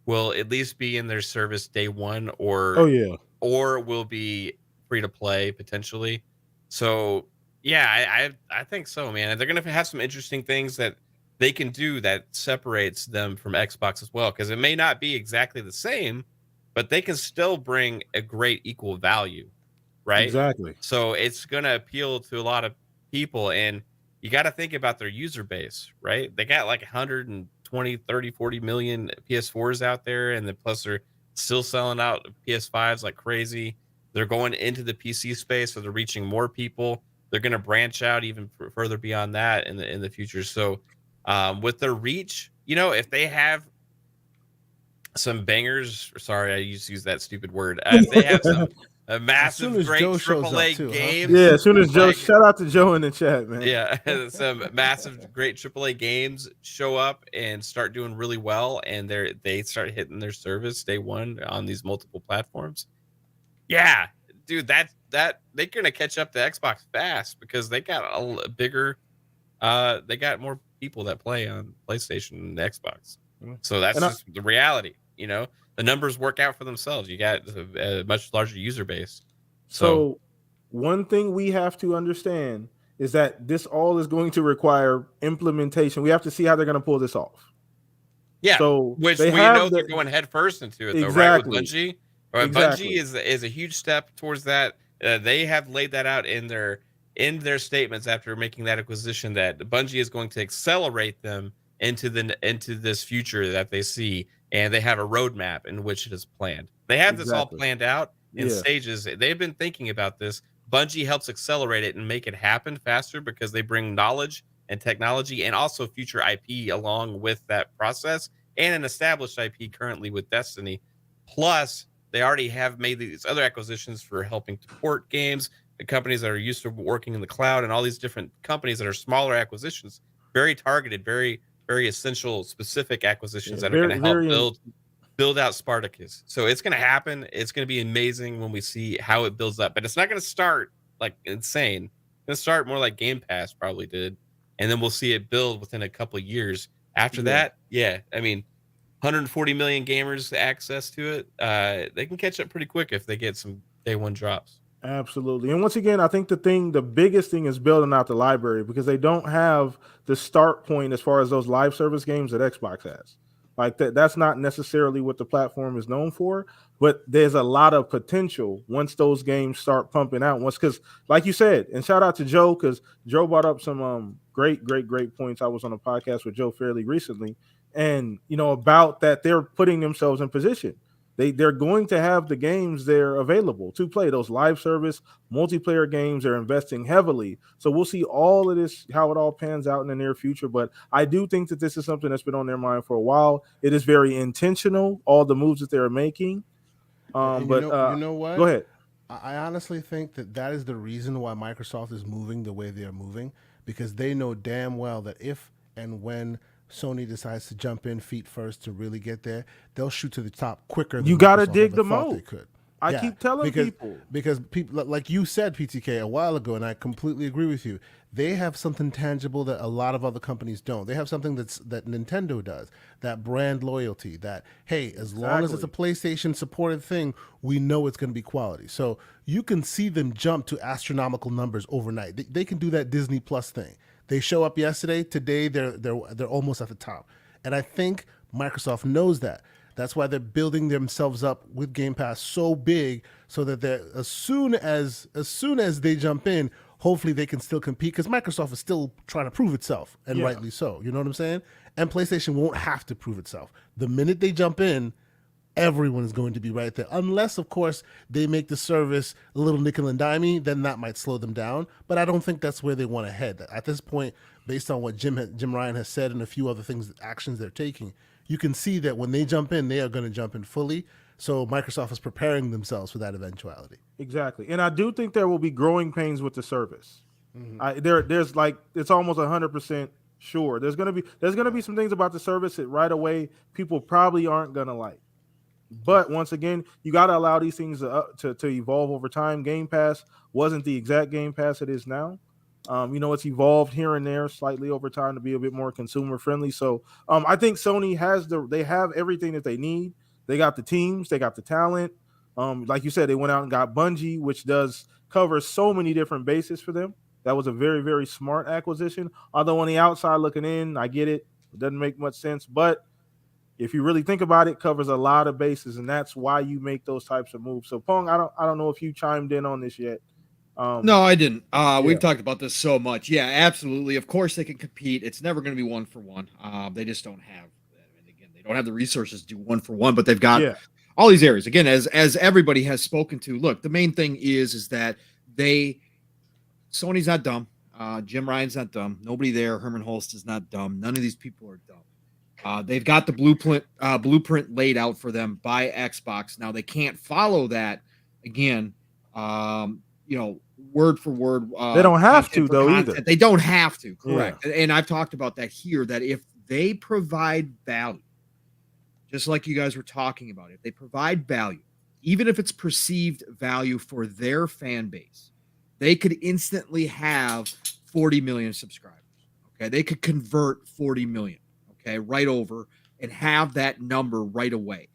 will at least be in their service day one, Oh yeah. or will be free to play potentially. So yeah, I think so, man. They're gonna have some interesting things that they can do that separates them from Xbox as well, because it may not be exactly the same, but they can still bring a great equal value, right? Exactly. So it's gonna appeal to a lot of people, and you got to think about their user base, right? They got like 120, 30, 40 million PS4s out there, and then plus they're still selling out PS5s like crazy. They're going into the PC space, so they're reaching more people. They're going to branch out even further beyond that in the future. So, with their reach, if they have some bangers, sorry, I used to use that stupid word. If they have some a As soon massive, as great Joe shows up, AAA too, huh? games, Yeah. As soon as Joe, like, shout out to Joe in the chat, man. yeah, some massive, great AAA games show up and start doing really well, and they start hitting their service day one on these multiple platforms. Yeah, dude, that they're gonna catch up to Xbox fast because they got a bigger, they got more people that play on PlayStation and Xbox. So that's And I, just the reality. The numbers work out for themselves. You got a much larger user base. So so one thing we have to understand is that this all is going to require implementation. We have to see how they're going to pull this off. yeah, So which they we have they're the going head first into it, though, right? With exactly, Bungie, Bungie exactly, is a huge step towards that. They have laid that out in their statements after making that acquisition, that Bungie is going to accelerate them into this future that they see, and they have a roadmap in which it is planned. They have this all exactly. planned out in Yeah, stages. They've been thinking about this. Bungie helps accelerate it and make it happen faster because they bring knowledge and technology and also future IP along with that process, and an established IP currently with Destiny. Plus, they already have made these other acquisitions for helping to port games, the companies that are used to working in the cloud, and all these different companies that are smaller acquisitions, very targeted, very, very essential, specific acquisitions yeah. that are going Very, to help very. build out Spartacus. So it's going to happen. It's going to be amazing when we see how it builds up. But it's not going to start like insane. It's going to start more like Game Pass probably did, and then we'll see it build within a couple of years. After Yeah. that, yeah, I mean, 140 million gamers access to it. They can catch up pretty quick if they get some day one drops. Absolutely. And once again, I think the biggest thing is building out the library, because they don't have the start point as far as those live service games that Xbox has. Like that's not necessarily what the platform is known for, but there's a lot of potential once those games start pumping out. Once, because like you said, and shout out to Joe, because Joe brought up some great points. I was on a podcast with Joe fairly recently, and about that they're putting themselves in position. they're going to have the games there available to play. Those live service multiplayer games, they're investing heavily. So we'll see all of this, how it all pans out in the near future. But I do think that this is something that's been on their mind for a while. It is very intentional, all the moves that they're making. And But you know go what? ahead. I honestly think that that is the reason why Microsoft is moving the way they are moving, because they know damn well that if and when Sony decides to jump in feet first to really get there, they'll shoot to the top quicker than You got to Microsoft dig ever the thought they moat. could. I Yeah, keep telling people. because people like you said, PTK, a while ago, and I completely agree with you. They have something tangible that a lot of other companies don't. They have something that Nintendo does, that brand loyalty. That, hey, as long as it's a PlayStation supported thing, we know it's going to be quality. So you can see them jump to astronomical numbers overnight. They can do that Disney Plus thing. They show up yesterday, today they're almost at the top, and I think Microsoft knows that. That's why they're building themselves up with Game Pass so big, so that they're as soon as they jump in, hopefully they can still compete, because Microsoft is still trying to prove itself, and rightly so. You know what I'm saying? And PlayStation won't have to prove itself. The minute they jump in, everyone is going to be right there, unless of course they make the service a little nickel and dimey. Then that might slow them down. But I don't think that's where they want to head at this point. Based on what Jim Ryan has said and a few other things, actions they're taking, you can see that when they jump in, they are going to jump in fully. So Microsoft is preparing themselves for that eventuality. Exactly. And I do think there will be growing pains with the service. There's like, it's almost 100% sure. There's gonna be some things about the service that right away people probably aren't gonna like. But once again, you got to allow these things to evolve over time. Game Pass wasn't the exact Game Pass it is now. It's evolved here and there slightly over time to be a bit more consumer friendly. So I think Sony they have everything that they need. They got the teams, they got the talent. Like you said, they went out and got Bungie, which does cover so many different bases for them. That was a very, very smart acquisition. Although on the outside looking in, I get it. It doesn't make much sense. But if you really think about it, covers a lot of bases, and that's why you make those types of moves. So Pong, I don't know if you chimed in on this yet. No, I didn't. We've talked about this so much. Yeah, absolutely. Of course, they can compete. It's never going to be 1-for-1. They just don't have. And again, they don't have the resources to do 1-for-1. But they've got all these areas. Again, as everybody has spoken to. Look, the main thing is that Sony's not dumb. Jim Ryan's not dumb. Nobody there. Herman Holst is not dumb. None of these people are dumb. They've got the blueprint laid out for them by Xbox. Now they can't follow that again. Word for word. They don't have to though either. They don't have to. Correct. Yeah. And I've talked about that here. That if they provide value, just like you guys were talking about, if they provide value, even if it's perceived value for their fan base, they could instantly have 40 million subscribers. Okay, they could convert 40 million. Okay, right over and have that number right away.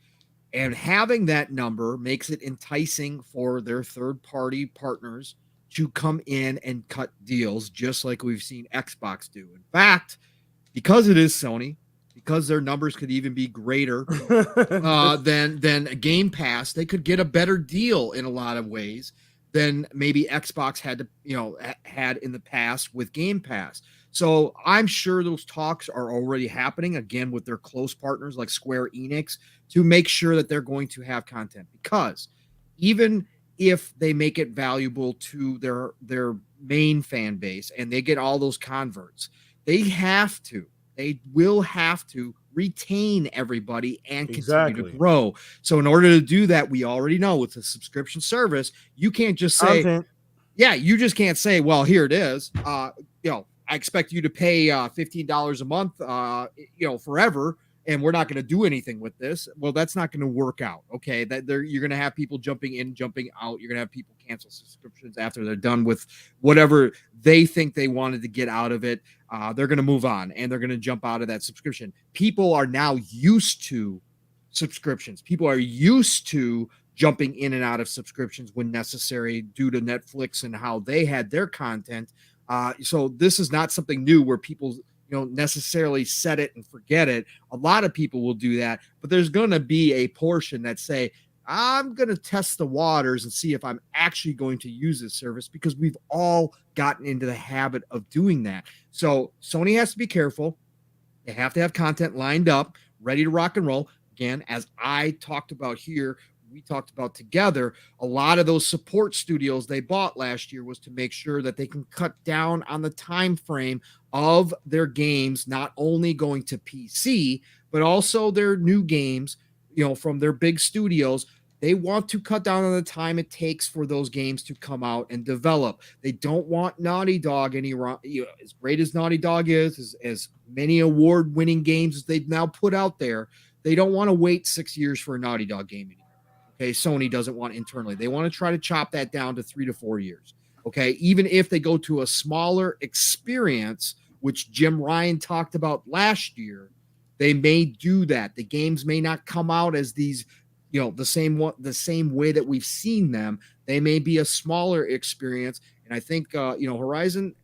And having that number makes it enticing for their third-party partners to come in and cut deals, just like we've seen Xbox do. In fact, because it is Sony, because their numbers could even be greater than a Game Pass, they could get a better deal in a lot of ways than maybe Xbox had in the past with Game Pass. So I'm sure those talks are already happening again with their close partners like Square Enix to make sure that they're going to have content, because even if they make it valuable to their main fan base and they get all those converts, they will have to retain everybody and continue to grow. So in order to do that, we already know with a subscription service, you can't just say, you just can't say, well, here it is. I expect you to pay $15 a month, forever, and we're not going to do anything with this. Well, that's not going to work out. Okay, you're going to have people jumping in, jumping out. You're going to have people cancel subscriptions after they're done with whatever they think they wanted to get out of it. They're going to move on and they're going to jump out of that subscription. People are now used to subscriptions. People are used to jumping in and out of subscriptions when necessary due to Netflix and how they had their content. So this is not something new where people, necessarily set it and forget it. A lot of people will do that, but there's going to be a portion that say, I'm going to test the waters and see if I'm actually going to use this service, because we've all gotten into the habit of doing that. So Sony has to be careful. They have to have content lined up, ready to rock and roll. again, as I talked about here, we talked about together, a lot of those support studios they bought last year was to make sure that they can cut down on the time frame of their games, not only going to PC, but also their new games, from their big studios. They want to cut down on the time it takes for those games to come out and develop. They don't want Naughty Dog as great as Naughty Dog is, as many award-winning games as they've now put out there. They don't want to wait 6 years for a Naughty Dog game anymore. Okay, Sony doesn't want internally. They want to try to chop that down to 3 to 4 years. Okay, even if they go to a smaller experience, which Jim Ryan talked about last year, they may do that. The games may not come out as these, the same way that we've seen them. They may be a smaller experience. And I think, Horizon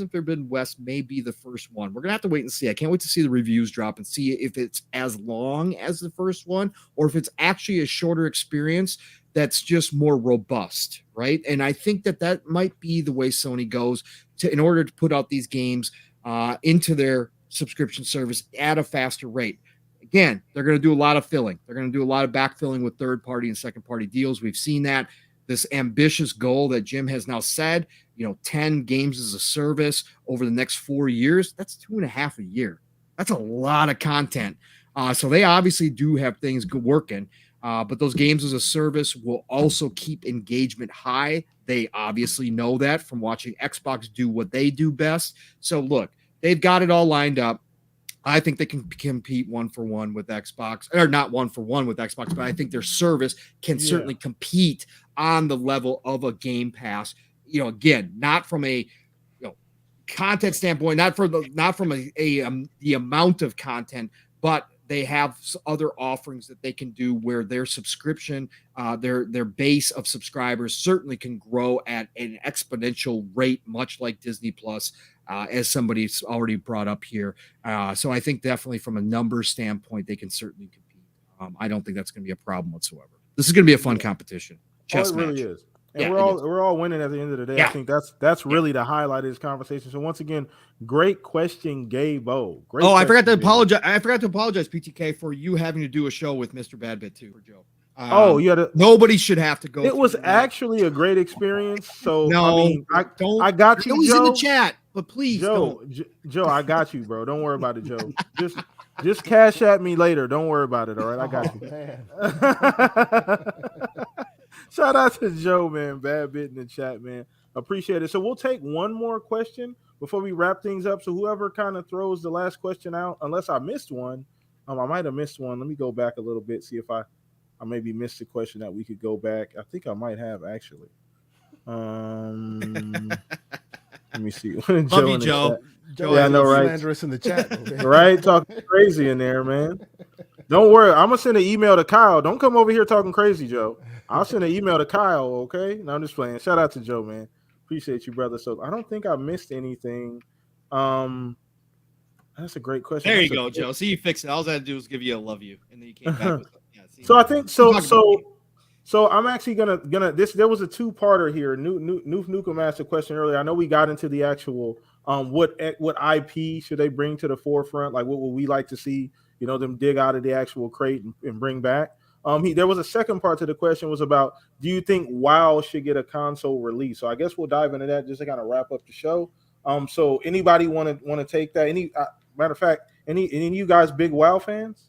Forbidden West may be the first one. We're going to have to wait and see. I can't wait to see the reviews drop and see if it's as long as the first one or if it's actually a shorter experience that's just more robust, right? And I think that might be the way Sony goes in order to put out these games into their subscription service at a faster rate. Again, they're going to do a lot of filling. They're going to do a lot of backfilling with third-party and second-party deals. We've seen that. This ambitious goal that Jim has now said, 10 games as a service over the next 4 years, that's 2.5 a year. That's a lot of content. So they obviously do have things working, but those games as a service will also keep engagement high. They obviously know that from watching Xbox do what they do best. So look, they've got it all lined up. I think they can compete 1-for-1 with Xbox, or not 1-for-1 with Xbox, but I think their service can certainly compete on the level of a Game Pass. Again, not from a content standpoint, not from the amount of content, but they have other offerings that they can do where their subscription, their base of subscribers certainly can grow at an exponential rate, much like Disney Plus, as somebody's already brought up here. So I think definitely from a numbers standpoint, they can certainly compete. I don't think that's going to be a problem whatsoever. This is going to be a fun competition. It really is. And we're all winning at the end of the day. I think that's really the highlight of this conversation. So once again, great question, Gabe-O. I forgot to apologize. PTK, for you having to do a show with Mr. Badbit too, for Joe. Nobody should have to go. It was actually a great experience. So I got you. It was Joe. in the chat, but please, Joe, I got you, bro. Don't worry about it, Joe. Just cash at me later. Don't worry about it. All right, I got you. Shout out to Joe, man. Bad bit in the chat, man. Appreciate it. So we'll take one more question before we wrap things up. So whoever kind of throws the last question out, unless I missed one, I might have missed one. Let me go back a little bit, see if I maybe missed a question that we could go back. I think I might have actually. Let me see. Love you, Joe. Yeah, I know, right? Slanderous in the chat, right? Talking crazy in there, man. Don't worry. I'm gonna send an email to Kyle. Don't come over here talking crazy, Joe. I'll send an email to Kyle, okay? No, I'm just playing. Shout out to Joe, man. Appreciate you, brother. So I don't think I missed anything. That's a great question. There you go, Joe. See, you fixed it. All I had to do was give you a love you, and then you came back with it. So I think so I'm actually gonna this. There was a two-parter here. Nukem asked a question earlier. I know we got into the actual what IP should they bring to the forefront? Like what would we like to see? Them dig out of the actual crate and bring back. There was a second part to the question was about, do you think WoW should get a console release? So I guess we'll dive into that just to kind of wrap up the show. So anybody want to take that? Matter of fact, any of you guys big WoW fans?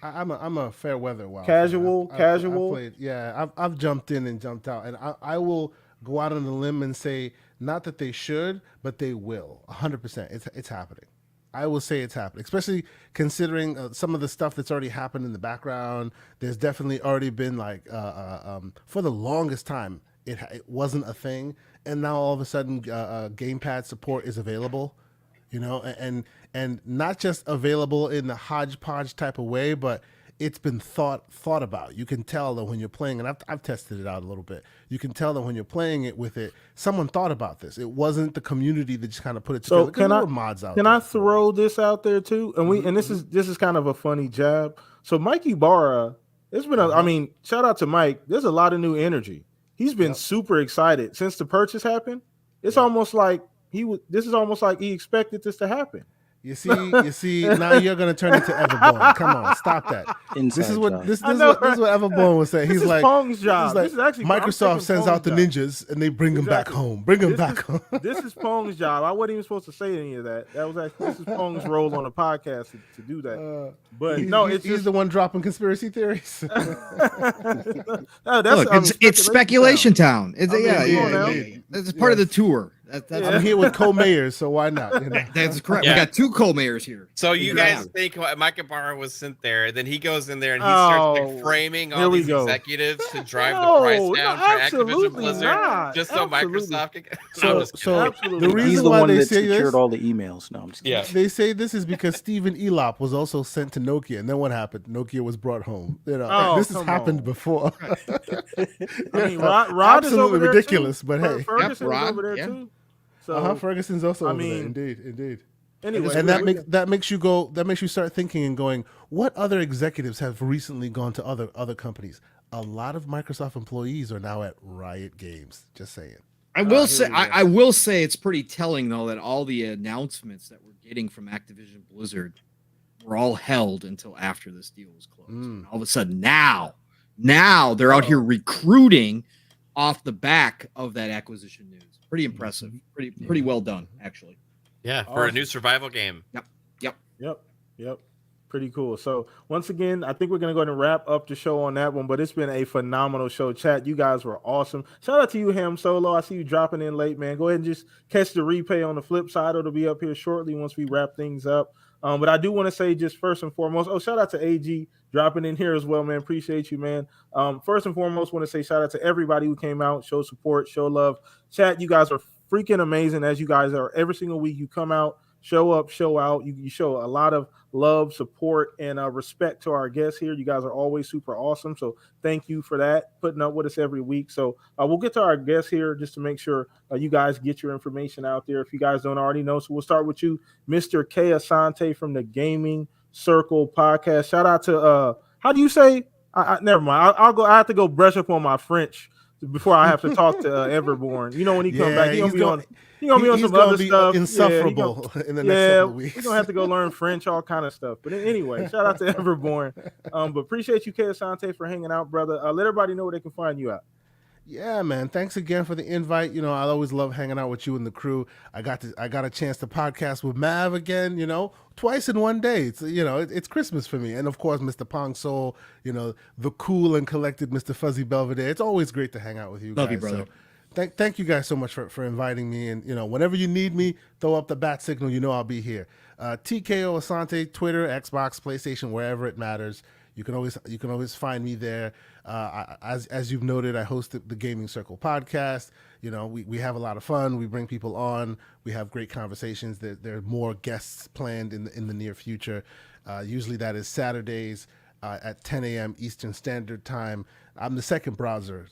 I'm a fair weather WoW casual. I've played, I've jumped in and jumped out, and I will go out on a limb and say not that they should, but they will. 100%. It's happening. I will say it's happening, especially considering some of the stuff that's already happened in the background. There's definitely already been for the longest time, it wasn't a thing. And now all of a sudden gamepad support is available, and not just available in the hodgepodge type of way, but it's been thought about. You can tell that when you're playing, and I've tested it out a little bit. You can tell that when you're playing it with it, someone thought about this. It wasn't the community that just kind of put it together. So can I throw this out there too? And this is kind of a funny jab. So Mike Ibarra, it's been shout out to Mike. There's a lot of new energy. He's been super excited since the purchase happened. It's almost like this is almost like he expected this to happen. You see. Now you're gonna turn into Everborn. Come on, stop that. Inside This is what job. this I is know, what this is what Everborn was saying. This He's is like, Pong's job. he's like, This is actually Microsoft sends out the ninjas and they bring them back Exactly. home. Bring them This back is- home. This is Pong's job. I wasn't even supposed to say any of that. That was actually this is Pong's role on the podcast to do that. But He's, no, he's, it's he's just, the one dropping conspiracy theories. no, that's, Look, I mean, it's speculation town. It's, I mean, yeah, come yeah, on now. yeah. That's part of the tour. That's Yeah. I'm here with co-mayors, so why not? You know? That's correct. Yeah. We got 2 co-mayors here. So you Yeah. guys think Mike Ibarra was sent there, then he goes in there and he starts like framing here all we these go. executives to drive No, the price no, down for Activision absolutely Blizzard, not. just so Absolutely. Microsoft can. So, so Absolutely. the reason He's the why one they that say secured this, all the emails. No, I'm just kidding. Yeah. they say this is because Stephen Elop was also sent to Nokia, and then what happened? Nokia was brought home. You know, Oh, this has come happened on. before. I mean, Rod is over absolutely there ridiculous, too. but hey, Ferguson Rod, is over there yeah. too. So Ferguson's also I over there. mean, Indeed. anyway, And we- that makes you start thinking and going, what other executives have recently gone to other companies? A lot of Microsoft employees are now at Riot Games. Just saying. I will here say, we go. I will say, it's pretty telling though that all the announcements that we're getting from Activision Blizzard were all held until after this deal was closed. And all of a sudden, now they're out here recruiting off the back of that acquisition news. Pretty impressive. Pretty well done, actually. Yeah, for a Awesome. new survival game. Yep. Pretty cool. So once again, I think we're gonna go ahead and wrap up the show on that one. But it's been a phenomenal show. Chat, you guys were awesome. Shout out to you, Ham Solo. I see you dropping in late, man. Go ahead and just catch the replay on the flip side. It'll be up here shortly once we wrap things up. But I do want to say just first and foremost, shout out to AG dropping in here as well, man. Appreciate you, man. First and foremost, want to say shout out to everybody who came out, show support, show love. Chat, you guys are freaking amazing as you guys are. Every single week you come out, show up, show out. You show a lot of love, support, and respect to our guests here. You guys are always super awesome. So thank you for that, putting up with us every week. So we'll get to our guests here just to make sure you guys get your information out there if you guys don't already know. So we'll start with you, Mr. K. Asante from the Gaming Circle podcast. Shout out to how do you say? Never mind. I'll go. I have to go brush up on my French before I have to talk to Everborn. You know, when he comes back, he's gonna be on some other stuff. Insufferable in the next couple of weeks. We're gonna have to go learn French, all kind of stuff. But anyway, shout out to Everborn. But appreciate you, K. Asante, for hanging out, brother. Let everybody know where they can find you at. Yeah, man. Thanks again for the invite. You know, I always love hanging out with you and the crew. I got a chance to podcast with Mav again, you know, twice in one day. It's, you know, it's Christmas for me. And of course, Mr. Pong Soul, you know, the cool and collected Mr. Fuzzy Belvedere. It's always great to hang out with you Love guys. you, brother. So thank you guys so much for inviting me. And, you know, whenever you need me, throw up the bat signal, you know I'll be here. TKO Asante, Twitter, Xbox, PlayStation, wherever it matters. You can always find me there. As you've noted, I host the Gaming Circle podcast. You know, we have a lot of fun. We bring people on. We have great conversations. There are more guests planned in the near future. Usually that is Saturdays at 10 a.m. Eastern Standard Time. I'm the second browser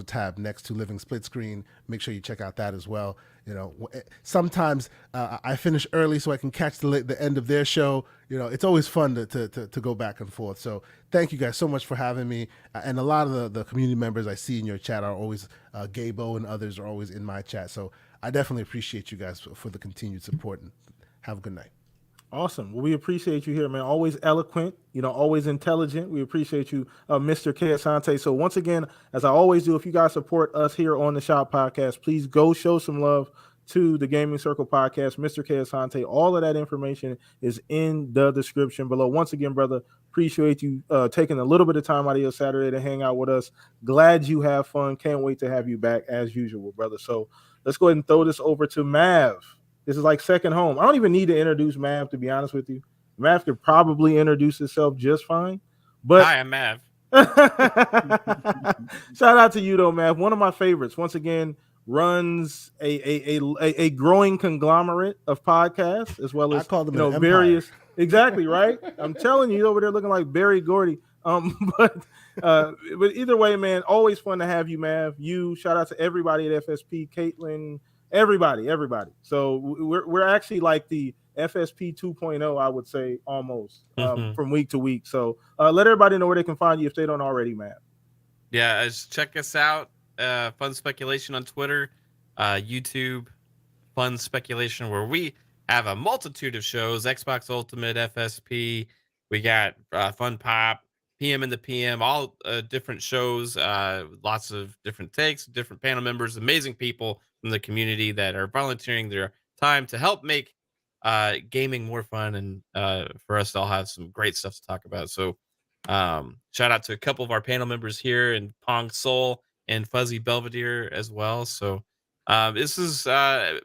tab next to Living Split Screen. Make sure you check out that as well. You know, sometimes I finish early so I can catch the end of their show. You know, it's always fun to go back and forth. So thank you guys so much for having me. And a lot of the community members I see in your chat are always, Gabo and others are always in my chat. So I definitely appreciate you guys for the continued support, and have a good night. Awesome. Well, we appreciate you here, man. Always eloquent, you know, always intelligent. We appreciate you, Mr. K. Asante. So once again, as I always do, if you guys support us here on the Shop Podcast, please go show some love to the Gaming Circle Podcast, Mr. K. Asante. All of that information is in the description below. Once again, brother, appreciate you taking a little bit of time out of your Saturday to hang out with us. Glad you have fun. Can't wait to have you back as usual, brother. So let's go ahead and throw this over to Mav. This is like second home. I don't even need to introduce Mav, to be honest with you. Mav could probably introduce himself just fine. But Hi, I'm Mav. shout out to you though, Mav. One of my favorites. Once again, runs a growing conglomerate of podcasts as well as I call them you know an various. Exactly right. I'm telling you, over there looking like Barry Gordy. But either way, man, always fun to have you, Mav. You shout out to everybody at FSP, Caitlin. Everybody. So we're actually like the FSP 2.0, I would say, almost from week to week. So let everybody know where they can find you if they don't already, Matt. Yeah, just check us out. Fun Speculation on Twitter, YouTube, Fun Speculation, where we have a multitude of shows: Xbox Ultimate, FSP. We got Fun Pop, PM in the PM, all different shows, lots of different takes, different panel members, amazing people from the community that are volunteering their time to help make gaming more fun and for us to all have some great stuff to talk about. So, shout out to a couple of our panel members here and Pong Soul and Fuzzy Belvedere as well. So, this has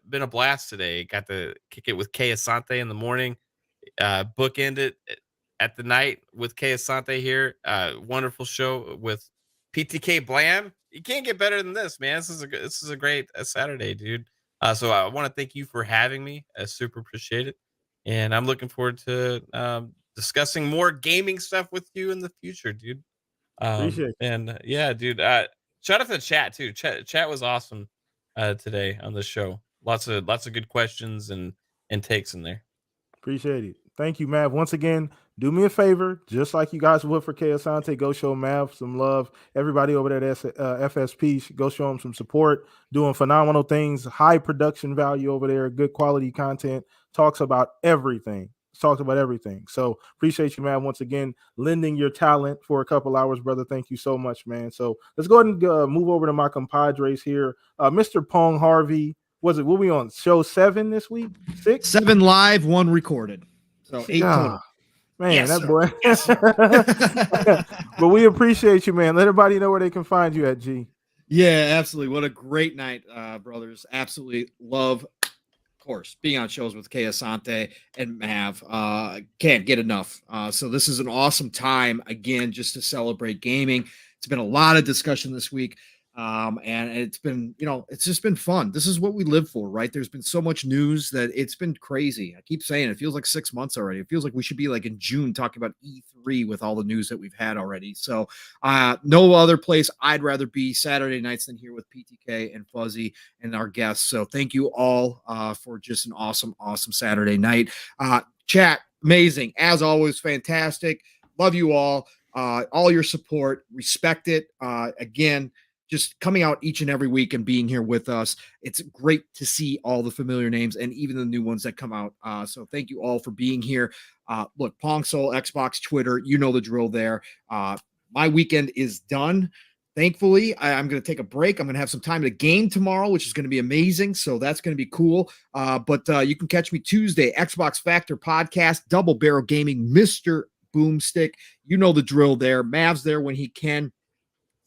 been a blast today. Got to kick it with Kay Asante in the morning, bookend it at the night with Kay Asante here. Wonderful show with PTK Blam. You can't get better than this, man. This is a great Saturday, dude. So I want to thank you for having me. I super appreciate it, and I'm looking forward to discussing more gaming stuff with you in the future, dude. Appreciate you. And yeah, dude. Shout out to the chat too. Chat was awesome today on the show. Lots of good questions and takes in there. Appreciate it. Thank you, Mav. Once again, do me a favor, just like you guys would for Kay Asante, go show Mav some love. Everybody over there at FSP, go show him some support. Doing phenomenal things, high production value over there, good quality content. Talks about everything. Talks about everything. So appreciate you, Mav. Once again, lending your talent for a couple hours, brother. Thank you so much, man. So let's go ahead and move over to my compadres here. Mr. Pong Harvey. We'll be on show 7 this week? 6? 7 live, 1 recorded. So 8 total. Man, Yes, that sir. boy. Yes, sir. But we appreciate you, man. Let everybody know where they can find you at, G. Yeah, absolutely. What a great night, brothers. Absolutely love, of course, being on shows with Kay Asante and Mav. Can't get enough. So this is an awesome time, again, just to celebrate gaming. It's been a lot of discussion this week. And it's been, it's just been fun. This is what we live for, right? There's been so much news that it's been crazy. I keep saying it feels like 6 months already. It feels like we should be like in June talking about E3 with all the news that we've had already. So no other place I'd rather be Saturday nights than here with PTK and Fuzzy and our guests. So thank you all for just an awesome Saturday night. Chat, amazing. As always, fantastic. Love you all your support, respect it. Again, just coming out each and every week and being here with us. It's great to see all the familiar names and even the new ones that come out. So thank you all for being here. Look, Pong Soul, Xbox, Twitter, you know the drill there. My weekend is done. Thankfully, I'm going to take a break. I'm going to have some time to game tomorrow, which is going to be amazing. So that's going to be cool. But you can catch me Tuesday, Xbox Factor Podcast, Double Barrel Gaming, Mr. Boomstick. You know the drill there. Mav's there when he can.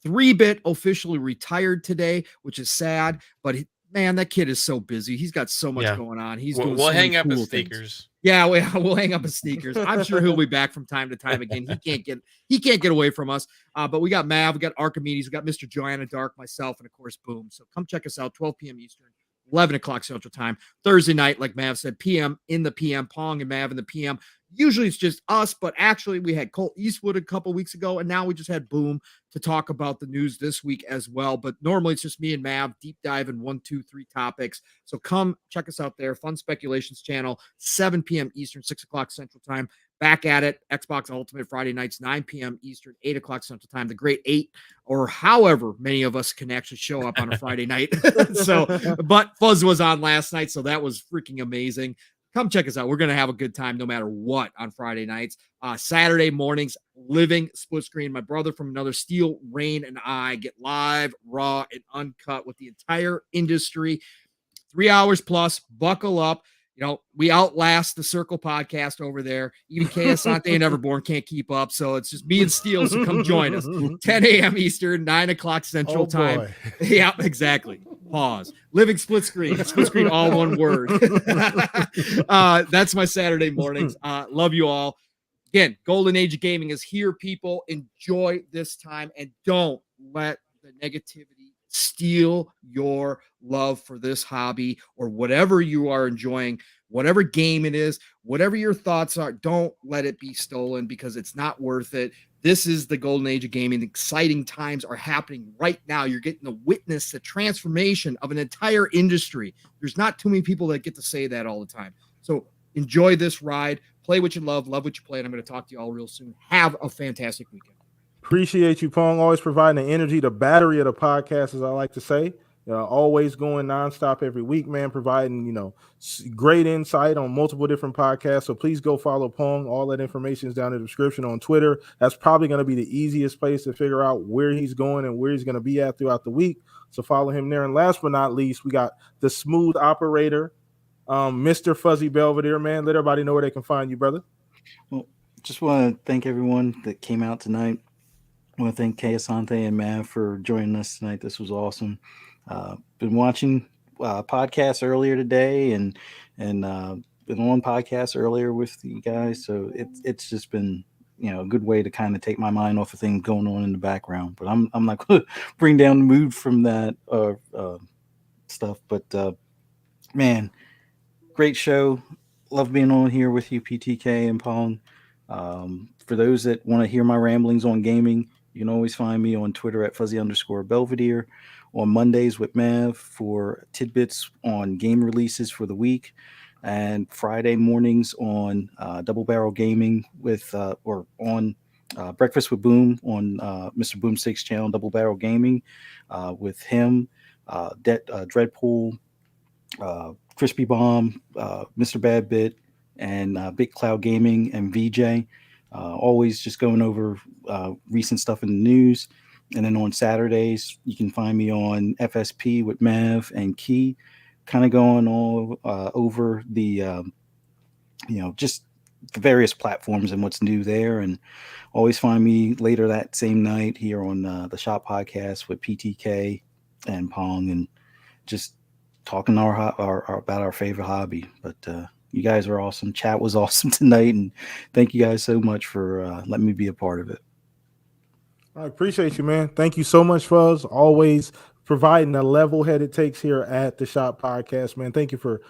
3-Bit officially retired today, which is sad, but man, that kid is so busy. He's got so much going on. He's doing we'll so hang many up cool his things. sneakers. Yeah, we'll hang up his sneakers. I'm sure he'll be back from time to time again. He can't get away from us. But we got Mav, we got Archimedes, we got Mr. Joanna Dark, myself, and of course Boom. So come check us out, 12 p.m. Eastern, 11 o'clock Central Time, Thursday night, like Mav said, PM in the PM, Pong and Mav in the PM. Usually it's just us, but actually we had Colt Eastwood a couple weeks ago, and now we just had Boom to talk about the news this week as well. But normally it's just me and Mav deep dive in 1, 2, 3 topics. So come check us out there. Fun Speculations channel, 7 p.m. Eastern, 6 o'clock Central Time. Back at it, Xbox Ultimate Friday nights, 9 p.m. Eastern, 8 o'clock Central Time. The great 8, or however many of us can actually show up on a Friday night. So, but Fuzz was on last night, so that was freaking amazing. Come check us out. We're going to have a good time no matter what on Friday nights. Saturday mornings, living split screen. My brother from another Steel, Rain, and I get live, raw, and uncut with the entire industry. 3 hours plus. Buckle up. We outlast the Circle podcast over there. Even Kay Asante and Everborn can't keep up. So it's just me and Steel. So come join us. 10 a.m. Eastern, 9 o'clock Central Time. Yeah, exactly. Pause. Living split screen. Split screen, all one word. That's my Saturday mornings. Love you all. Again, Golden Age of Gaming is here, people. Enjoy this time and don't let the negativity steal your love for this hobby or whatever you are enjoying, whatever game it is, whatever your thoughts are. Don't let it be stolen because it's not worth it. This is the Golden Age of Gaming. Exciting times are happening right now. You're getting to witness the transformation of an entire industry. There's not too many people that get to say that all the time. So enjoy this ride. Play what you love what you play. And I'm going to talk to you all real soon. Have a fantastic weekend. Appreciate you, Pong. Always providing the energy, the battery of the podcast, as I like to say. Always going nonstop every week, man, providing, great insight on multiple different podcasts. So please go follow Pong. All that information is down in the description on Twitter. That's probably going to be the easiest place to figure out where he's going and where he's going to be at throughout the week. So follow him there. And last but not least, we got the smooth operator, Mr. Fuzzy Belvedere, man. Let everybody know where they can find you, brother. Well, just want to thank everyone that came out tonight. I want to thank Kay Asante and Mav for joining us tonight. This was awesome. Been watching podcasts earlier today and been on podcasts earlier with you guys. So it's just been a good way to kind of take my mind off of things going on in the background. But I'm not going to bring down the mood from that stuff. But man, great show. Love being on here with you, PTK and Pong. For those that want to hear my ramblings on gaming, you can always find me on Twitter at @fuzzy_Belvedere, on Mondays with Mav for tidbits on game releases for the week, and Friday mornings on Double Barrel Gaming or on Breakfast with Boom on Mr. Boomstick's channel, Double Barrel Gaming, with him, Dreadpool, Crispy Bomb, Mr. Badbit, and Big Cloud Gaming and VJ. Always just going over recent stuff in the news. And then on Saturdays, you can find me on FSP with Mav and Key, kind of going all over the, just the various platforms and what's new there. And always find me later that same night here on the Shop Podcast with PTK and Pong, and just talking about our favorite hobby. But you guys are awesome. Chat was awesome tonight, and thank you guys so much for letting me be a part of it. I appreciate you, man. Thank you so much, Fuzz. Always providing a level-headed takes here at the Shop Podcast, man. Thank you for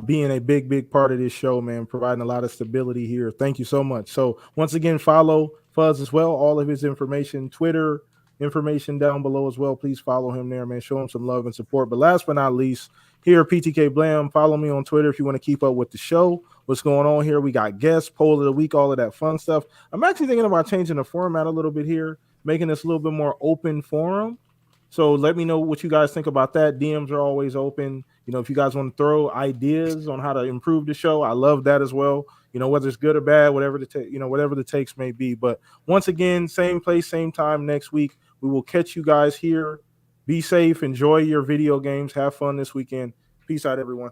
being a big part of this show, man, providing a lot of stability here. Thank you so much. So once again, follow Fuzz as well. All of his information, Twitter information down below as well. Please follow him there, man. Show him some love and support. But last but not least, here, PTK Blam, follow me on Twitter if you want to keep up with the show. What's going on here? We got guests, poll of the week, all of that fun stuff. I'm actually thinking about changing the format a little bit here, making this a little bit more open forum. So let me know what you guys think about that. DMs are always open. If you guys want to throw ideas on how to improve the show, I love that as well. Whether it's good or bad, whatever the takes may be. But once again, same place, same time next week. We will catch you guys here. Be safe. Enjoy your video games. Have fun this weekend. Peace out, everyone.